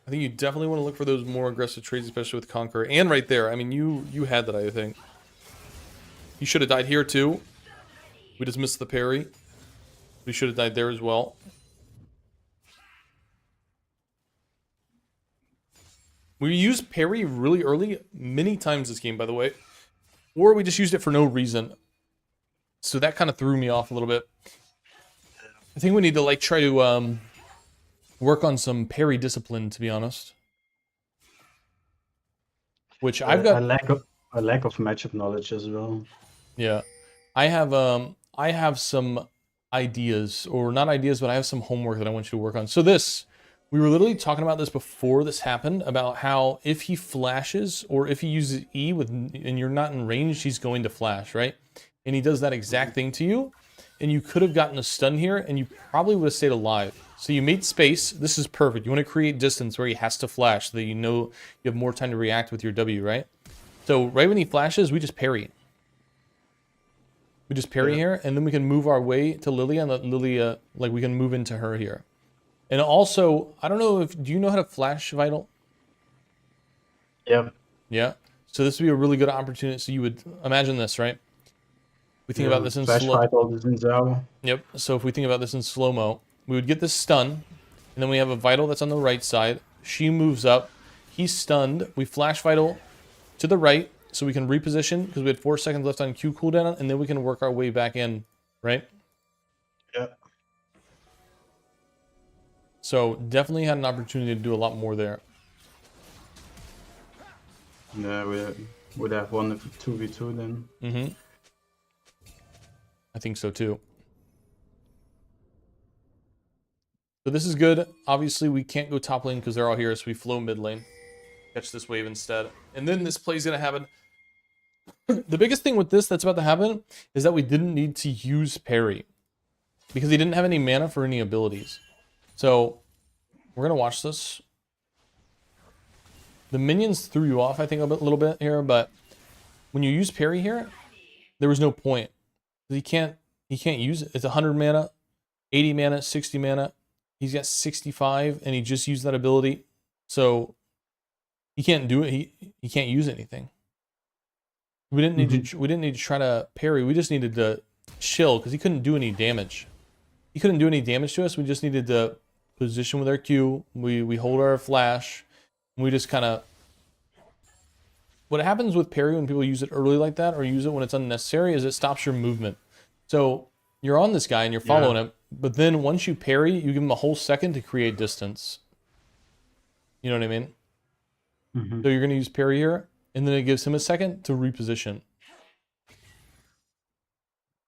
I think you definitely want to look for those more aggressive trades, especially with Conquer. And right there, I mean, you had that, I think. He should have died here too. We just missed the parry. We should have died there as well. We used parry really early, many times this game, by the way. Or we just used it for no reason. So that kind of threw me off a little bit. I think we need to like try to work on some parry discipline, to be honest. Which I've got a lack of matchup knowledge as well. Yeah. I have some ideas, or not ideas, but I have some homework that I want you to work on. So this, We were literally talking about this before this happened, about how if he flashes or if he uses E with and you're not in range, he's going to flash, right? And he does that exact thing to you, and you could have gotten a stun here, and you probably would have stayed alive. So you made space. This is perfect. You want to create distance where he has to flash so that you know you have more time to react with your W, right? So right when he flashes, we just parry. We just parry here, and then we can move our way to Lilia and let Lilia, like we can move into her here. And also, I don't know if, do you know how to flash Vital? Yep. Yeah. So this would be a really good opportunity. So you would imagine this, right? We think about this in Flash slow. fight all this in Zao. Yep. So if we think about this in slow-mo, we would get this stun, and then we have a Vital that's on the right side. She moves up. He's stunned. We flash Vital to the right so we can reposition because we had 4 seconds left on Q cooldown, and then we can work our way back in, right? Yep. So definitely had an opportunity to do a lot more there. Yeah, we would have won 2v2 then. Mm-hmm. I think so too. So this is good. Obviously, we can't go top lane because they're all here, so we flow mid lane. Catch this wave instead. And then this play's going to happen. The biggest thing with this that's about to happen is that we didn't need to use parry because he didn't have any mana for any abilities. So we're going to watch this. The minions threw you off, I think, a little bit here, but when you use parry here, there was no point. He can't use it. It's 100 mana, 80 mana, 60 mana. He's got 65, and he just used that ability. So he can't do it. He can't use anything. We didn't need to. We didn't need to try to parry. We just needed to chill because he couldn't do any damage. He couldn't do any damage to us. We just needed to position with our Q. We hold our flash. And we just kind of. What happens with parry when people use it early like that, or use it when it's unnecessary, is it stops your movement. So you're on this guy and you're following him, but then once you parry, you give him a whole second to create distance. You know what I mean? So you're going to use parry here, and then it gives him a second to reposition.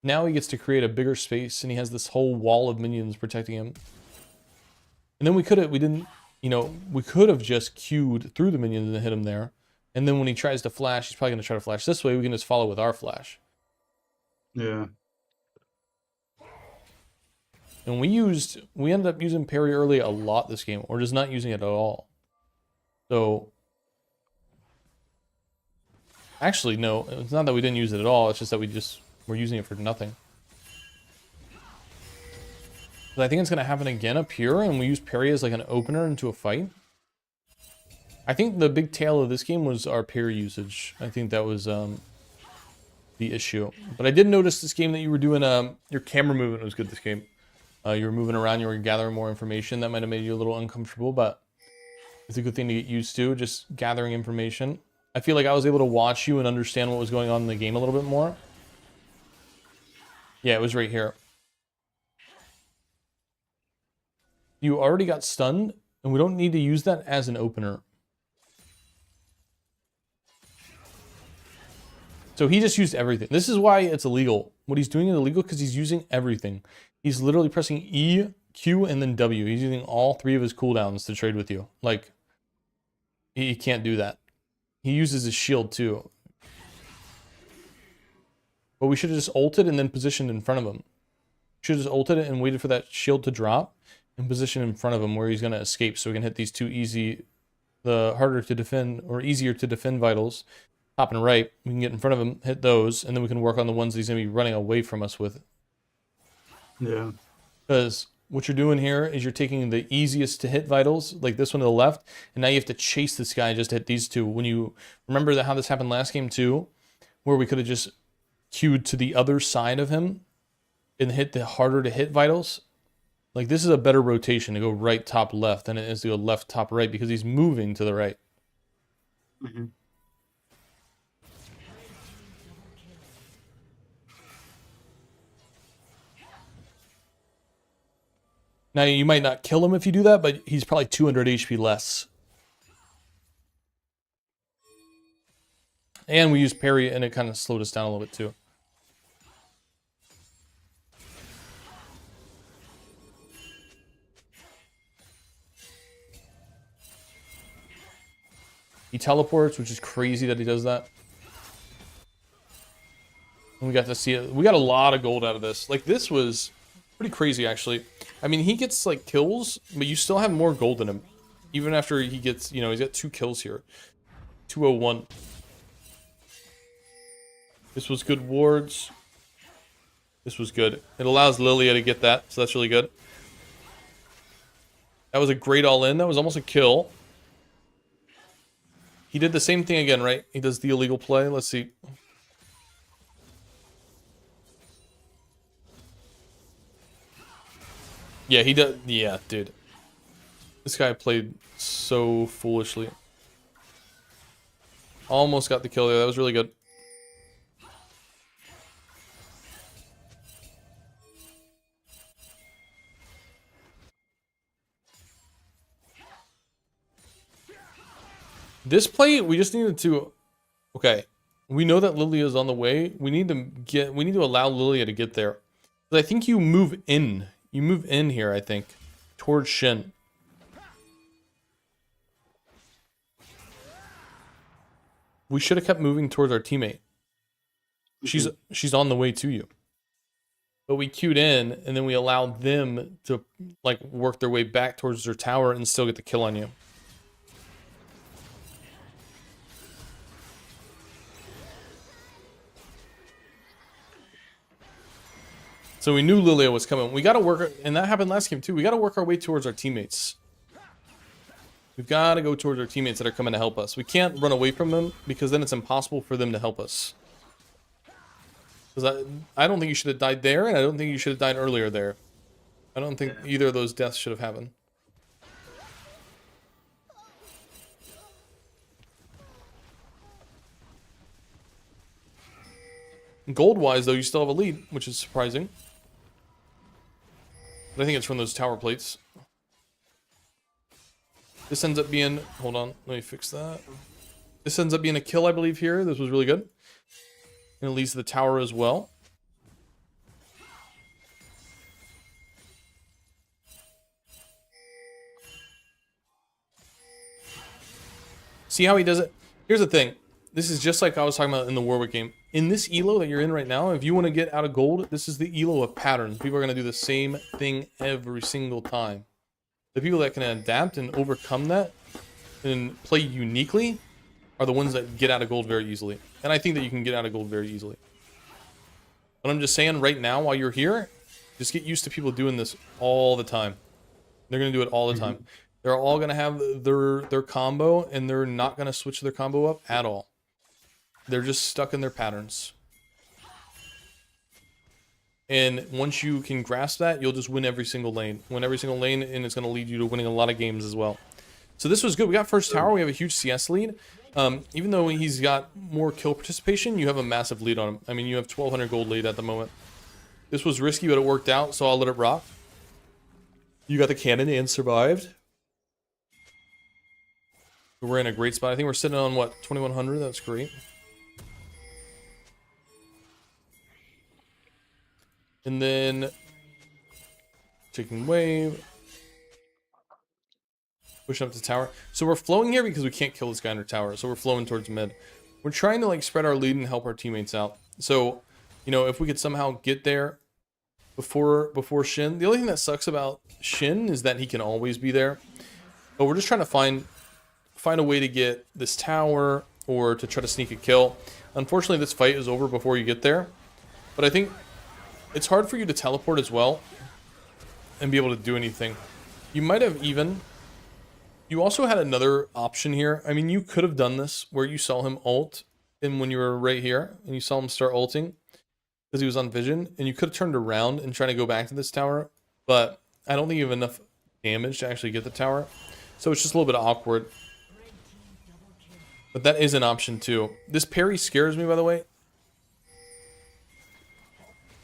Now he gets to create a bigger space, and he has this whole wall of minions protecting him. And then we could have just queued through the minions and hit him there. And then when he tries to flash, he's probably going to try to flash this way. We can just follow with our flash. Yeah. And we ended up using parry early a lot this game, or just not using it at all. So, actually, no, it's not that we didn't use it at all. It's just that we're using it for nothing. But I think it's going to happen again up here, and we use parry as like an opener into a fight. I think the big tail of this game was our parry usage. I think that was the issue. But I did notice this game that you were doing, your camera movement was good this game. You were moving around, you were gathering more information. That might have made you a little uncomfortable, but it's a good thing to get used to, just gathering information. I feel like I was able to watch you and understand what was going on in the game a little bit more. Yeah, it was right here. You already got stunned, and we don't need to use that as an opener. So he just used everything. This is why it's illegal. What he's doing is illegal because he's using everything. He's literally pressing E, Q, and then W. He's using all 3 of his cooldowns to trade with you. Like, he can't do that. He uses his shield too. But we should have just ulted and then positioned in front of him. Should have just ulted it and waited for that shield to drop and position in front of him where he's going to escape so we can hit these 2 the harder to defend or easier to defend vitals. Top and right, we can get in front of him, hit those, and then we can work on the ones that he's going to be running away from us with. Yeah. Because what you're doing here is you're taking the easiest to hit vitals, like this one to the left, and now you have to chase this guy just to hit these 2. When you remember how this happened last game too, where we could have just queued to the other side of him and hit the harder to hit vitals. Like this is a better rotation to go right, top, left than it is to go left, top, right because he's moving to the right. Mm-hmm. Now, you might not kill him if you do that, but he's probably 200 HP less. And we used parry, and it kind of slowed us down a little bit, too. He teleports, which is crazy that he does that. And we got to see it. We got a lot of gold out of this. Like, this was pretty crazy, actually. I mean, he gets, like, kills, but you still have more gold in him. Even after he gets, you know, he's got 2 kills here. 201. This was good wards. This was good. It allows Lilia to get that, so that's really good. That was a great all-in. That was almost a kill. He did the same thing again, right? He does the illegal play. Let's see. Yeah, he does. Yeah, dude. This guy played so foolishly. Almost got the kill there. That was really good. This play, we just needed to... Okay. We know that Lilia is on the way. We need to allow Lilia to get there. But I think you move in. You move in here, I think. Towards Shin. We should have kept moving towards our teammate. She's on the way to you. But we queued in, and then we allowed them to, like, work their way back towards their tower and still get the kill on you. So we knew Lilia was coming. We got to work, and that happened last game too. We got to work our way towards our teammates. We've got to go towards our teammates that are coming to help us. We can't run away from them because then it's impossible for them to help us. Because I don't think you should have died there, and I don't think you should have died earlier there. I don't think either of those deaths should have happened. Gold-wise, though, you still have a lead, which is surprising. But I think it's from those tower plates. This ends up being... Hold on, let me fix that. This ends up being a kill, I believe, here. This was really good. And it leads to the tower as well. See how he does it? Here's the thing. This is just like I was talking about in the Warwick game. In this elo that you're in right now, if you want to get out of gold, this is the elo of patterns. People are going to do the same thing every single time. The people that can adapt and overcome that and play uniquely are the ones that get out of gold very easily. And I think that you can get out of gold very easily. But I'm just saying right now, while you're here, just get used to people doing this all the time. They're going to do it all the time. They're all going to have their combo, and they're not going to switch their combo up at all. They're just stuck in their patterns. And once you can grasp that, you'll just win every single lane. Win every single lane, and it's going to lead you to winning a lot of games as well. So this was good. We got first tower. We have a huge CS lead. Even though he's got more kill participation, you have a massive lead on him. I mean, you have 1,200 gold lead at the moment. This was risky, but it worked out, so I'll let it rock. You got the cannon and survived. We're in a great spot. I think we're sitting on, what, 2,100? That's great. And then taking wave. Pushing up to tower. So we're flowing here because we can't kill this guy under tower. So we're flowing towards mid. We're trying to like spread our lead and help our teammates out. So, you know, if we could somehow get there before Shin. The only thing that sucks about Shin is that he can always be there. But we're just trying to find a way to get this tower or to try to sneak a kill. Unfortunately, this fight is over before you get there. But I think it's hard for you to teleport as well and be able to do anything. You might have even... You also had another option here. I mean, you could have done this where you saw him ult and when you were right here and you saw him start ulting because he was on vision, and you could have turned around and tried to go back to this tower, but I don't think you have enough damage to actually get the tower. So it's just a little bit awkward. But that is an option too. This parry scares me, by the way.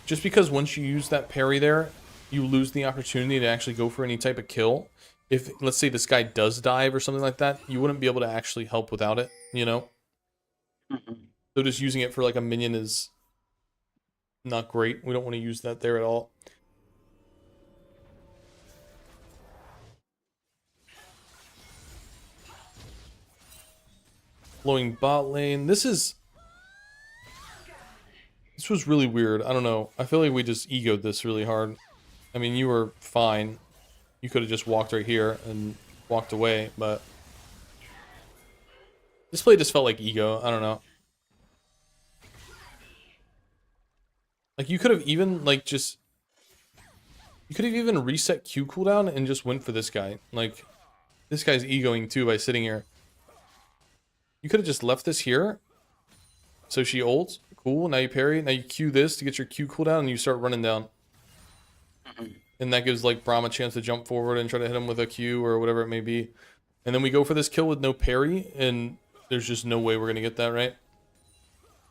Just because once you use that parry there, you lose the opportunity to actually go for any type of kill. If, let's say, this guy does dive or something like that, you wouldn't be able to actually help without it, you know? So just using it for, like, a minion is not great. We don't want to use that there at all. flowing bot lane. This was really weird. I don't know. I feel like we just egoed this really hard. I mean, you were fine. You could have just walked right here and walked away, but this play just felt like ego. I don't know. Like, you could have even, like, just... You could have even reset Q cooldown and just went for this guy. Like, this guy's egoing too by sitting here. You could have just left this here. So she ults. Cool, now you parry. Now you Q this to get your Q cooldown and you start running down. And that gives, like, Braum a chance to jump forward and try to hit him with a Q or whatever it may be. And then we go for this kill with no parry, and there's just no way we're going to get that, right?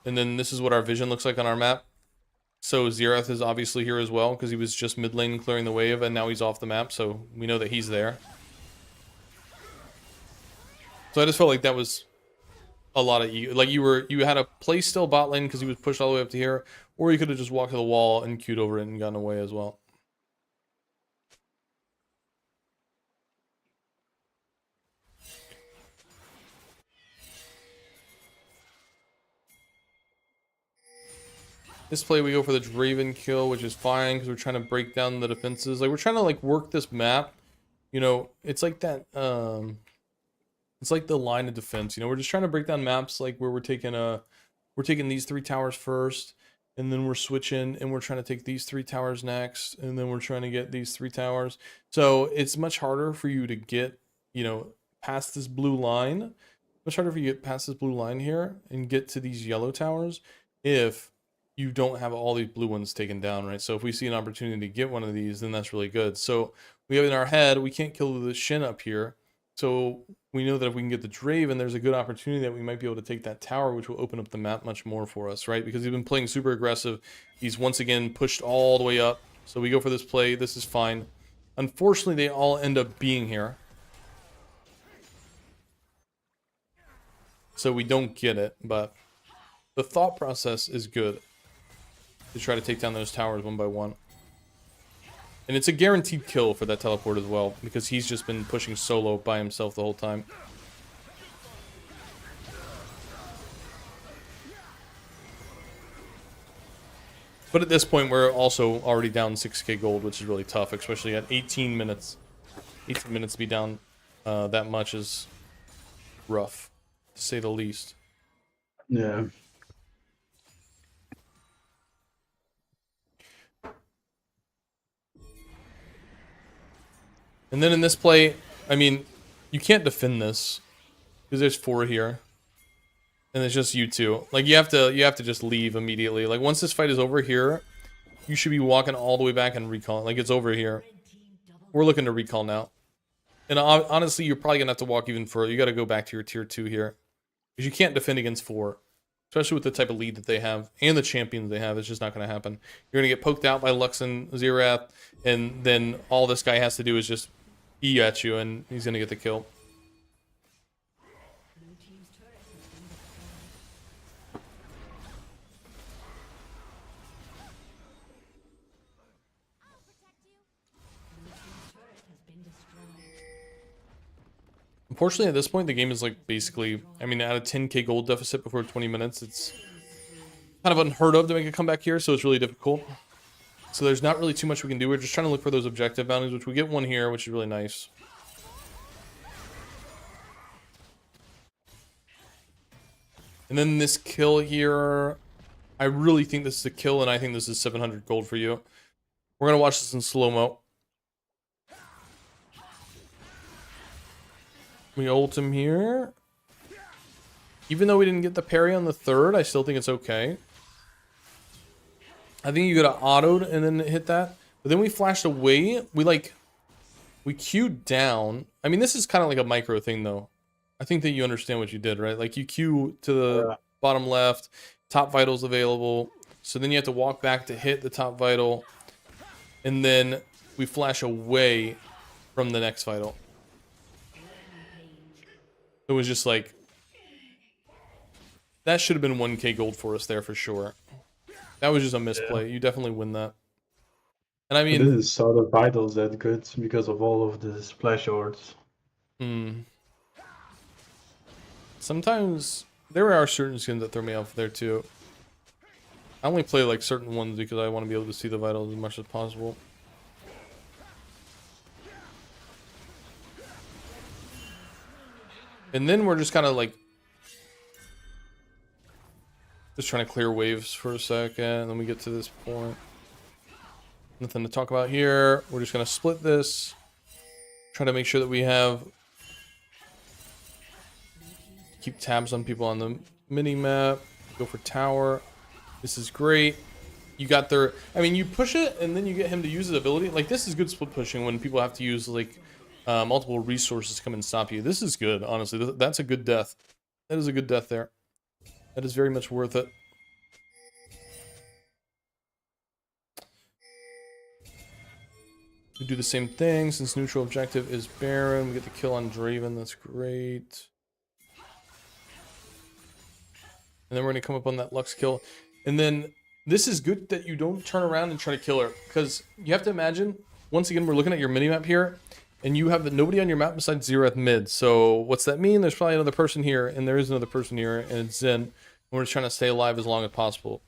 And then this is what our vision looks like on our map. So Xerath is obviously here as well, because he was just mid lane clearing the wave, and now he's off the map, so we know that he's there. So I just felt like that was a lot of ego. Like, you had a play still bot lane because he was pushed all the way up to here, or you could have just walked to the wall and queued over it and gotten away as well. This play we go for the Draven kill, which is fine because we're trying to break down the defenses. Like, we're trying to, like, work this map. You know, it's like that, it's like the line of defense. You know, we're just trying to break down maps, like, where we're taking these 3 towers first, and then we're switching and we're trying to take these 3 towers next, and then we're trying to get these 3 towers. So it's much harder for you to get, you know, past this blue line. Much harder for you to get past this blue line here and get to these yellow towers if you don't have all these blue ones taken down, right? So if we see an opportunity to get one of these, then that's really good. So we have in our head, we can't kill the Shin up here. So we know that if we can get the Draven, there's a good opportunity that we might be able to take that tower, which will open up the map much more for us, right? Because he's been playing super aggressive. He's once again pushed all the way up. So we go for this play. This is fine. Unfortunately, they all end up being here. So we don't get it, but the thought process is good to try to take down those towers one by one. And it's a guaranteed kill for that teleport as well, because he's just been pushing solo by himself the whole time. But at this point, we're also already down 6k gold, which is really tough, especially at 18 minutes. 18 minutes to be down that much is rough, to say the least. Yeah. And then in this play, I mean, you can't defend this because there's 4 here, and it's just you two. Like, you have to just leave immediately. Like, once this fight is over here, you should be walking all the way back and recalling. Like, it's over here. We're looking to recall now. And honestly, you're probably gonna have to walk even further. You got to go back to your tier 2 here, because you can't defend against 4, especially with the type of lead that they have and the champions they have. It's just not gonna happen. You're gonna get poked out by Lux and Xerath, and then all this guy has to do is just E at you, and he's gonna get the kill. Blue team's turret has been destroyed. Blue team's turret has been destroyed. Unfortunately, at this point, the game is like basically, I mean, at a 10k gold deficit before 20 minutes, it's kind of unheard of to make a comeback here, so it's really difficult. So there's not really too much we can do. We're just trying to look for those objective bounties, which we get one here, which is really nice. And then this kill here, I really think this is a kill, and I think this is 700 gold for you. We're going to watch this in slow-mo. We ult him here. Even though we didn't get the parry on the 3rd, I still think it's okay. I think you could have autoed and then hit that. But then we flashed away. We queued down. I mean, this is kind of like a micro thing, though. I think that you understand what you did, right? Like, you queue to the bottom left, top vital's available. So then you have to walk back to hit the top vital. And then we flash away from the next vital. It was just like, that should have been 1k gold for us there for sure. That was just a misplay. You definitely win that. And I mean, I didn't saw the vitals that good because of all of the splash wards. So Sometimes there are certain skins that throw me off there too. I only play like certain ones because I want to be able to see the vitals as much as possible. And then we're just kind of like just trying to clear waves for a second, and then we get to this point. Nothing to talk about here. We're just gonna split this. Try to make sure that we have keep tabs on people on the mini map. Go for tower. This is great. You got their, I mean, you push it and then you get him to use his ability. Like, this is good split pushing when people have to use like multiple resources to come and stop you. This is good, honestly. That's a good death. That is a good death there. That is very much worth it. We do the same thing. Since neutral objective is Baron, we get the kill on Draven. That's great. And then we're going to come up on that Lux kill. And then this is good that you don't turn around and try to kill her. Because you have to imagine, once again, we're looking at your minimap here. And you have nobody on your map besides Xerath mid. So what's that mean? There's probably another person here. And there is another person here. And it's Zen. And we're just trying to stay alive as long as possible.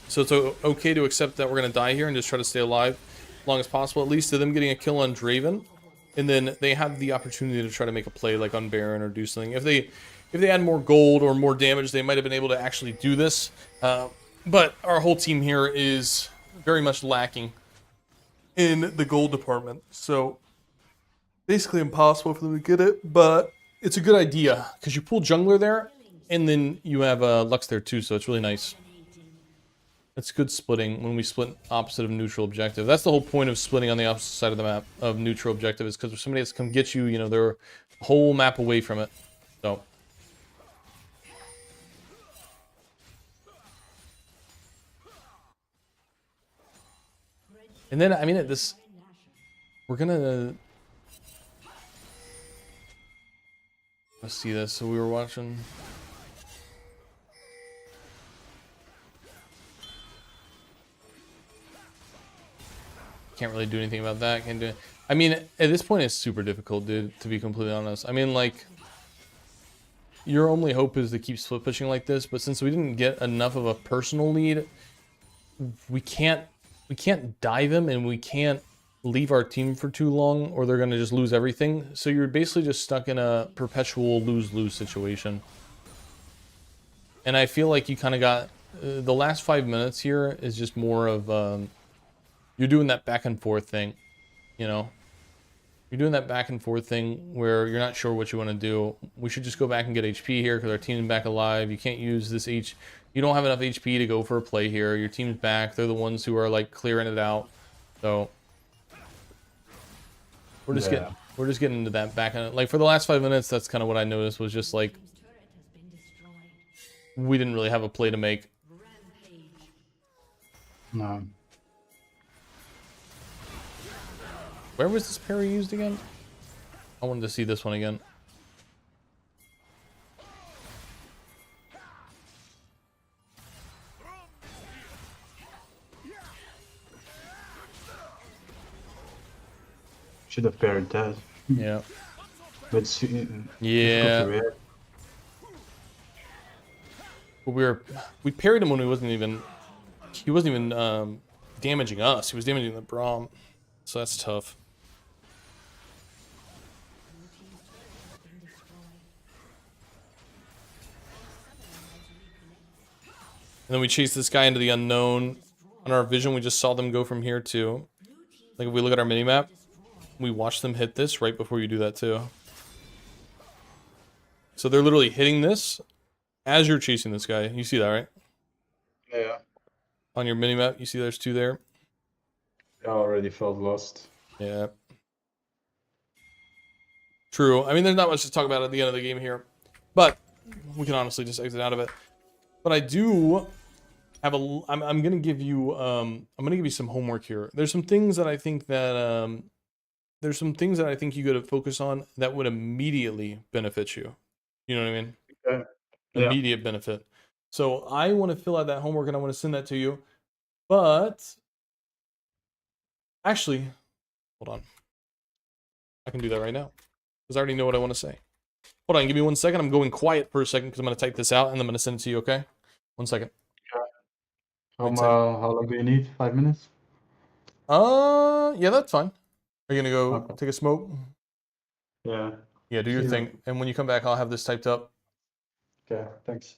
So it's okay to accept that we're going to die here and just try to stay alive as long as possible. At least to them getting a kill on Draven. And then they have the opportunity to try to make a play like on Baron or do something. If they had more gold or more damage, they might have been able to actually do this. But our whole team here is very much lacking in the gold department. So basically impossible for them to get it. But it's a good idea because you pull jungler there and then you have Lux there too. So it's really nice. It's good splitting when we split opposite of neutral objective. That's the whole point of splitting on the opposite side of the map of neutral objective, is because if somebody has to come get you, you know, they're a whole map away from it. So. And then, I mean, this, we're gonna, let's see this. So we were watching. Can't really do anything about that. Can't do it. I mean, at this point, it's super difficult, dude, to be completely honest. I mean, like, your only hope is to keep split pushing like this, but since we didn't get enough of a personal lead, we can't dive him and we can't leave our team for too long or they're going to just lose everything. So you're basically just stuck in a perpetual lose-lose situation. And I feel like you kind of got the last 5 minutes here is just more of you're doing that back and forth thing, you know. You're doing that back and forth thing where you're not sure what you want to do. We should just go back and get HP here because our team's back alive. You can't use this H. You don't have enough HP to go for a play here. Your team's back. They're the ones who are like clearing it out. So we're just getting into that back end. Like for the last 5 minutes, that's kind of what I noticed was just like we didn't really have a play to make. No. Where was this parry used again? I wanted to see this one again. Should have parried that. Yeah. But yeah. But we parried him when he wasn't even damaging us. He was damaging the Braum. So that's tough. And then we chase this guy into the unknown. On our vision, we just saw them go from here too. Like if we look at our minimap, we watch them hit this right before you do that too. So they're literally hitting this as you're chasing this guy. You see that, right? Yeah. On your minimap, you see there's two there. I already felt lost. Yeah. True. I mean, there's not much to talk about at the end of the game here. But we can honestly just exit out of it. But I do have a I'm going to give you some homework here. There's some things that I think that you got to focus on that would immediately benefit you. You know what I mean? Okay. Yeah. Immediate benefit. So I want to fill out that homework and I want to send that to you. But actually, hold on. I can do that right now because I already know what I want to say. Hold on, give me 1 second. I'm going quiet for a second because I'm going to type this out and I'm going to send it to you, okay? 1 second. Wait, How long do you need? 5 minutes? Yeah, that's fine. Are you going to go Okay. take a smoke? Yeah. Yeah, do your See you. thing. And when you come back, I'll have this typed up. Okay, thanks.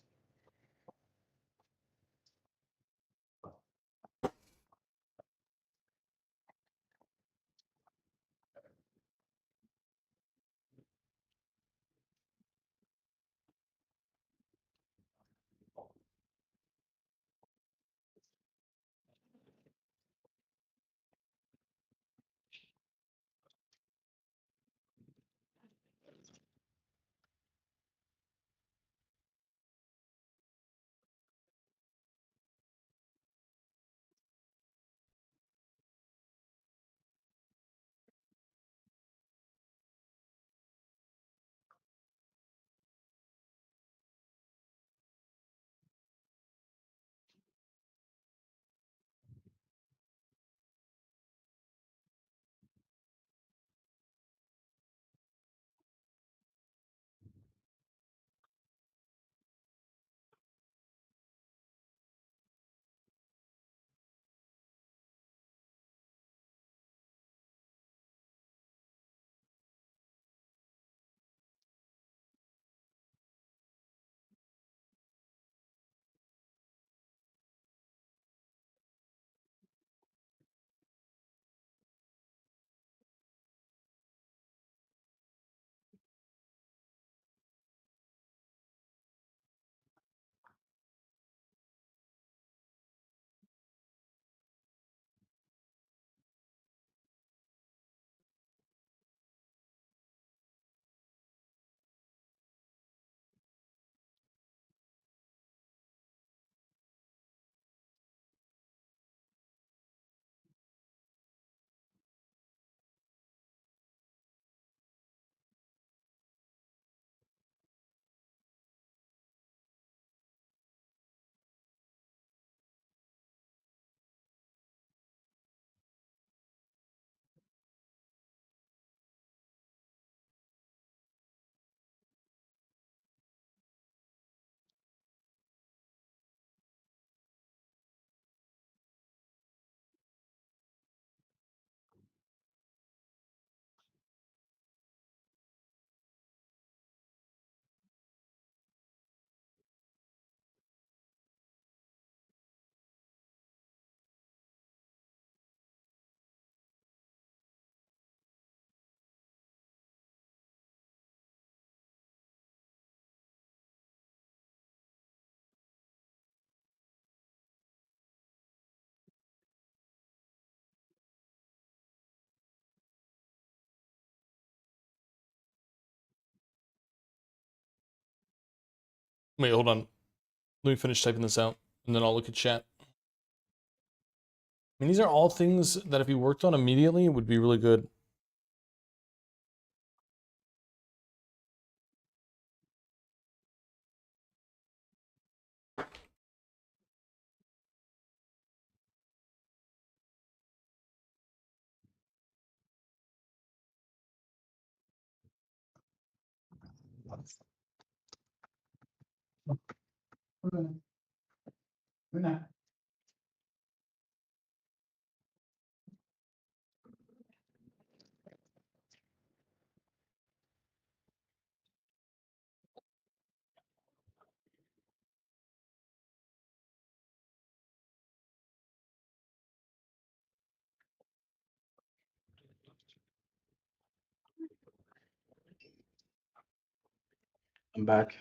Wait, hold on. Let me finish typing this out and then I'll look at chat. I mean, these are all things that if you worked on immediately, it would be really good. I'm back.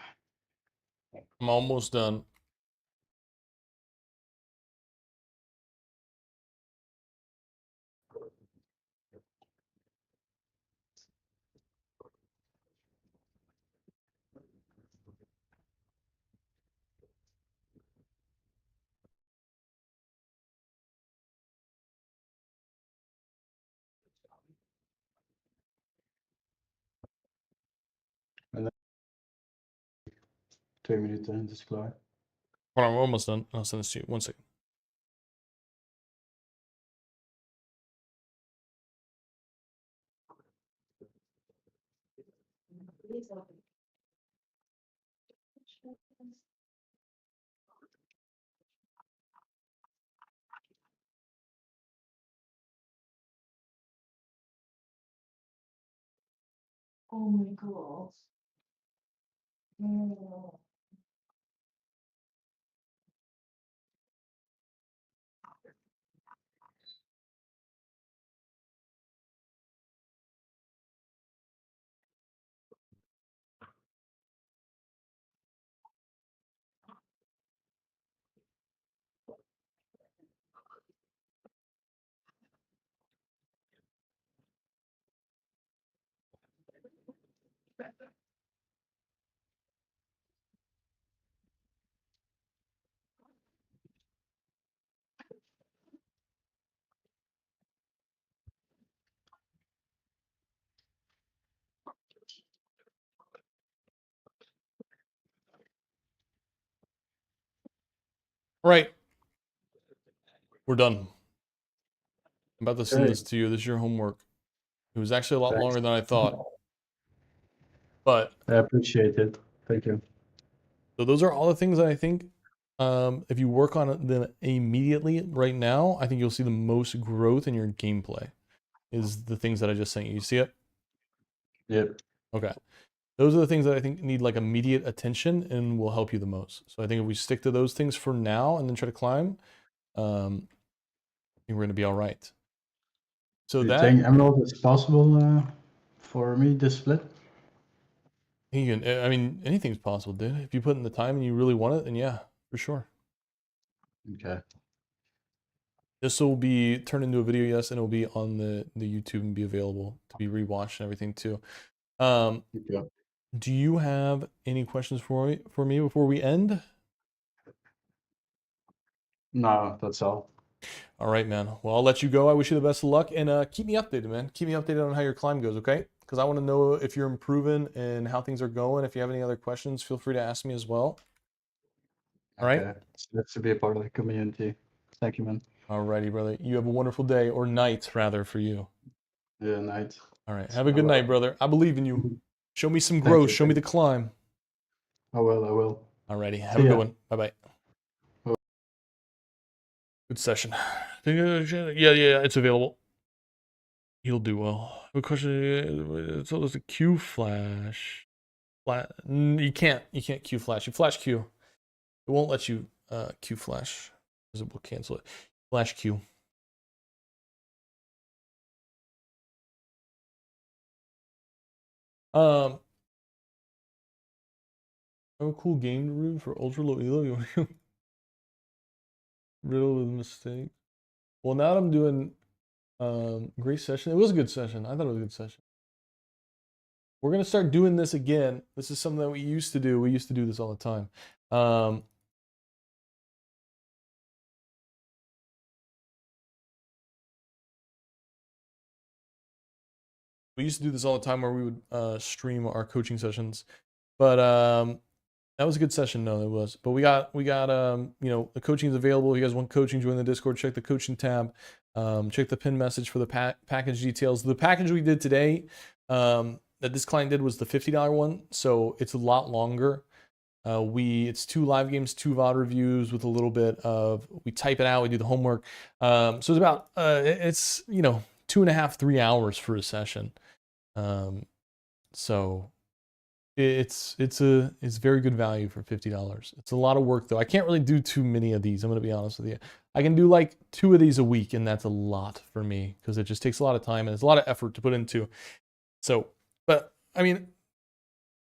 I'm almost done. En dan 2 minuten en het is klaar. Hold on, we're almost done. I'll send this to you. 1 second. Oh my god. Mm. Right. We're done. I'm about to send Okay. this to you. This is your homework. It was actually a lot Thanks. longer than I thought. But I appreciate it. Thank you. so those are all the things that I think if you work on them immediately right now, I think you'll see the most growth in your gameplay is the things that I just sent you. You see it? Yep. Okay. Those are the things that I think need like immediate attention and will help you the most. So I think if we stick to those things for now and then try to climb, I think we're going to be all right. So Do you that think Emerald is possible for me this split? you can, I mean, anything's possible, dude. If you put in the time and you really want it, then yeah, for sure. Okay. This will be turned into a video, yes, and it'll be on the YouTube and be available to be rewatched and everything too. Yeah. Do you have any questions for me before we end? No, that's all. All right, man. Well, I'll let you go. I wish you the best of luck, and keep me updated, man. Keep me updated on how your climb goes, okay? Because I want to know if you're improving and how things are going. If you have any other questions, feel free to ask me as well. All right? Okay. It's good to be a part of the community. Thank you, man. All righty, brother. You have a wonderful day, or night, rather, for you. Yeah, night. All right. Have a good night, brother. I believe in you. Show me some Thank growth. you, Show me thank the climb. I will. All righty. Have See a good ya. one. Bye-bye. Bye. Good session. Yeah, it's available. You'll do well. A question. So there's a Q flash. You can't Q flash. You flash Q. It won't let you Q flash because it will cancel it. Flash Q. I have a cool game to review for ultra low elo. You want to riddle with a mistake? Well, now that I'm doing great session. It was a good session. I thought it was a good session. We're gonna start doing this again. This is something that we used to do. We used to do this all the time. We used to do this all the time where we would stream our coaching sessions. But that was a good session. No, it was. But we got you know, the coaching is available. If you guys want coaching, join the Discord. Check the coaching tab. Check the pin message for the package details. The package we did today that this client did was the $50 one, so it's a lot longer. It's 2 live games, 2 VOD reviews with a little bit of, we type it out, we do the homework. So it's about it's, you know, 2.5, 3 hours for a session. So it's very good value for $50. It's a lot of work though. I can't really do too many of these. I'm gonna be honest with you. I can do like 2 of these a week, and that's a lot for me because it just takes a lot of time and it's a lot of effort to put into. So, but I mean,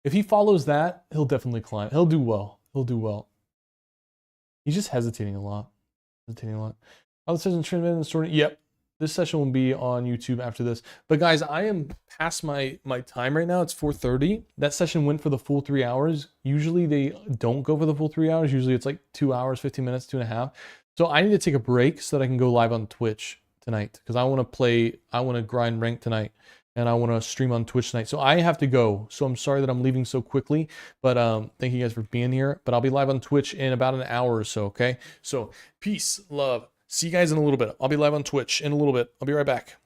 if he follows that, he'll definitely climb. He'll do well. He'll do well. He's just hesitating a lot. Oh, this isn't trimmed in and sorted. Yep. This session will be on YouTube after this. But guys, I am past my time right now. It's 4:30. That session went for the full 3 hours. Usually they don't go for the full 3 hours. Usually it's like 2 hours, 15 minutes, 2.5. So I need to take a break so that I can go live on Twitch tonight because I want to grind rank tonight. And I want to stream on Twitch tonight. So I have to go. So I'm sorry that I'm leaving so quickly. But thank you guys for being here. But I'll be live on Twitch in about an hour or so, okay? So peace, love. See you guys in a little bit. I'll be live on Twitch in a little bit. I'll be right back.